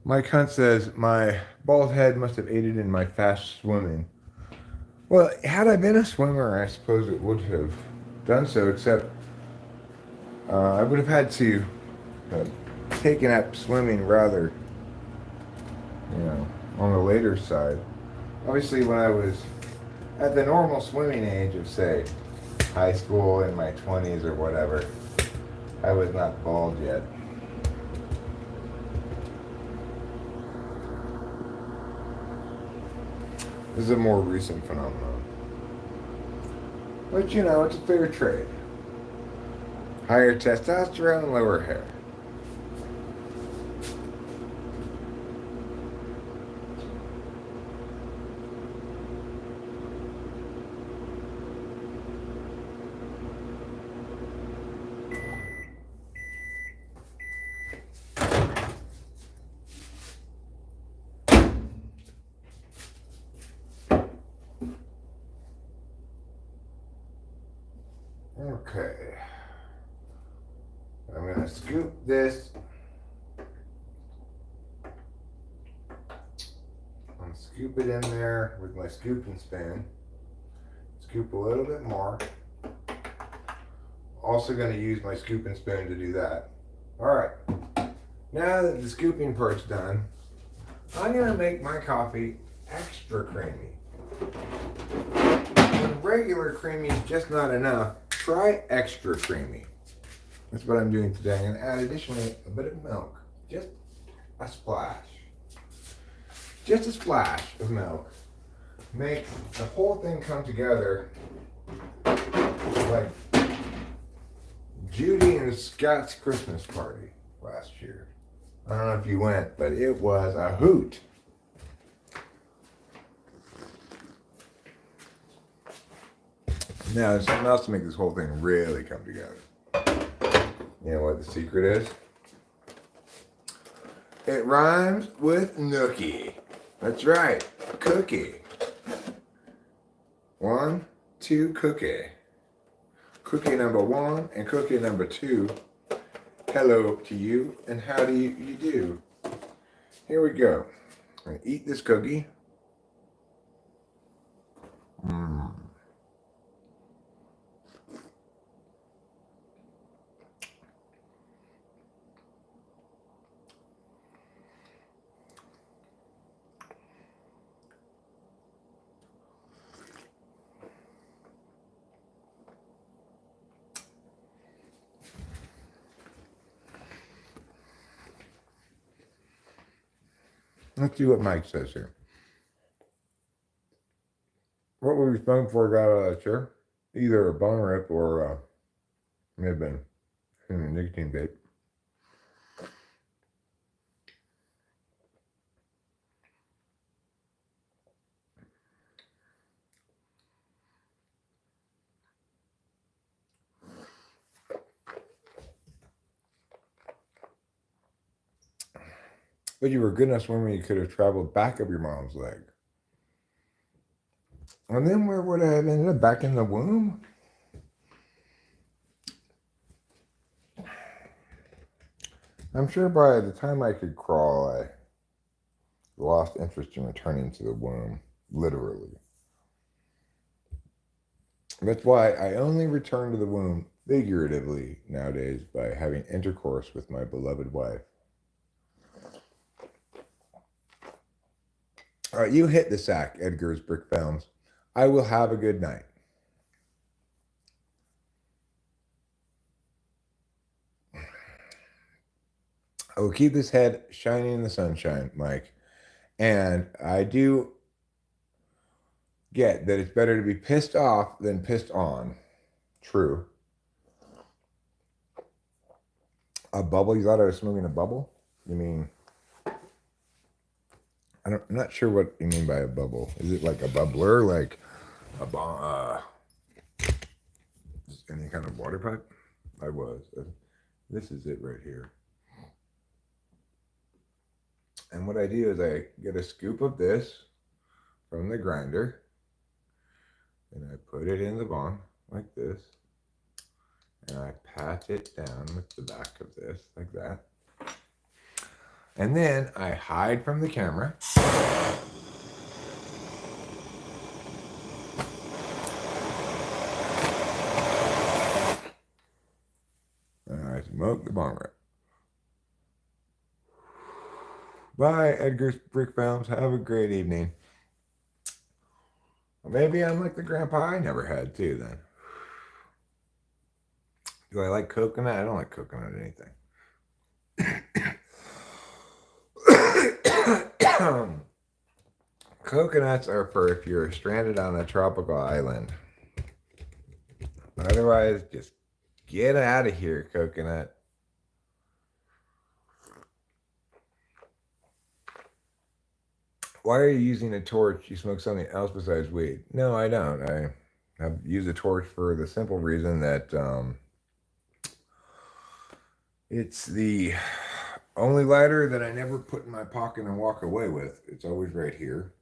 Mike Hunt says, my bald head must have aided in my fast swimming. Well, had I been a swimmer, I suppose it would have done so, except I would have had to taken up swimming rather, on the later side. Obviously, when I was at the normal swimming age of, say, high school, in my 20s or whatever, I was not bald yet. This is a more recent phenomenon. But it's a fair trade. Higher testosterone, lower hair. Okay. I'm going to scoop this. And scoop it in there with my scoop and spoon. Scoop a little bit more. Also going to use my scoop and spoon to do that. Alright. Now that the scooping part's done, I'm going to make my coffee extra creamy. When regular creamy is just not enough, try extra creamy. That's what I'm doing today. I'm going to add additionally a bit of milk. Just a splash. Just a splash of milk. Makes the whole thing come together like Judy and Scott's Christmas party last year. I don't know if you went, but it was a hoot. Now, there's something else to make this whole thing really come together. You know what the secret is? It rhymes with nookie. That's right, cookie. 1, 2, cookie. Cookie number 1 and cookie number 2. Hello to you, and how do you do? Here we go. I'm gonna eat this cookie. Let's see what Mike says here. What were we smoking before I got out of that chair? Either a bong rip or may have been a nicotine vape. But you were good enough swimmer, you could have traveled back up your mom's leg. And then where would I have ended up? Back in the womb? I'm sure by the time I could crawl, I lost interest in returning to the womb, literally. That's why I only return to the womb figuratively nowadays by having intercourse with my beloved wife. All right, you hit the sack, Edgar's Brick Films. I will have a good night. I will keep this head shining in the sunshine, Mike. And I do get that it's better to be pissed off than pissed on. True. A bubble? You thought I was smoking a bubble? You mean... I'm not sure what you mean by a bubble. Is it like a bubbler, like a any kind of water pipe? I was. This is it right here. And what I do is I get a scoop of this from the grinder and I put it in the bong like this. And I pat it down with the back of this like that. And then I hide from the camera. And I smoke the bong rip. Bye, Edgar's Brick Films. Have a great evening. Maybe I'm like the grandpa I never had too then. Do I like coconut? I don't like coconut anything. Coconuts are for if you're stranded on a tropical island. Otherwise, just get out of here, coconut. Why are you using a torch? You smoke something else besides weed? No, I don't. I have used a torch for the simple reason that it's the only lighter that I never put in my pocket and walk away with. It's always right here.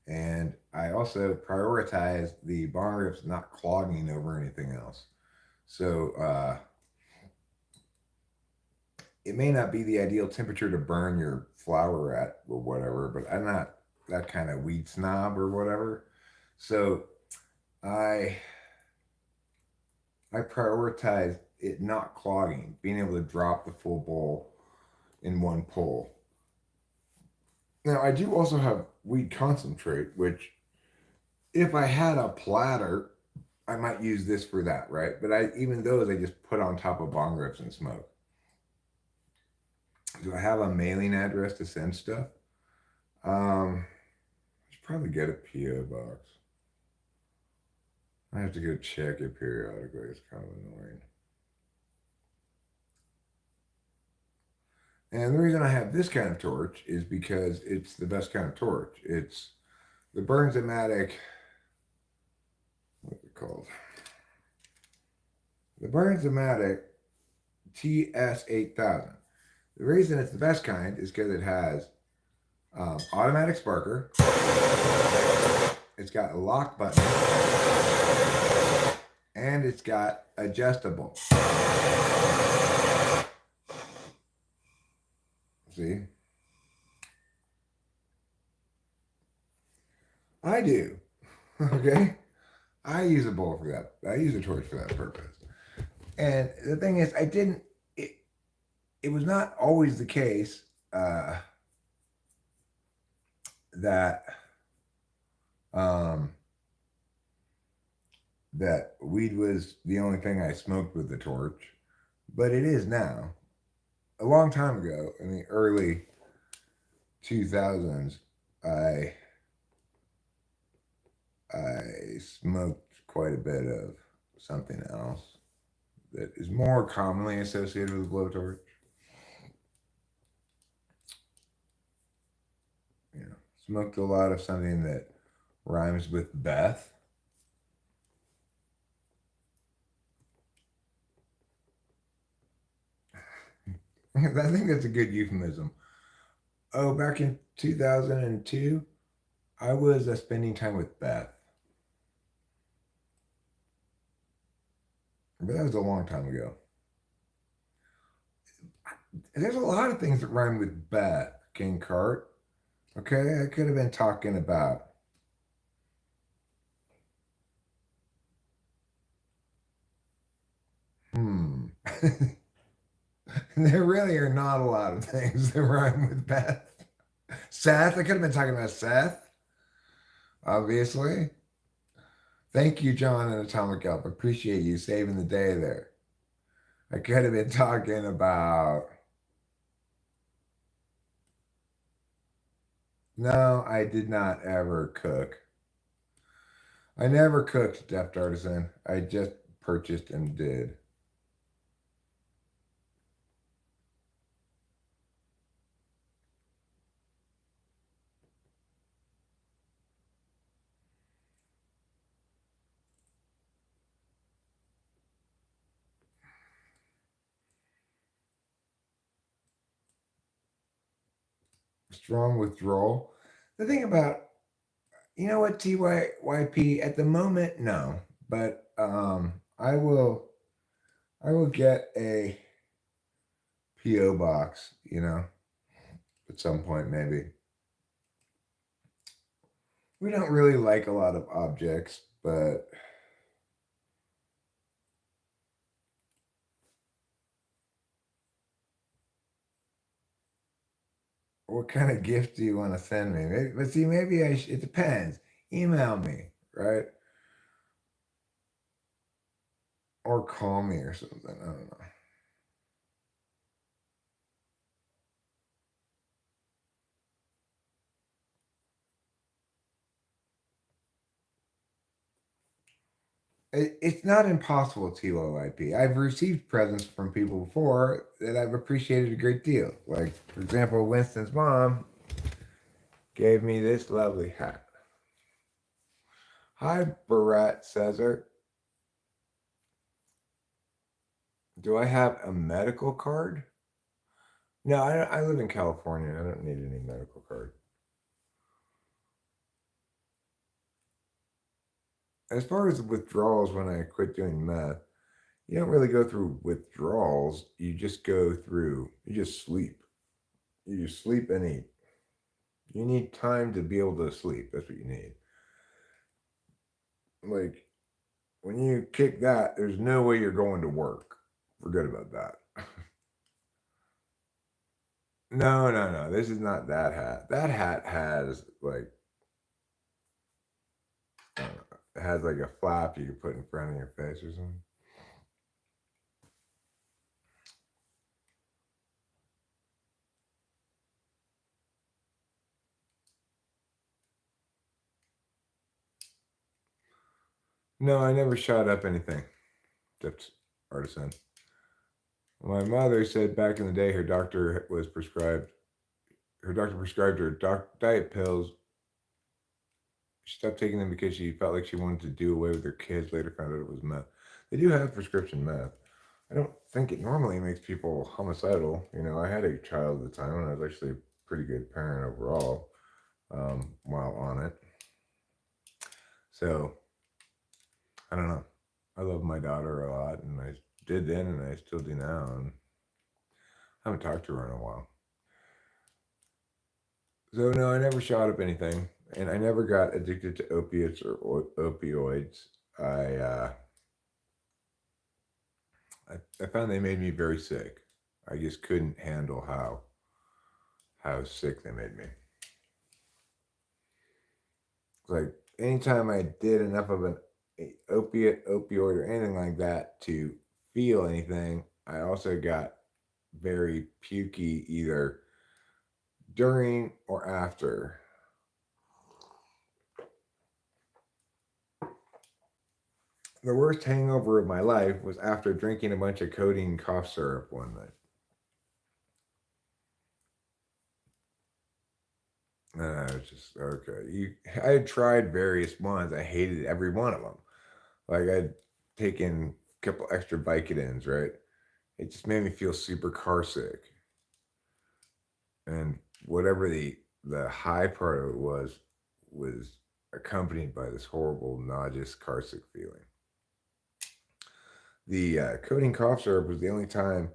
And I also prioritize the bong rips not clogging over anything else. So it may not be the ideal temperature to burn your flower at or whatever, but I'm not that kind of weed snob or whatever. So I prioritize it not clogging, being able to drop the full bowl in one pull. Now I do also have weed concentrate, which if I had a platter, I might use this for that, right? But even those I just put on top of bong rips and smoke. Do I have a mailing address to send stuff? I should probably get a PO box. I have to go check it periodically. It's kind of annoying. And the reason I have this kind of torch is because it's the best kind of torch. It's the Bernzomatic. What's it called? The Bernzomatic TS8000. The reason it's the best kind is because it has automatic sparker. It's got a lock button. And it's got adjustable. See? I do. Okay? I use a bowl for that. I use a torch for that purpose. And the thing is, it was not always the case that that weed was the only thing I smoked with the torch, but it is now. A long time ago, in the early 2000s, I smoked quite a bit of something else that is more commonly associated with blowtorch. You know, smoked a lot of something that rhymes with Beth. I think that's a good euphemism. Oh, back in 2002, I was spending time with Beth. But that was a long time ago. There's a lot of things that rhyme with Beth, King Cart. Okay, I could have been talking about. There really are not a lot of things that rhyme with Beth. Seth, I could have been talking about Seth, obviously. Thank you, John and Atomic Up. Appreciate you saving the day there. I could have been talking about. No, I did not ever cook. I never cooked, Deft Artisan. I just purchased and did. strong withdrawal. The thing about, you know what, TYYP, at the moment, no. But I will get a PO box, at some point maybe. We don't really like a lot of objects, but what kind of gift do you want to send me? Maybe, but see, maybe it depends. Email me, right? Or call me or something. I don't know. It's not impossible, TOIP. I've received presents from people before that I've appreciated a great deal. Like, for example, Winston's mom gave me this lovely hat. Hi, Barat Cesar. Do I have a medical card? No, I live in California. I don't need any medical card. As far as withdrawals, when I quit doing meth, you don't really go through withdrawals. You just sleep. You just sleep and eat. You need time to be able to sleep. That's what you need. Like, when you kick that, there's no way you're going to work. Forget about that. No, no, no. This is not that hat. That hat has like, I don't know, it has like a flap you can put in front of your face or something. No, I never shot up anything. Except artisan. My mother said back in the day her doctor prescribed her diet pills. She stopped taking them because she felt like she wanted to do away with her kids. Later found out it was meth. They do have prescription meth. I don't think it normally makes people homicidal. I had a child at the time and I was actually a pretty good parent overall, while on it. So, I don't know. I love my daughter a lot and I did then and I still do now. And I haven't talked to her in a while. So, no, I never shot up anything. And I never got addicted to opiates or opioids. I, uh, I found they made me very sick. I just couldn't handle how sick they made me. Like anytime I did enough of an opiate, opioid, or anything like that to feel anything, I also got very pukey either during or after. The worst hangover of my life was after drinking a bunch of codeine cough syrup one night. And I was just okay. I had tried various ones. I hated every one of them. Like I'd taken a couple extra Vicodins, right? It just made me feel super car sick. And whatever the high part of it was accompanied by this horrible nauseous car sick feeling. The codeine cough syrup was the only time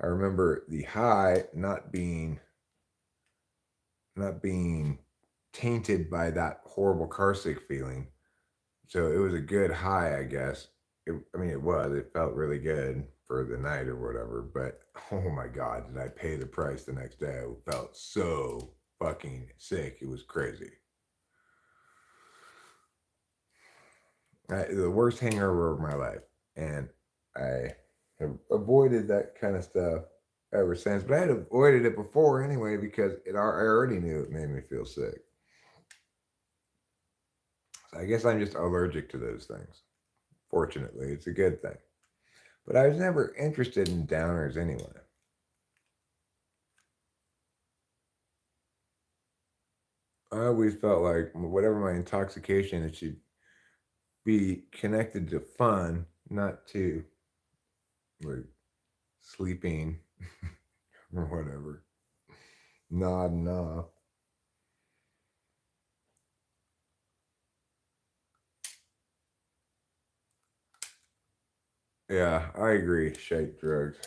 I remember the high not being tainted by that horrible car sick feeling. So it was a good high, I guess. I mean, it was. It felt really good for the night or whatever. But oh my God, did I pay the price the next day? I felt so fucking sick. It was crazy. The worst hangover of my life. And I have avoided that kind of stuff ever since. But I had avoided it before anyway because I already knew it made me feel sick. So I guess I'm just allergic to those things. Fortunately, it's a good thing. But I was never interested in downers anyway. I always felt like whatever my intoxication, it should be connected to fun, not to like sleeping or whatever. nodding off. Yeah, I agree. Shake drugs.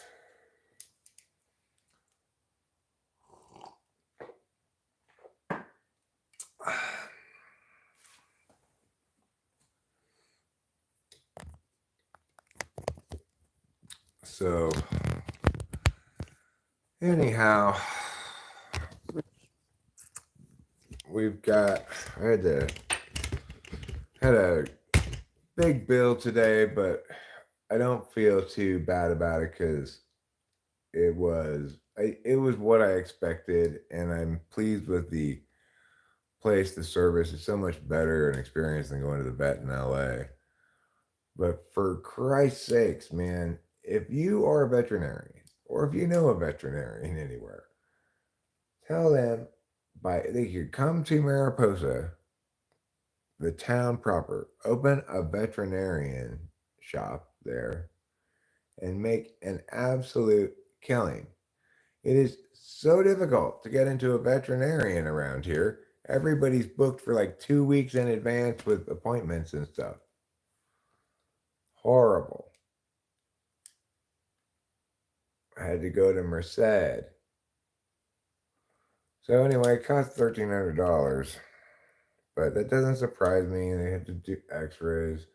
So, anyhow, we've got. I had a big bill today, but I don't feel too bad about it because it was what I expected, and I'm pleased with the place. The service is so much better an experience than going to the vet in LA. But for Christ's sakes, man, if you are a veterinarian or if you know a veterinarian anywhere, tell them they could come to Mariposa, the town proper, open a veterinarian shop there and make an absolute killing. It is so difficult to get into a veterinarian around here. Everybody's booked for like 2 weeks in advance with appointments and stuff. Horrible. I had to go to Merced. So anyway, it cost $1,300, but that doesn't surprise me. They had to do X-rays,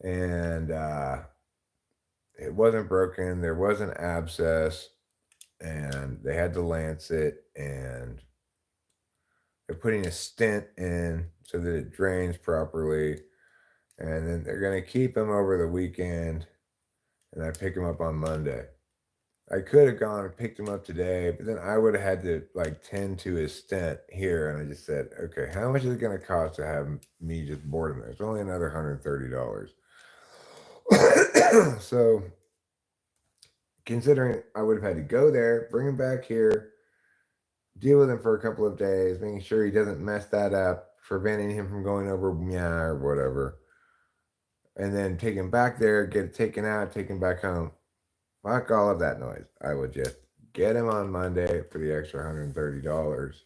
and it wasn't broken. There was an abscess, and they had to lance it, and they're putting a stent in so that it drains properly, and then they're gonna keep him over the weekend, and I pick him up on Monday. I could have gone and picked him up today, but then I would have had to like tend to his stent here, and I just said, okay, how much is it going to cost to have me just board him there? It's only another $130. So, considering I would have had to go there, bring him back here, deal with him for a couple of days, making sure he doesn't mess that up, preventing him from going over meow or whatever, and then take him back there, get it taken out, take him back home. Fuck all of that noise. I would just get him on Monday for the extra $130.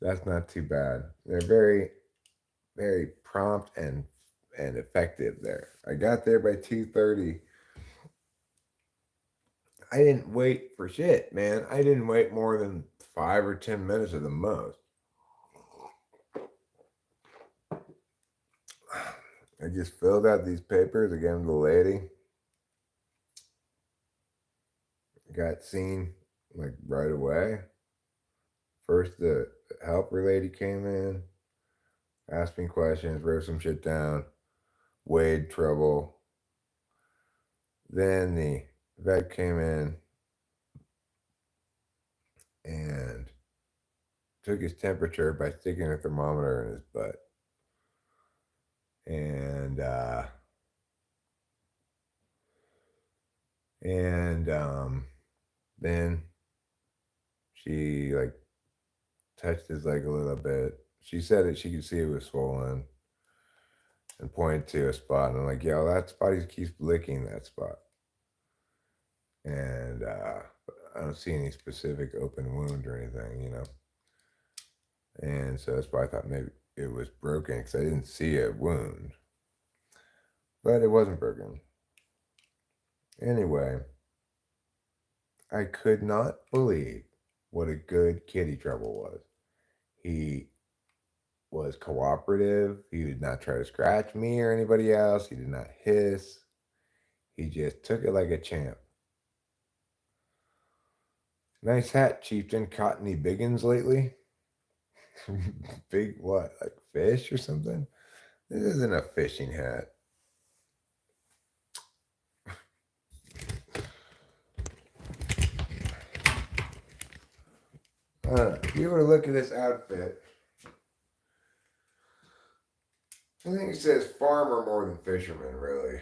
That's not too bad. They're very, very prompt and effective there. I got there by 2:30. I didn't wait for shit, man. I didn't wait more than 5 or 10 minutes at the most. I just filled out these papers, I gave them to the lady. Got seen like right away. First, the helper lady came in, asked me questions, wrote some shit down, weighed trouble. Then the vet came in and took his temperature by sticking a thermometer in his butt. And then she like touched his leg a little bit. She said that she could see it was swollen and pointed to a spot. And I'm like, yo, that spot, he keeps licking that spot. And I don't see any specific open wound or anything. And so that's why I thought maybe it was broken because I didn't see a wound. But it wasn't broken. Anyway, I could not believe what a good kitty trouble was. He was cooperative. He did not try to scratch me or anybody else. He did not hiss. He just took it like a champ. Nice hat, Chieftain. Caught any biggins lately? Big what? Like fish or something? This isn't a fishing hat. If you were to look at this outfit, I think it says farmer more than fisherman, really.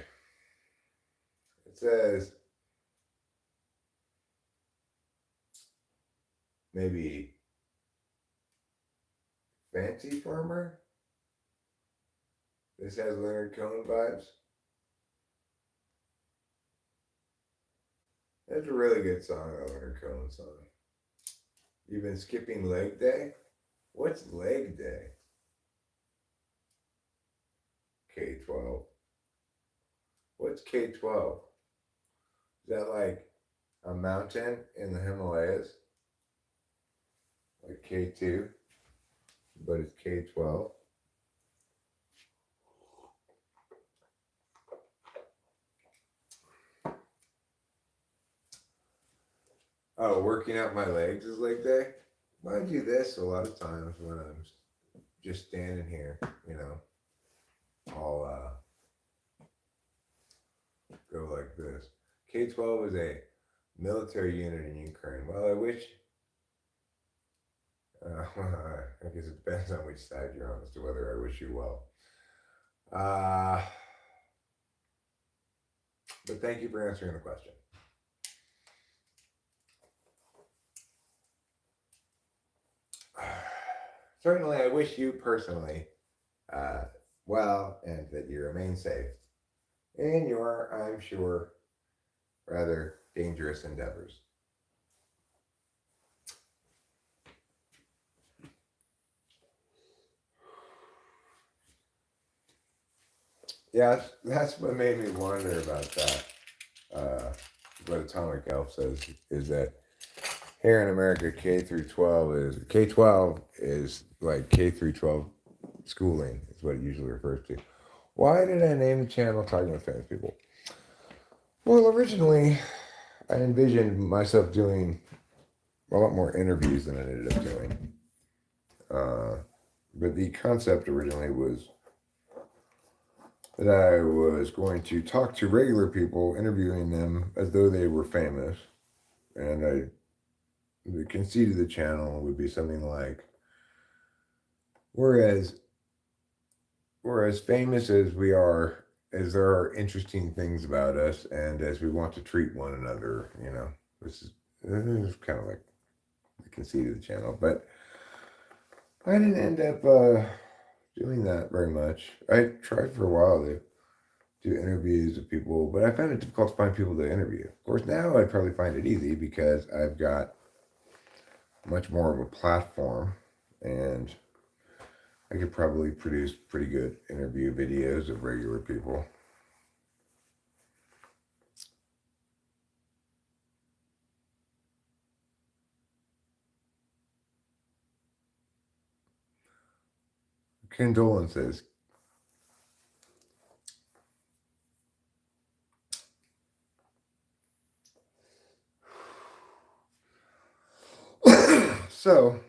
It says maybe fancy farmer. This has Leonard Cohen vibes. That's a really good song, that Leonard Cohen song. You've been skipping leg day? What's leg day? K-12. What's K-12? Is that like a mountain in the Himalayas? Like K2, but it's K-12. Oh, working out my legs is leg day? Well, I do this a lot of times when I'm just standing here, I'll go like this. K-12 is a military unit in Ukraine. Well, I wish, I guess it depends on which side you're on as to whether I wish you well. But thank you for answering the question. Certainly, I wish you personally well and that you remain safe in your, I'm sure, rather dangerous endeavors. Yeah, that's what made me wonder about that. What Atomic Elf says is that here in America, K-12 is like K through 12 schooling is what it usually refers to. Why did I name the channel Talking with Famous People? Well, originally, I envisioned myself doing a lot more interviews than I ended up doing. But the concept originally was that I was going to talk to regular people, interviewing them as though they were famous. And the conceit of the channel would be something like, whereas famous as we are, as there are interesting things about us, and as we want to treat one another, this is kind of like the conceit of the channel. But I didn't end up doing that very much. I tried for a while to do interviews with people, but I found it difficult to find people to interview. Of course, now I'd probably find it easy because I've got much more of a platform, and I could probably produce pretty good interview videos of regular people. Condolences. So,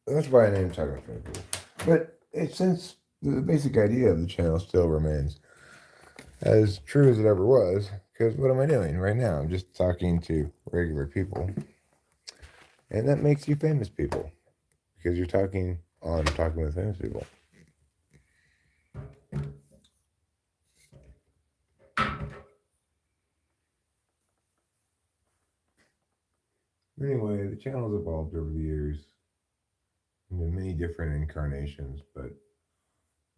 that's why I named Talking with People. But since the basic idea of the channel still remains as true as it ever was, because what am I doing right now? I'm just talking to regular people. And that makes you famous people, because you're talking with famous people. Anyway, the channel's evolved over the years into many different incarnations, but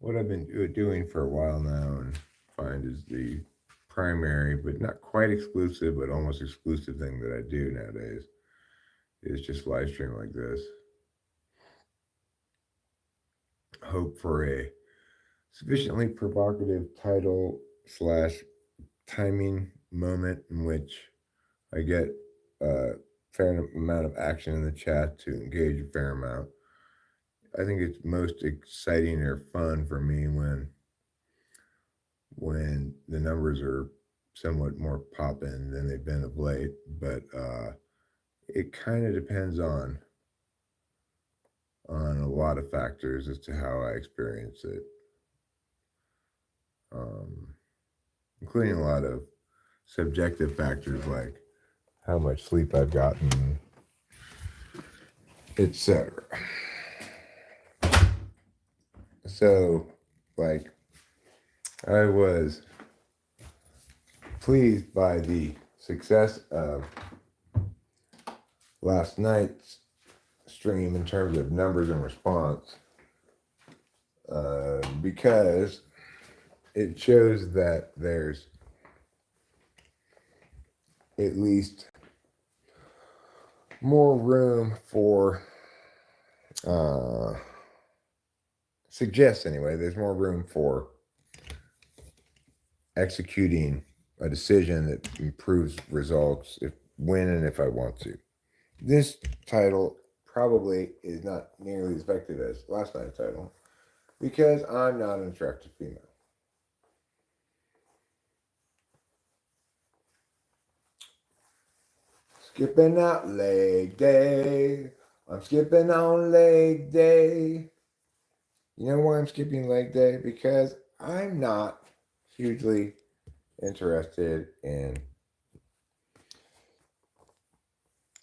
what I've been doing for a while now and find is the primary, but not quite exclusive, but almost exclusive thing that I do nowadays is just live stream like this. Hope for a sufficiently provocative title / timing moment in which I get a fair amount of action in the chat to engage a fair amount. I think it's most exciting or fun for me when the numbers are somewhat more poppin' than they've been of late, but it kind of depends on a lot of factors as to how I experience it, including a lot of subjective factors like how much sleep I've gotten, etc. So, like, I was pleased by the success of last night's stream in terms of numbers and response, because it shows that there's at least more room for, suggests anyway, there's more room for executing a decision that improves results when and if I want to. This title probably is not nearly as effective as last night's title because I'm not an attractive female. Skipping out leg day. I'm skipping on leg day. You know why I'm skipping leg day? Because I'm not hugely interested in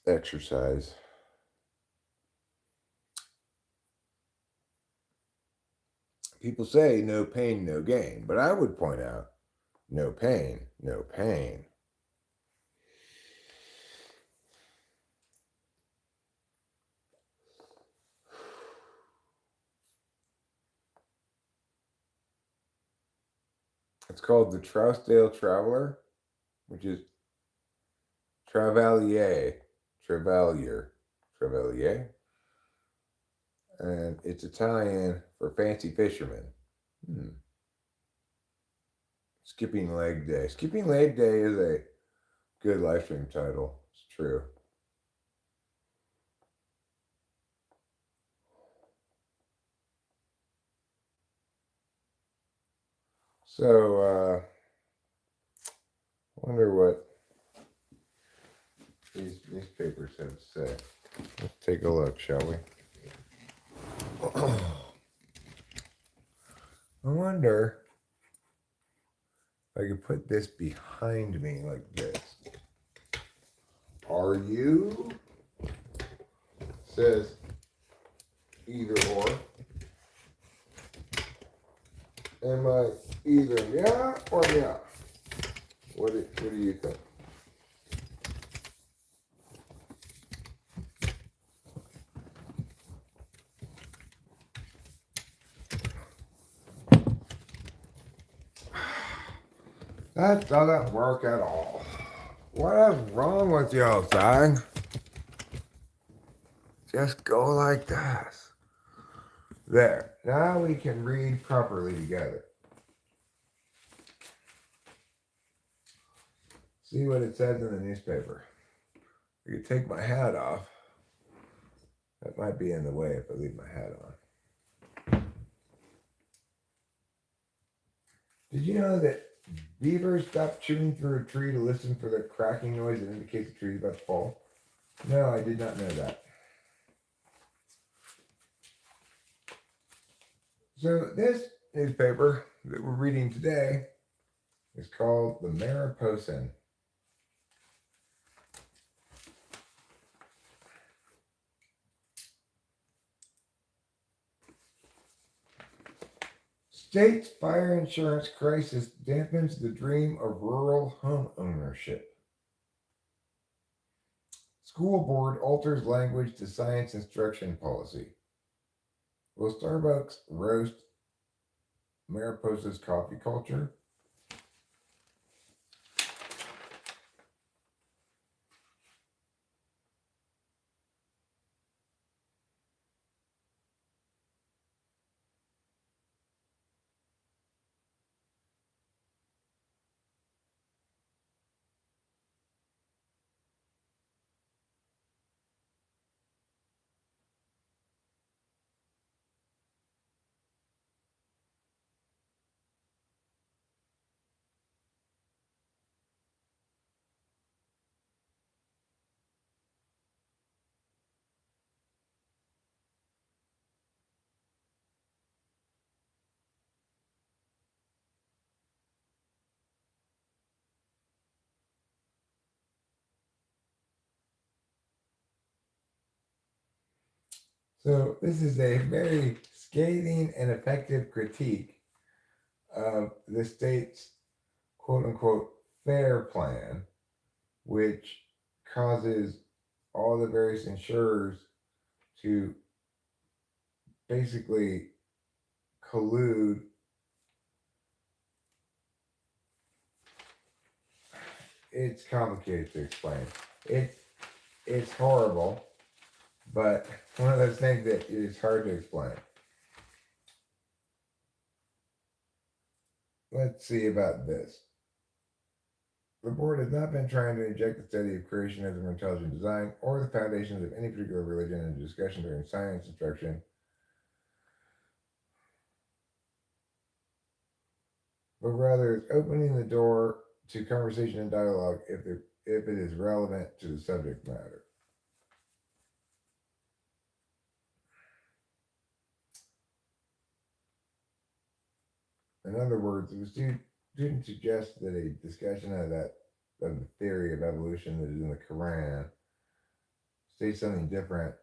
exercise. People say no pain, no gain, but I would point out no pain, no pain. It's called the Trousdale Traveler, which is Travalier, and it's Italian for fancy fisherman. Skipping leg day. Skipping leg day is a good live stream title. It's true. So, I wonder what these newspapers have to say. Let's take a look, shall we? I wonder if I could put this behind me like this. Are you? Says either or. Am I either yeah or yeah? What do you think? That doesn't work at all. What is wrong with you, son? Just go like this. There. Now we can read properly together. See what it says in the newspaper. I could take my hat off. That might be in the way if I leave my hat on. Did you know that beavers stop chewing through a tree to listen for the cracking noise that indicates the tree is about to fall? No, I did not know that. So this newspaper that we're reading today is called the Mariposan. State's fire insurance crisis dampens the dream of rural home ownership. School board alters language to science instruction policy. Will Starbucks roast Mariposa's coffee culture? So this is a very scathing and effective critique of the state's quote unquote fair plan, which causes all the various insurers to basically collude. It's complicated to explain. It's horrible, but one of those things that is hard to explain. Let's see about this. The board has not been trying to inject the study of creationism or intelligent design or the foundations of any particular religion into discussion during science instruction, but rather is opening the door to conversation and dialogue if it is relevant to the subject matter. In other words, if a student suggests that a discussion of the theory of evolution that is in the Quran states something different,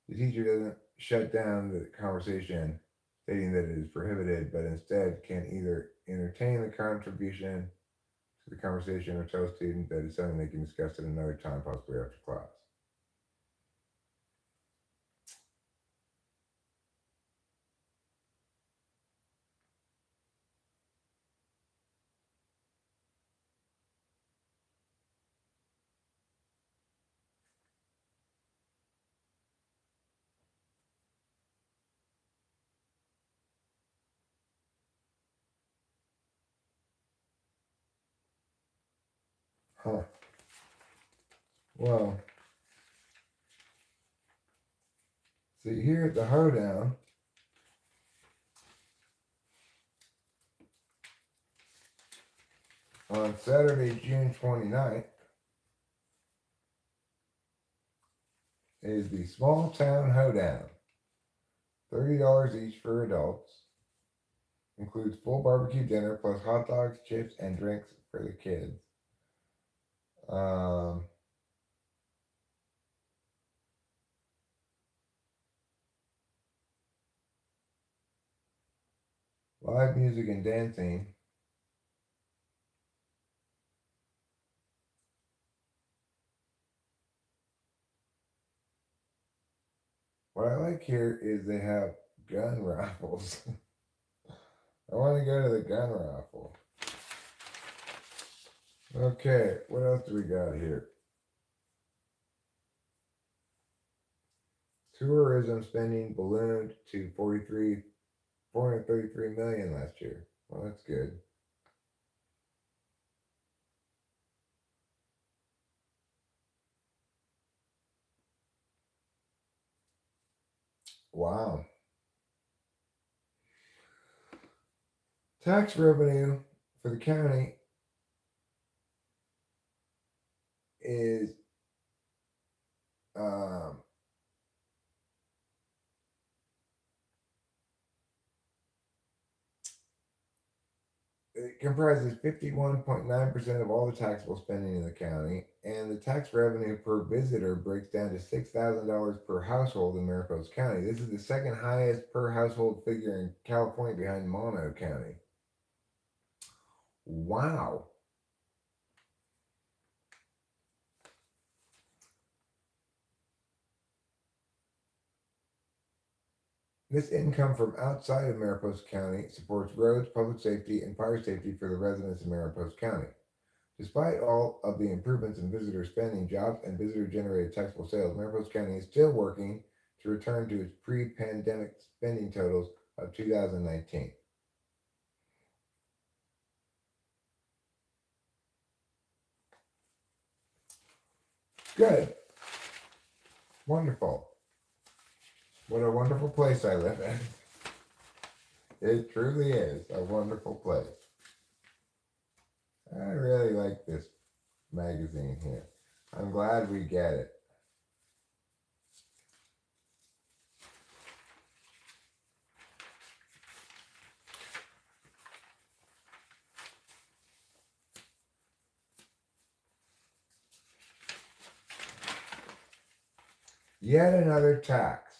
the teacher doesn't shut down the conversation stating that it is prohibited, but instead can either entertain the contribution to the conversation or tell a student that it's something they can discuss at another time, possibly after class. Huh. Well, see here at the hoedown, on Saturday, June 29th, is the Small Town Hoedown. $30 each for adults. Includes full barbecue dinner plus hot dogs, chips, and drinks for the kids. Um, Live music and dancing. What I like here is they have gun raffles. I want to go to the gun raffle. Okay, what else do we got here? Tourism spending ballooned to 433 million last year. Well, that's good. Wow. Tax revenue for the county is um, it comprises 51.9% of all the taxable spending in the county, and the tax revenue per visitor breaks down to $6,000 per household in Mariposa County. This is the second highest per household figure in California behind Mono County. Wow. This income from outside of Mariposa County supports roads, public safety, and fire safety for the residents of Mariposa County. Despite all of the improvements in visitor spending, jobs, and visitor-generated taxable sales, Mariposa County is still working to return to its pre-pandemic spending totals of 2019. Good. Wonderful. What a wonderful place I live in. It truly is a wonderful place. I really like this magazine here. I'm glad we get it. Yet another tax.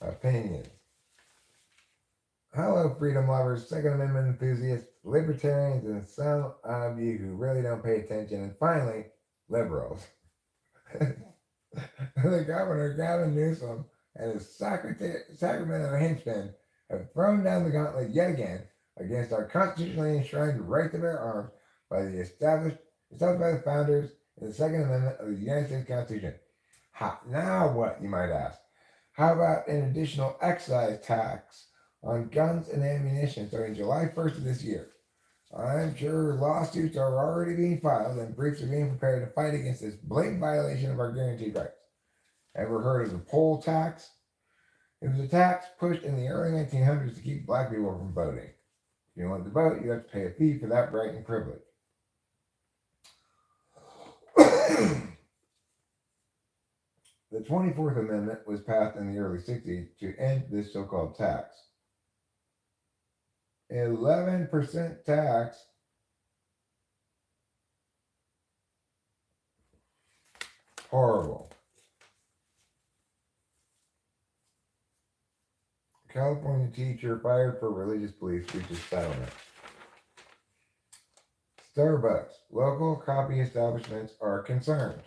Opinion. Hello, freedom lovers, Second Amendment enthusiasts, libertarians, and some of you who really don't pay attention, and finally, liberals. The governor, Gavin Newsom, and his Sacramento henchmen have thrown down the gauntlet yet again against our constitutionally enshrined right to bear arms by the established by the founders in the Second Amendment of the United States Constitution. Now what, you might ask? How about an additional excise tax on guns and ammunition starting July 1st of this year? I'm sure lawsuits are already being filed and briefs are being prepared to fight against this blatant violation of our guaranteed rights. Ever heard of the poll tax? It was a tax pushed in the early 1900s to keep black people from voting. If you want to vote, you have to pay a fee for that right and privilege. The 24th Amendment was passed in the early 60s to end this so-called tax. 11% tax. Horrible. California teacher fired for religious beliefs reaches settlement. Starbucks. Local coffee establishments are concerned.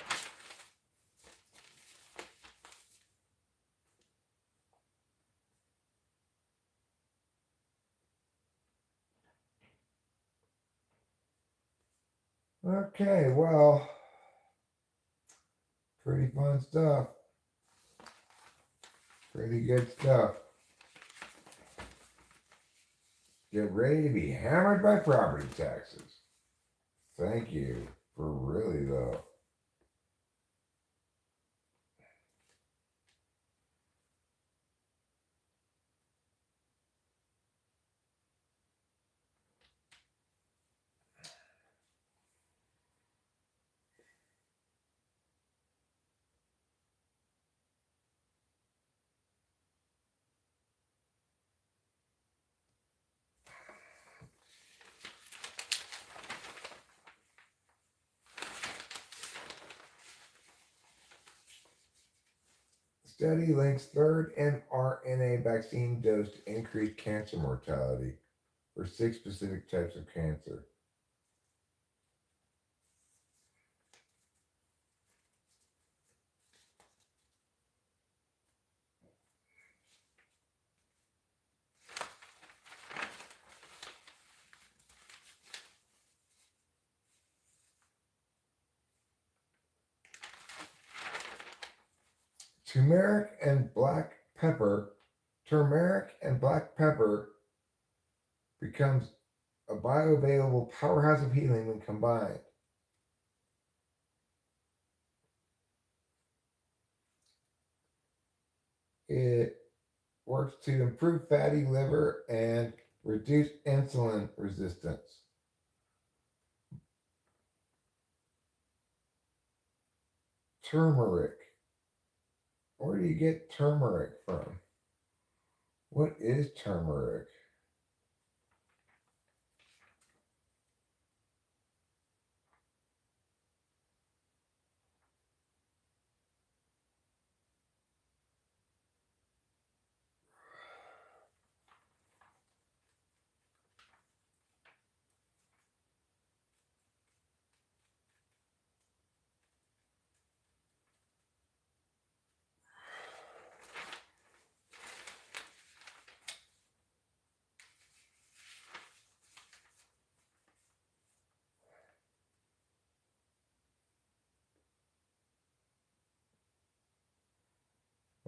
Okay, well, pretty fun stuff. Pretty good stuff. Get ready to be hammered by property taxes. Thank you for really, though. Study links third mRNA vaccine dose to increased cancer mortality for 6 specific types of cancer. Turmeric and black pepper becomes a bioavailable powerhouse of healing when combined. It works to improve fatty liver and reduce insulin resistance. Turmeric. Where do you get turmeric from? What is turmeric?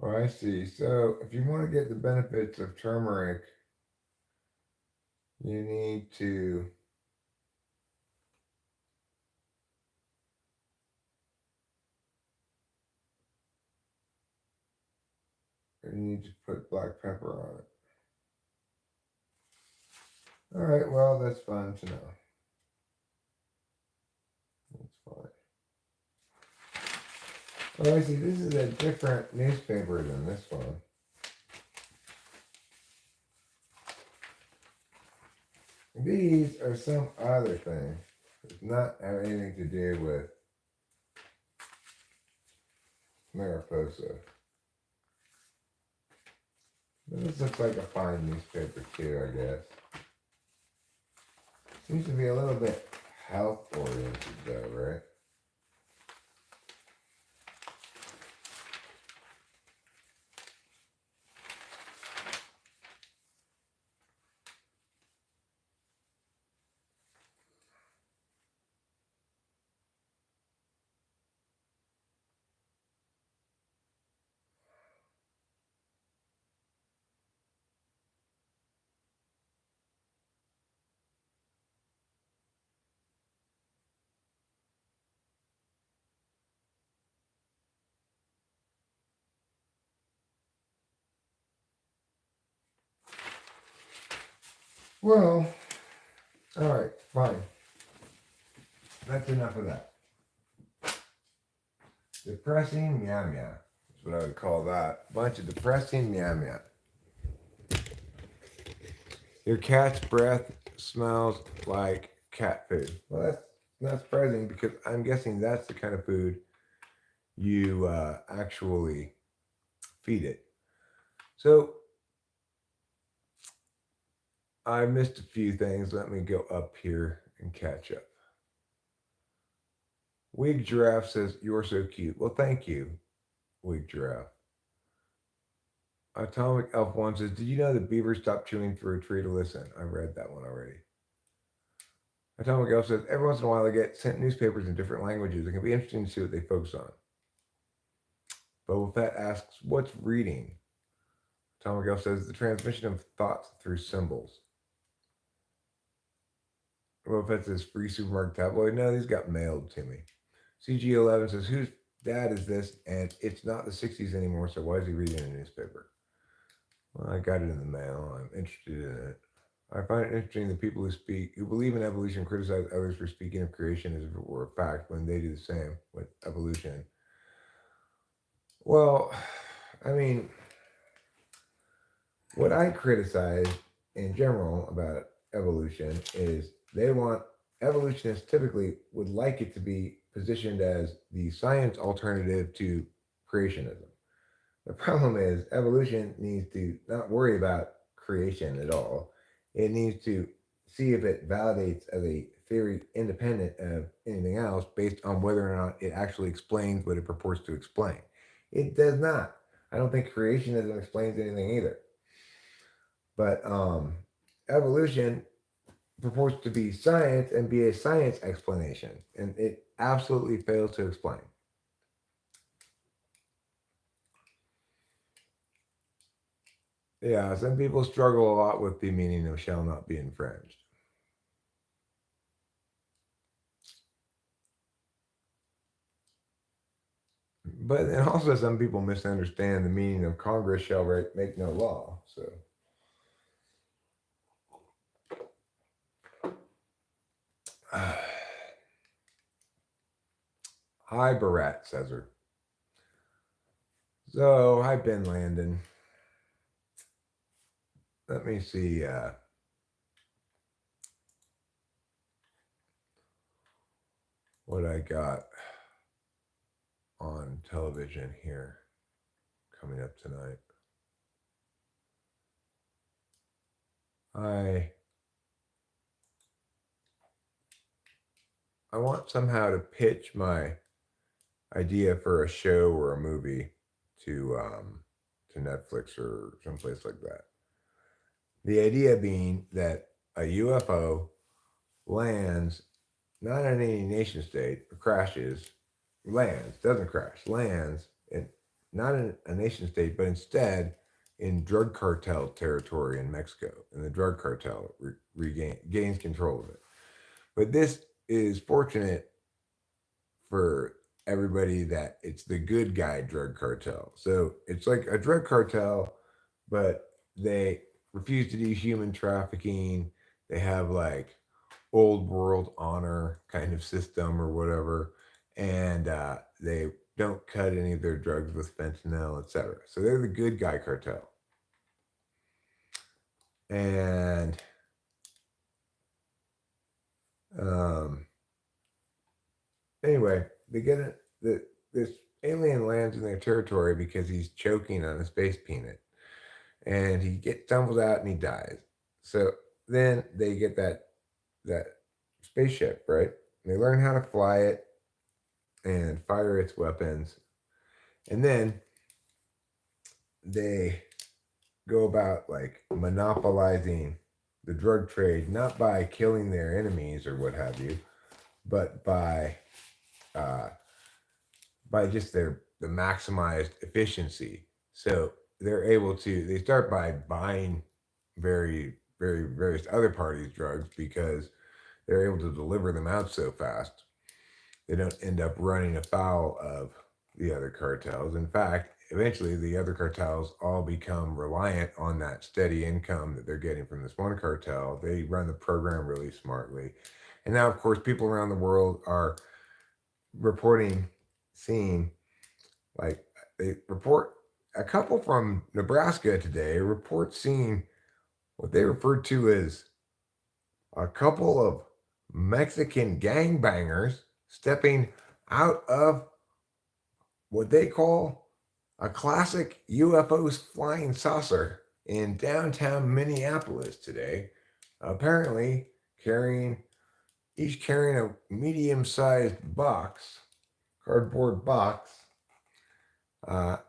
Oh, I see. So if you want to get the benefits of turmeric, you need to put black pepper on it. All right, well, that's fun to know. That's fine. Oh, I see. This is a different newspaper than this one. These are some other thing. It's not have anything to do with Mariposa. This looks like a fine newspaper too, I guess. Seems to be a little bit health oriented though, right? Well, all right, fine. That's enough of that. Depressing meow meow. That's what I would call that. Bunch of depressing meow meow. Your cat's breath smells like cat food. Well, that's not surprising because I'm guessing that's the kind of food you actually feed it. So I missed a few things. Let me go up here and catch up. Wig Giraffe says, "You're so cute." Well, thank you, Wig Giraffe. Atomic Elf One says, "Did you know that beavers stop chewing for a tree to listen?" I read that one already. Atomic Elf says, "Every once in a while I get sent newspapers in different languages. It can be interesting to see what they focus on." Boba Fett asks, "What's reading?" Atomic Elf says, "The transmission of thoughts through symbols." Boba Fett says, "Free supermarket tabloid." No, these got mailed to me. CG11 says, "Whose dad is this?" And it's not the 60s anymore, so why is he reading a newspaper? Well, I got it in the mail. I'm interested in it. I find it interesting that people who believe in evolution criticize others for speaking of creation as if it were a fact when they do the same with evolution. Well, I mean, what I criticize in general about evolution is they want evolutionists typically would like it to be positioned as the science alternative to creationism. The problem is evolution needs to not worry about creation at all. It needs to see if it validates as a theory independent of anything else based on whether or not it actually explains what it purports to explain. It does not. I don't think creationism explains anything either. But evolution purports to be science and be a science explanation, and it absolutely fails to explain. Yeah, some people struggle a lot with the meaning of shall not be infringed. But then also some people misunderstand the meaning of Congress shall make no law. So hi Barat says her. So hi Ben Landon. Let me see what I got on television here coming up tonight. I want somehow to pitch my idea for a show or a movie to Netflix or someplace like that. The idea being that a UFO lands not in any nation state, crashes, lands, doesn't crash, lands in not in a nation state, but instead in drug cartel territory in Mexico, and the drug cartel gains control of it. But this is fortunate for everybody that it's the good guy drug cartel. So it's like a drug cartel, but they refuse to do human trafficking. They have like old world honor kind of system or whatever, and they don't cut any of their drugs with fentanyl, etc. So they're the good guy cartel. And um, anyway, they get it. This alien lands in their territory because he's choking on a space peanut, and he gets tumbled out and he dies. So then they get that spaceship, right? They learn how to fly it and fire its weapons, and then they go about like monopolizing the drug trade, not by killing their enemies or what have you, but uh, by just the maximized efficiency. So they're able to. They start by buying various other parties' drugs because they're able to deliver them out so fast. They don't end up running afoul of the other cartels. In fact, eventually the other cartels all become reliant on that steady income that they're getting from this one cartel. They run the program really smartly. And now, of course, people around the world are reporting, seeing, like, they report a couple from Nebraska today report seeing what they referred to as a couple of Mexican gangbangers stepping out of what they call a classic UFO's flying saucer in downtown Minneapolis today. Apparently, carrying each carrying a medium-sized box, cardboard box,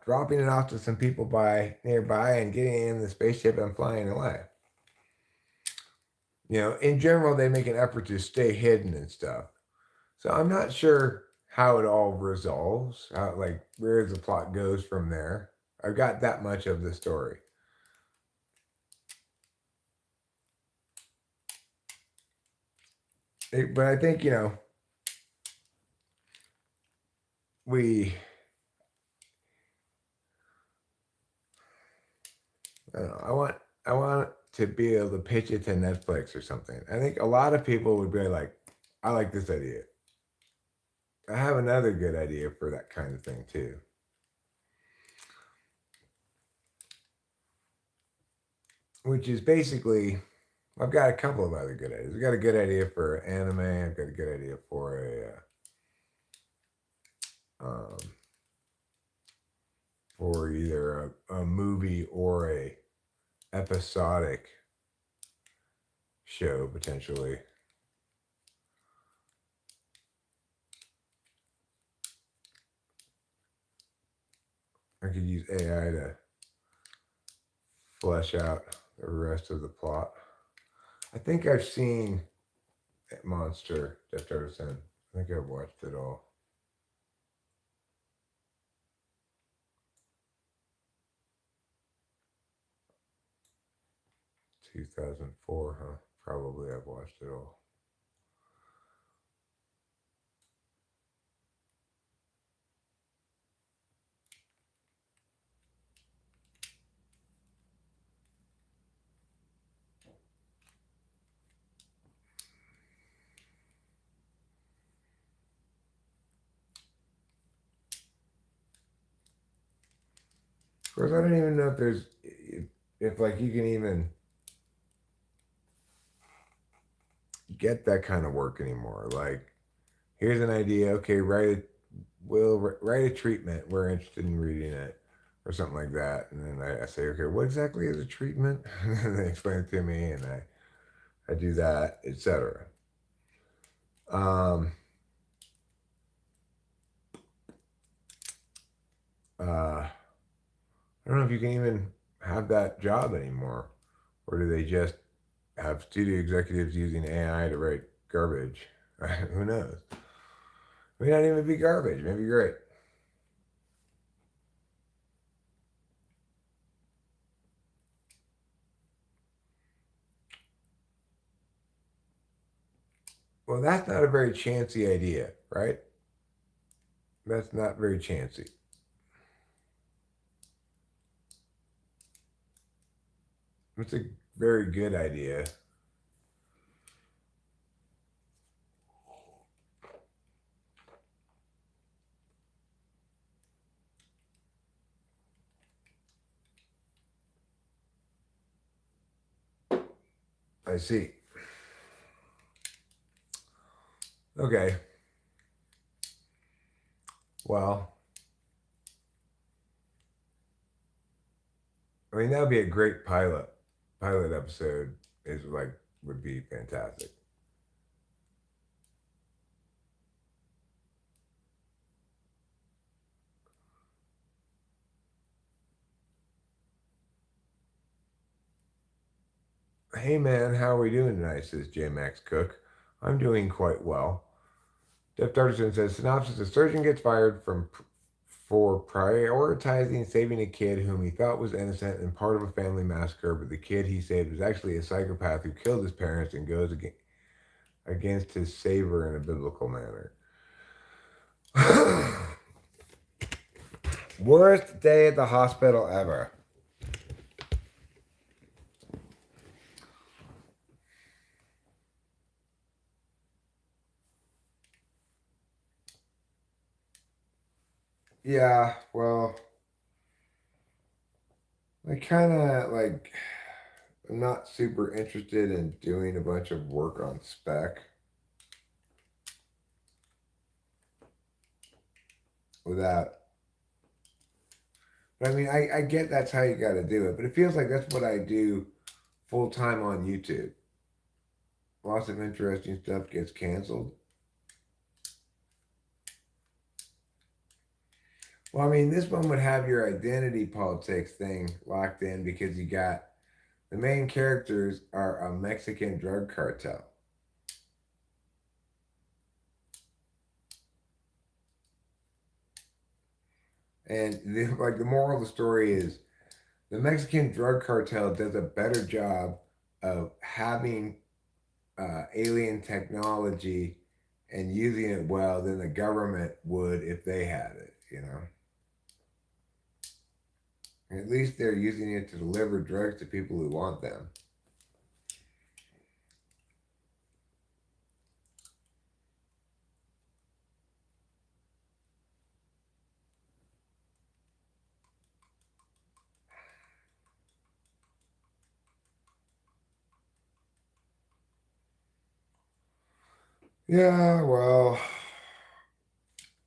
dropping it off to some people by nearby and getting in the spaceship and flying away. In general, they make an effort to stay hidden and stuff. So I'm not sure how it all resolves, like where the plot goes from there. I've got that much of the story. But I think, we, I don't know, I want to be able to pitch it to Netflix or something. I think a lot of people would be like, I like this idea. I have another good idea for that kind of thing too. Which is basically, I've got a couple of other good ideas. I've got a good idea for anime. I've got a good idea for either a movie or a episodic show potentially. I could use AI to flesh out the rest of the plot. I think I've seen Monster, Death Artisan. I think I've watched it all. Two 2004, huh? Probably I've watched it all. Of course, I don't even know if there's, if like you can even get that kind of work anymore. Like, here's an idea. Okay, we'll write a treatment. We're interested in reading it, or something like that. And then I say, okay, what exactly is a treatment? And they explain it to me, and I do that, etc. I don't know if you can even have that job anymore, or do they just have studio executives using AI to write garbage? Who knows? It may not even be garbage. Maybe great. Well, that's not a very chancy idea, right? That's not very chancy. It's a very good idea. I see. Okay. Well, I mean, that would be a great pilot. Pilot episode is like, would be fantastic. Hey man, how are we doing tonight? Says J Max Cook. I'm doing quite well. Jeff Darterson says synopsis: a surgeon gets fired for prioritizing saving a kid whom he thought was innocent and part of a family massacre, but the kid he saved was actually a psychopath who killed his parents and goes against his savior in a biblical manner. Worst day at the hospital ever. Yeah, well, I kind of like, I'm not super interested in doing a bunch of work on spec without. But I mean, I get that's how you got to do it, but it feels like that's what I do full time on YouTube. Lots of interesting stuff gets canceled. Well, I mean, this one would have your identity politics thing locked in because you got the main characters are a Mexican drug cartel. And like the moral of the story is the Mexican drug cartel does a better job of having alien technology and using it well than the government would if they had it, you know? At least they're using it to deliver drugs to people who want them. Yeah, well,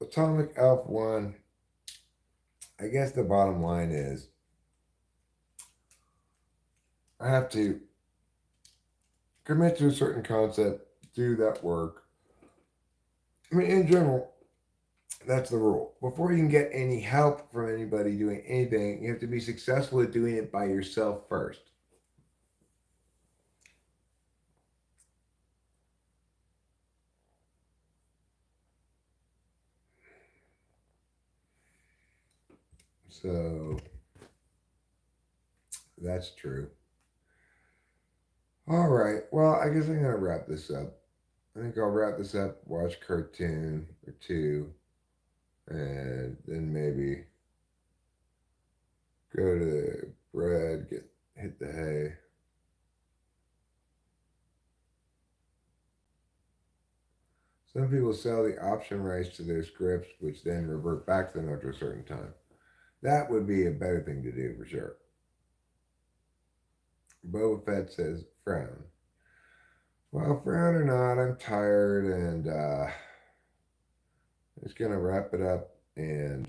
Atomic Elf 1, I guess the bottom line is I have to commit to a certain concept, do that work. I mean, in general, that's the rule. Before you can get any help from anybody doing anything, you have to be successful at doing it by yourself first. So that's true. All right. Well, I guess I'm going to wrap this up. I think I'll wrap this up, watch cartoon or two, and then maybe go to the bread, hit the hay. Some people sell the option rights to their scripts, which then revert back to them after a certain time. That would be a better thing to do for sure. Boba Fett says, frown. Well, frown or not, I'm tired and I'm just going to wrap it up and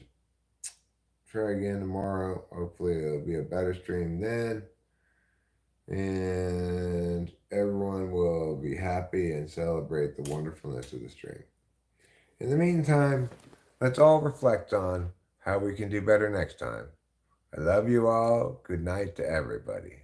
try again tomorrow. Hopefully, it'll be a better stream then. And everyone will be happy and celebrate the wonderfulness of the stream. In the meantime, let's all reflect on how we can do better next time. I love you all. Good night to everybody.